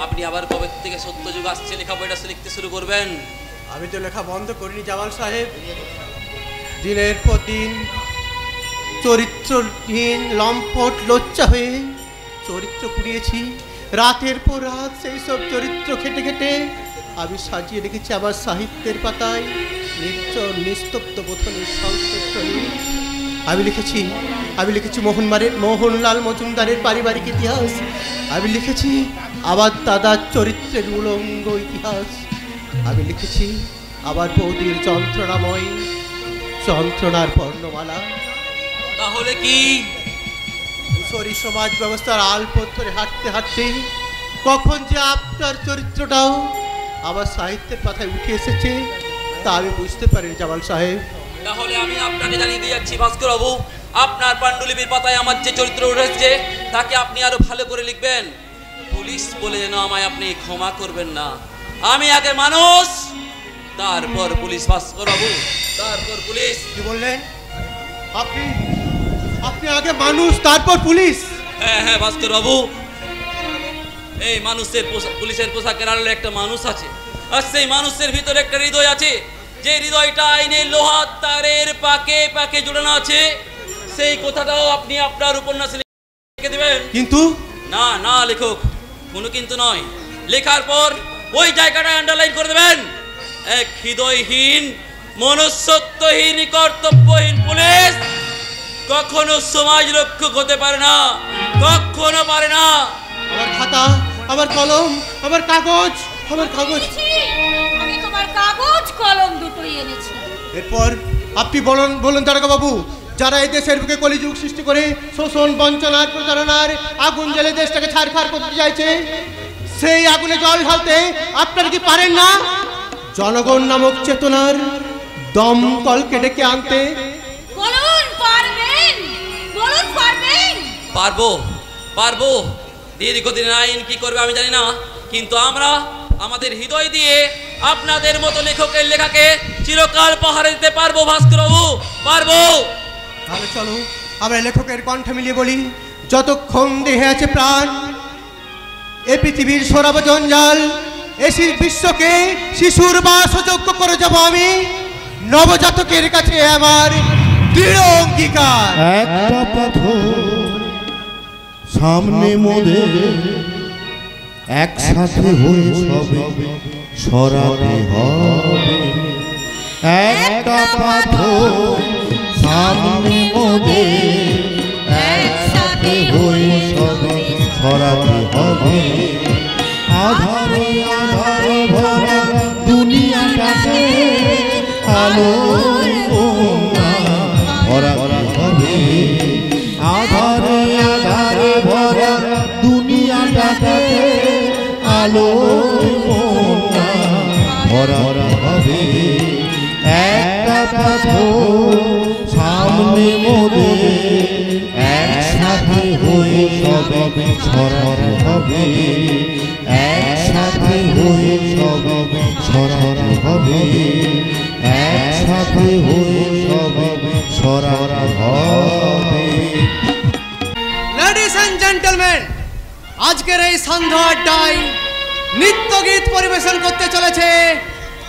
আপনি আবার কবে থেকে সত্যযুগ আসছে লেখা বইটা লিখতে শুরু করবেন? আমি তো লেখা বন্ধ করিনি জামাল সাহেব। দিনের পর দিন চরিত্রহীন লম্পট লজ্জা হয়ে চরিত্র পুড়িয়েছি। রাতের পর রাত সেই সব চরিত্র খেটে খেটে আমি সাজিয়ে রেখেছি আমার সাহিত্যের পাতায় নির্জন নিস্তব্ধ বোধনের সংস্কৃতি। আমি লিখেছি মোহনলাল মজুমদারের পারিবারিক ইতিহাস। আমি লিখেছি আমার দাদার চরিত্রের উলঙ্গ ইতিহাস। আমি লিখেছি আমার বৌদির যন্ত্রণার বর্ণমালা। তাহলে কি কুশরী সমাজ ব্যবস্থার আলপত্তরে হাঁটতে হাঁটতে কখন যে আপনার চরিত্রটাও আমার সাহিত্যের পাতায় উঠে এসেছে তা আমি বুঝতে পারি জামাল সাহেব। তাহলে আমি আপনাকে জানিয়ে দিয়ে যাচ্ছি ভাস্কর বাবু, আপনার পাণ্ডুলিপির পাতায় আমার যে চরিত্র উঠেছে তাকে আপনি আরো ভালো করে লিখবেন। পুলিশ বলে যেন আমায় আপনি ক্ষমা করবেন না। আমি আগে মানুষ, তারপর পুলিশ। ভাস্কর বাবু, তারপর পুলিশ। কি বললেন আপনি? আপনি আগে মানুষ তারপর পুলিশ? হ্যাঁ ভাস্কর বাবু, এই মানুষের পুলিশের পোশাকের আড়ালে একটা মানুষ আছে, আর সেই মানুষের ভিতরে একটা হৃদয় আছে, যে হৃদয়টা আইনের লোহার তারের পাকে পাকে জোড়ানো আছে। সেই কথাটাও আপনি আপনার উপন্যাসে লিখে দেবেন। কিন্তু না লেখক, কোনো কিন্তু নয়। লেখার পর ওই জায়গাটা আন্ডারলাইন করে দেবেন। এক হৃদয়হীন, মনুষ্যত্বহীন, কর্তব্যহীন পুলিশ কখনো সমাজ রক্ষক হতে পারে না, কখনো পারে না। আমার খাতা, আমার কলম, আমার কাগজ। আমি তোমার কাগজ কলম দুটোই এনেছি। এরপর আপনি বলুন দারোগা বাবু, যারা এই দেশের বুকে কলিযুগ সৃষ্টি করে শোষণ, বঞ্চনার, প্রতারণার আগুন জ্বেলে দেশটাকে ছারখার করতে চাইছে, সেই আগুনে জল ঢালতে আপনারা কি পারেন না? জনগণ নামক চেতনার দমকলকে ডেকে আনতে বলুন পারবেন? পারবো। দীর্ঘদিনের আইন কি করবে আমি জানি না, কিন্তু আমরা আমাদের হৃদয় দিয়ে আপনাদের মতো লেখকের লেখাকে চিরকাল পাহারা দিতে পারবো। ভাস্কর বাবু, পারবো। তাহলে চলো আমরা লেখকের কণ্ঠ মিলিয়ে বলি, যতক্ষণ দেহে আছে প্রাণ, এ পৃথিবীর সরাব জঞ্জাল, এসির বিশ্বকে শিশুর বাসযোগ্য করে যাব আমি। নবজাতকের কাছে আমার দৃঢ় অঙ্গীকার। একটা পাথর সামনে মোদের একসাথে হয়ে সবে সরাতে হবে। একটা পাথর সামনে মোদের একসাথে হয়ে সবে সরাতে হবে। আধারে আধারে ভরা দুনিয়াটাকে আলোয় ভরাতে হবে। আধারে আধারে ভরা দুনিয়াটাকে আলোয় ভরা হবে। একটা পাথর সামনে মোদের একসাথে হয়ে সবে সরাতে হবে। একসাথে হয়ে সবে সরাতে হবে। একসাথে হয়ে সবে সরাতে হবে। লেডিস এন্ড জেন্টলম্যান, আজকের এই সন্ধ্যা আড্ডায় নৃত্যগীত পরিবেশন করতে চলেছে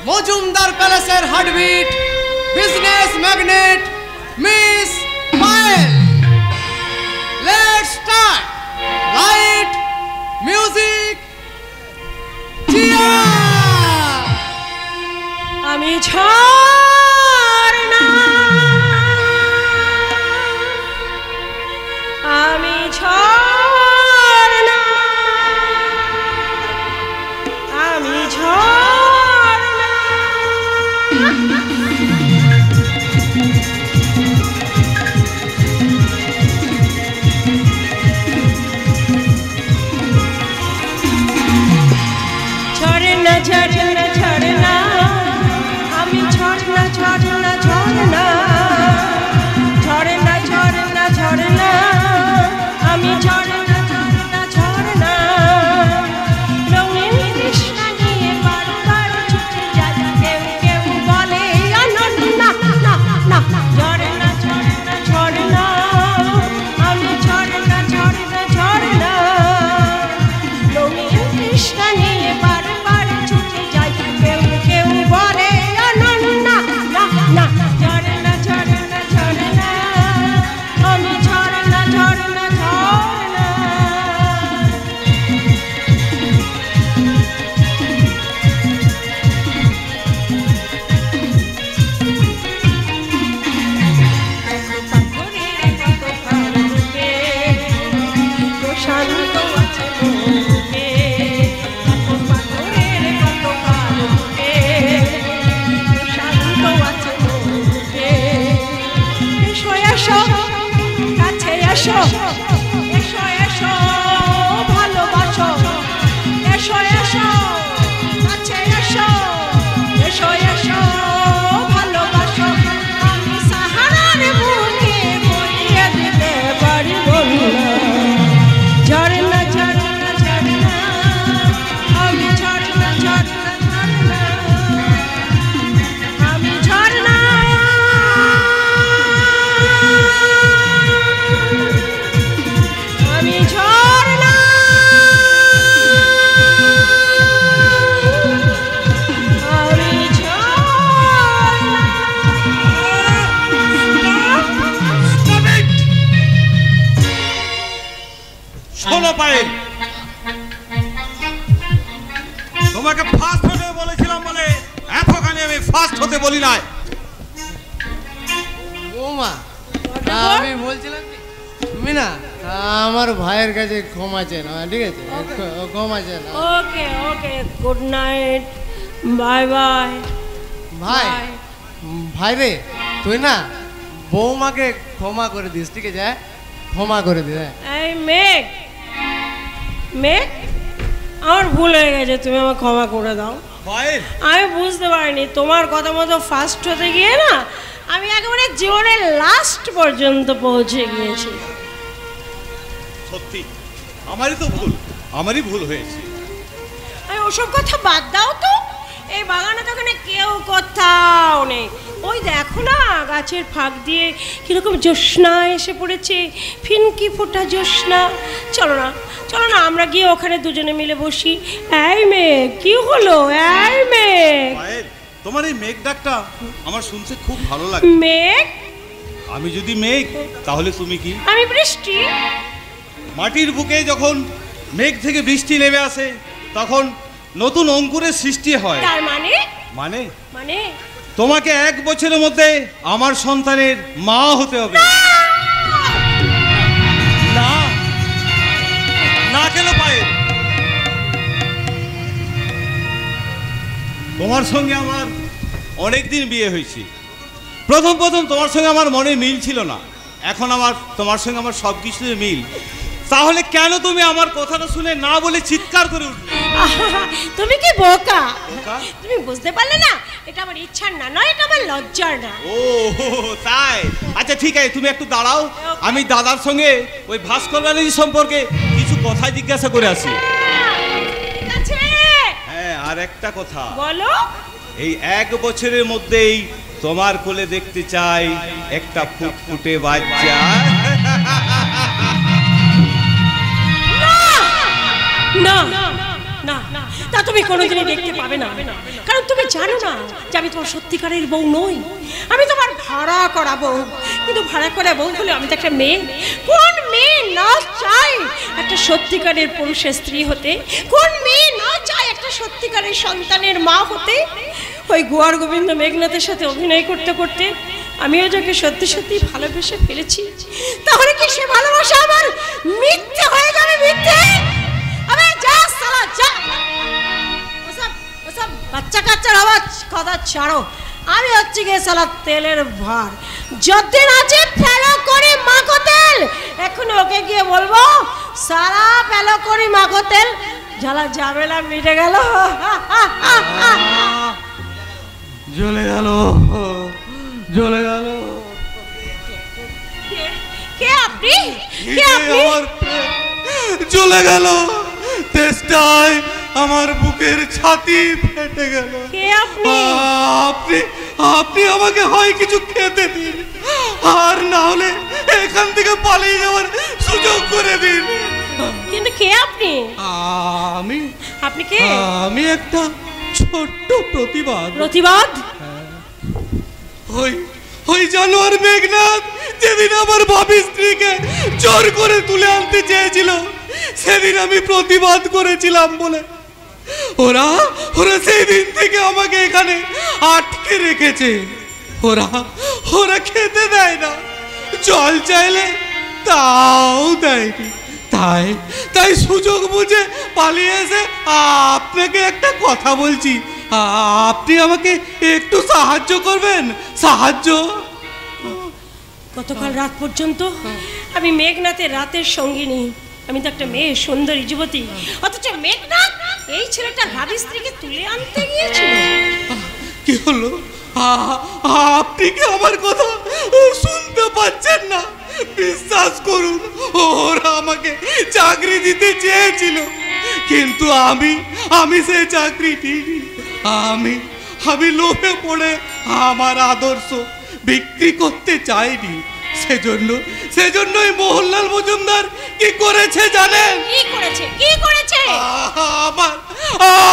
মজুমদার প্যালেসের heartbeat, business magnate miss Payel. Let's start. Light, music, cheer. আমি ঝর্ণা, আমি ঝর্ণা, আমি ঝর্ণা। ঝর্ণা ঝর্ণা ঝর্ণা, আমি ঝর্ণা ঝর্ণা ঝর্ণা। ঝর্ণা ঝর্ণা ঝর্ণা, আমি ঝর্ণা ঝর্ণা ঝর্ণা। রঙিন কৃষ্ণা নিয়ে বারবার ছুটে যায়, কেউ কেউ বলে আনন্দ। না না না, ঝর্ণা ঝর্ণা ঝর্ণা, আমি ঝর্ণা ঝর্ণা ঝর্ণা। রঙিন কৃষ্ণা নিয়ে বারবার ছুটে যায়, কেউ কেউ বলে আনন্দ। না না, ঝর্ণা ঝর্ণা ঝর্ণা, আমি ঝর্ণা ঝর্ণা ঝর্ণা। শান্ত আছে বুকে, পাথরের কত বুকে, শান্ত আছে বুকে। এসো এসো কাছে এসো, এসো এসো ভালোবাসো। এসো এসো কাছে এসো, এসো এসো ভালোবাসো। আমি সাহারার বুকে বইয়ে দিতে পারব না। ঝর্ণা ঝর্ণা ঝর্ণা, আমি ঝর্ণা ঝর্ণা ঝর্ণা। আমি ঝর্ণা, আমি ঝর্ণা, আমি শোনো পায়েল, তোমাকে ফার্স্ট হতে বলেছিলাম বলে এতখানি আমি ফার্স্ট হতে বলি নাই। বৌমা, আমি বলছিলাম কি, তুমি না আমার ভাইয়ের কাছে ক্ষমা চেন, ঠিক আছে? ক্ষমা চেন। ওকে ওকে, গুড নাইট, বাই বাই। ভাই, ভাই রে, তুই না বৌমাকে ক্ষমা করে দিস, ঠিক আছে? ক্ষমা করে দিস। এই মেঘ, মেঘ, আমার ভুল হয়ে গেছে, তুমি আমার ক্ষমা করে দাও। আমি বুঝতে পারিনি তোমার কথা মতো ফার্স্ট হতে গিয়ে না আমি একেবারে জীবনের লাস্ট পর্যন্ত পৌঁছে গিয়েছি। সত্যি আমারই ভুল হয়েছে। আমি ওসব কথা বাদ দাও তো। এই বাগানে তো এখানে কেউ কোথাও নেই। ওই দেখো না গাছের ফাঁক দিয়ে কিরকম জ্যোৎস্না এসে পড়েছে, ফিনকি ফোটা জ্যোৎস্না। চলো না, চলো না আমরা গিয়ে ওখানে দুজনে মিলে বসি। এই মেঘ, কি হলো? এই মেঘ, তোমার এই মেঘ ডাকটা আমার শুনতে খুব ভালো লাগে। মেঘ, আমি যদি মেঘ তাহলে তুমি কি? আমি বৃষ্টি। মাটির বুকে যখন মেঘ থেকে বৃষ্টি নেমে আসে তখন নতুন অঙ্কুরের সৃষ্টি হয়। তার মানে? মানে মানে তোমাকে 1 বছরের মধ্যে আমার সন্তানের মা হতে হবে। না না কেন পায়ে? তোমার সঙ্গে আমার অনেক দিন বিয়ে হয়েছে। প্রথম তোমার সঙ্গে আমার মনে মিল ছিল না, এখন আমার তোমার সঙ্গে আমার সব কিছুতে মিল। তাহলে কেন তুমি আমার কথাটা শুনে না বলে চিৎকার করে উঠলে? তুমি কি বোকা? তুমি বুঝতে পারলে না? এটা আমার ইচ্ছার না, নয় এটা আমার লজ্জার না। ও তাই? আচ্ছা ঠিক আছে, তুমি একটু দাঁড়াও, আমি দাদার সঙ্গে ওই ভাস্কর ব্যানার্জি সম্পর্কে কিছু কথা জিজ্ঞাসা করে আসি। ঠিক আছে। হ্যাঁ, আর একটা কথা বলো। এই 1 বছরের মধ্যেই তোমার কোলে দেখতে চাই একটা ফুটফুটে বাচ্চা। না না না, তা তুমি কোনোদিনই দেখতে পাবে না, কারণ তুমি জানো না যে আমি তোমার সত্যিকারের বউ নই, আমি তোমার ভাড়া করা বউ। কিন্তু ভাড়া করা বউ হলে আমি তো একটা মেয়ে। কোন মেয়ে না চাই একটা সত্যিকারের পুরুষের স্ত্রী হতে? কোন মেয়ে না চাই একটা সত্যিকারের সন্তানের মা হতে? ওই গোয়ার গোবিন্দ মেঘনাথের সাথে অভিনয় করতে করতে আমিও যাকে সত্যি সত্যি ভালোবেসে ফেলেছি, তাহলে কি সে ভালোবাসা আমার মিথ্যে হয়ে যাবে? মিথ্যে? আবে যা সালা যা, ওসব বাচ্চা কাচ্চার আওয়াজ কথা ছাড়ো। আমি হচ্ছে গিয়ে সালা তেলের ভার, যতদিন আছে ফেলো করে মাখো তেল। এখন ওকে গিয়ে বলবো সারা ফেলো করে মাখো তেল, জ্বালা ঝামেলা মিটে গেল। জ্বলে গেল, জ্বলে গেল। কে আপনি? কে আপনি? জ্বলে গেল, তেষ্টায় আমার বুকের ছাতি ফেটে গেল। কে আপনি? আপনি আমাকে হয় কিছু খেতে দিন, আর না হলে এখান থেকে পালিয়ে যাওয়ার সুযোগ করে দিন। কিন্তু কে আপনি? আপনি কে? আমি একটা ছোট্ট প্রতিবাদ। প্রতিবাদ? ওই জানোয়ার মেঘনাথ যেদিন আমার ভাবি স্ত্রীকে জোর করে তুলে আনতে চেয়েছিল, সেদিন আমি প্রতিবাদ করেছিলাম বলে ওরা সেই দিন থেকে আমাকে এখানে আটকে রেখেছে। ওরা খেতে দেয় না, জল চাইলে তাও দেয়নি। তাই সুযোগ বুঝে পালিয়ে এসে আপনাকে একটা কথা বলছি, আপনি আমাকে একটু সাহায্য করবেন? সাহায্য? গতকাল রাত পর্যন্ত আমি মেঘনাথের রাতের সঙ্গিনী, আমি তো একটা মেয়ে, সুন্দরী যুবতী, অথচ মেঘনাথ এই ছেলেটা ভাবি স্ত্রীকে তুলে আনতে গিয়েছিল। কি হলো? আপনি কি আমার কথা শুনতে পাচ্ছেন না? বিশ্বাস করুন, ওরা আমাকে চাকরি দিতে চেয়েছিল, কিন্তু আমি সেই চাকরি দিইনি। আমি লোভে পড়ে আমার আদর্শ বিক্রি করতে চাইনি। সেজন্যই মোহনলাল মজুমদার কি করেছে জানেন? কি করেছে?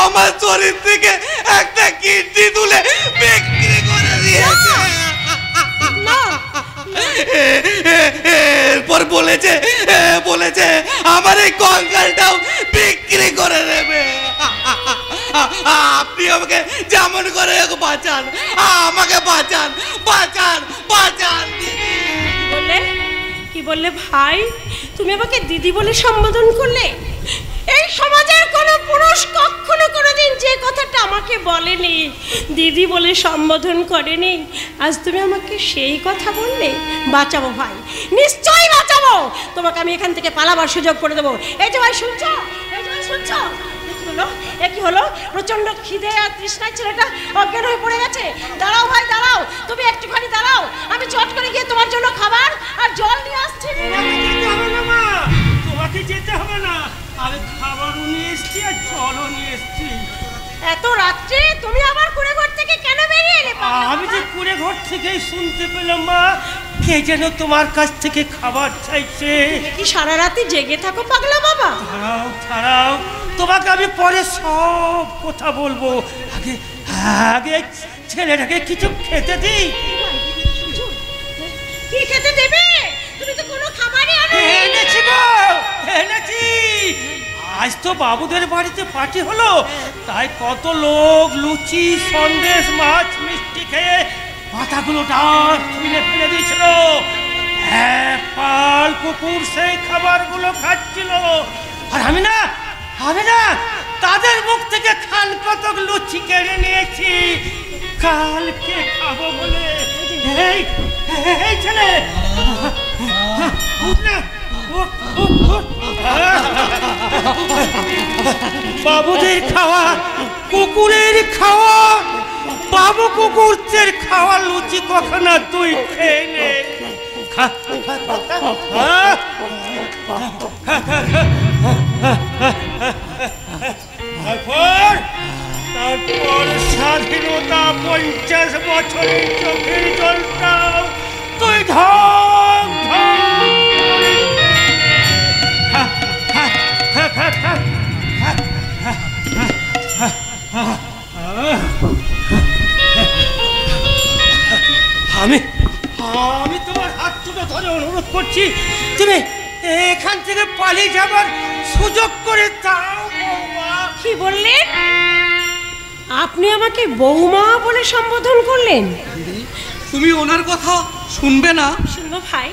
আমার শরীর থেকে একটা কিডনি তুলে বিক্রি করে দিয়েছে। এরপর বলেছে আমার এই কঙ্কালটাও বিক্রি করে দেবে। আপনি আমাকে যেমন করে বাঁচান, আমাকে বাঁচান। কি বললে ভাই? তুমি আমাকে দিদি বলে সম্বোধন করলে? এই সমাজের কোনো পুরুষ কখনো কোনোদিন যে কথাটা আমাকে বলেনি, দিদি বলে সম্বোধন করেনি, আজ তুমি আমাকে সেই কথা বললে? বাঁচাবো ভাই, নিশ্চয়ই বাঁচাবো। তোমাকে আমি এখান থেকে পালাবার সুযোগ করে দেবো। এই যে ভাই শুনছো? কি হলো? প্রচন্ড খিদে আর তৃষ্ণায় ছেলেটা অজ্ঞান হয়ে পড়ে গেছে। দাঁড়াও ভাই, দাঁড়াও, তুমি একটুখানি দাঁড়াও, আমি চট করে গিয়ে তোমার জন্য খাবার আর জল নিয়ে আসছি। তোমাকে যেতে হবে না, আমি খাবারও নিয়ে এসছি আর জলও নিয়ে এসছি। এত রাত্রে তুমি আবার কুড়ে ঘর থেকে কেন বেরিয়ে এলে? আমি যে কুড়ে ঘর থেকেই শুনতে পেলাম মা, কে যেন তোমার কাছ থেকে খাবার চাইছে। কি সারা রাতে জেগে থাকো পাগলা বাবা? দাঁড়াও, তোমাকে আমি পরে সব কথা বলবো। আগে ছেলেটাকে কিছু খেতে দিই। কি আজ তো বাবুদের বাড়িতে পার্টি হলো, তাই কত লোক লুচি সন্দেশ মাছ মিষ্টি খেয়ে পাতাগুলো ডাক ফেলে ফেলে দিয়েছিল। এক পাল কুকুর সেই খাবারগুলো খাচ্ছিল, আর আমি না তাদের মুখ থেকে খান কতক লুচি কেড়ে নিয়েছি কালকে খাবো বলে। এই এই ছেলে উঠ না, উঠ, উঠ, উঠ। বাবুদের খাওয়া কুকুরের খাওয়া, বাবু কুকুরদের খাওয়া লুচি কখনো তুই খেয়ে নে। তারপর স্বাধীনতা 50 বছরের চোখের জলটা তুই ঢক আমি তোমার হাত দুটো ধরে অনুরোধ করছি, তুমি এখান থেকে পালিয়ে যাবার সুযোগ করে দাও। কি বললেন? আপনি আমাকে বৌমা বলে সম্বোধন করলেন? তুমি ওনার কথা শুনবে না? শুনবো ভাই,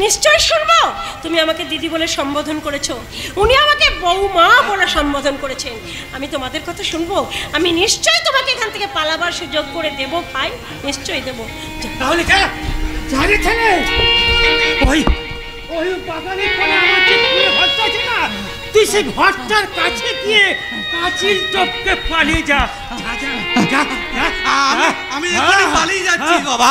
নিশ্চয় শুনবো। তুমি আমাকে দিদি বলে সম্বোধন করেছো, উনি আমাকে বৌমা বলে সম্বোধন করেছেন। আমি তোমাদের কথা শুনবো। আমি নিশ্চয়ই তোমাকে এখান থেকে পালাবার সুযোগ করে দেব ভাই, নিশ্চয়ই দেব। তাহলে জানি ছেলে, ওই ওই বাগানের কোণে আমার যে ফুলের ঘরটা আছে না, তুই সেই ঘরটার কাছে গিয়ে পাঁচিল টপকে পালিয়ে যা। আমি এখনই পালিয়ে যাচ্ছি বাবা।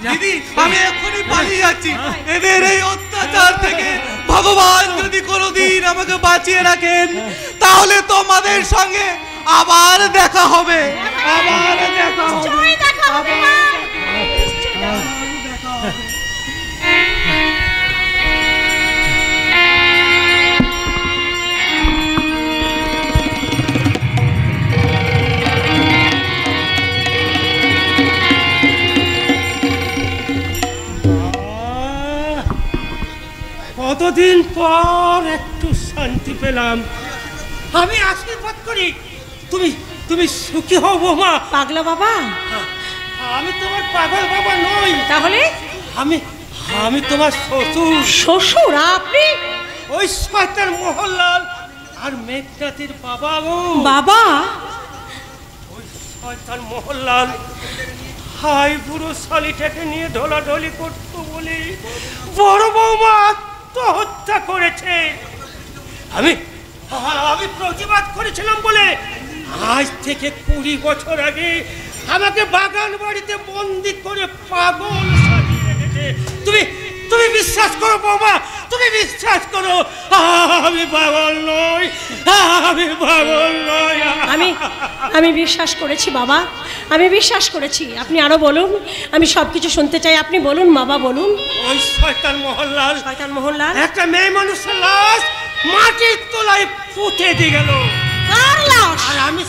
দিদি, আমি এখনই পালিয়ে যাচ্ছি। এদের এই অত্যাচার থেকে ভগবান যদি কোনোদিন আমাকে বাঁচিয়ে রাখেন, তাহলে তোমাদের সঙ্গে আবার দেখা হবে। আবার দেখা হবে। কতদিন পর একটু শান্তি পেলাম। আমি আশীর্বাদ করি তুমি তুমি সুখী হও বৌমা। পাগলা বাবা? আমি তোমার পাগল বাবা নই। তাহলে? আমি তোমার শ্বশুর। শ্বশুর আপনি? ওই শয়তান মোহনলাল আর মেঘনাথের বাবা গো। বাবা? ওই শয়তান মোহনলাল হাই বুড়ো শালিটাকে নিয়ে ঢলাঢলি করতো বলে বড় বৌমা আত্মহত্যা করেছে। আমি প্রতিবাদ করেছিলাম বলে আজ থেকে 20 বছর আগে আমাকে বাগান বাড়িতে বন্দি করে পাগল সাজিয়ে রেখেছে। তুমি বিশ্বাস করো বৌমা, তুমি বিশ্বাস করো, আমি পাগল নই, আমি পাগল নই। আমি বিশ্বাস করেছি বাবা, আমি বিশ্বাস করেছি। আপনি আরো বলুন, আমি সবকিছু শুনতে চাই। আপনি বলুন বাবা, বলুন। ওই শয়তান মোহনলাল একটা মেয়ে মানুষের লাশ মাটির তলায় পুঁতে দিয়ে গেল। কার লাশ? আর আমি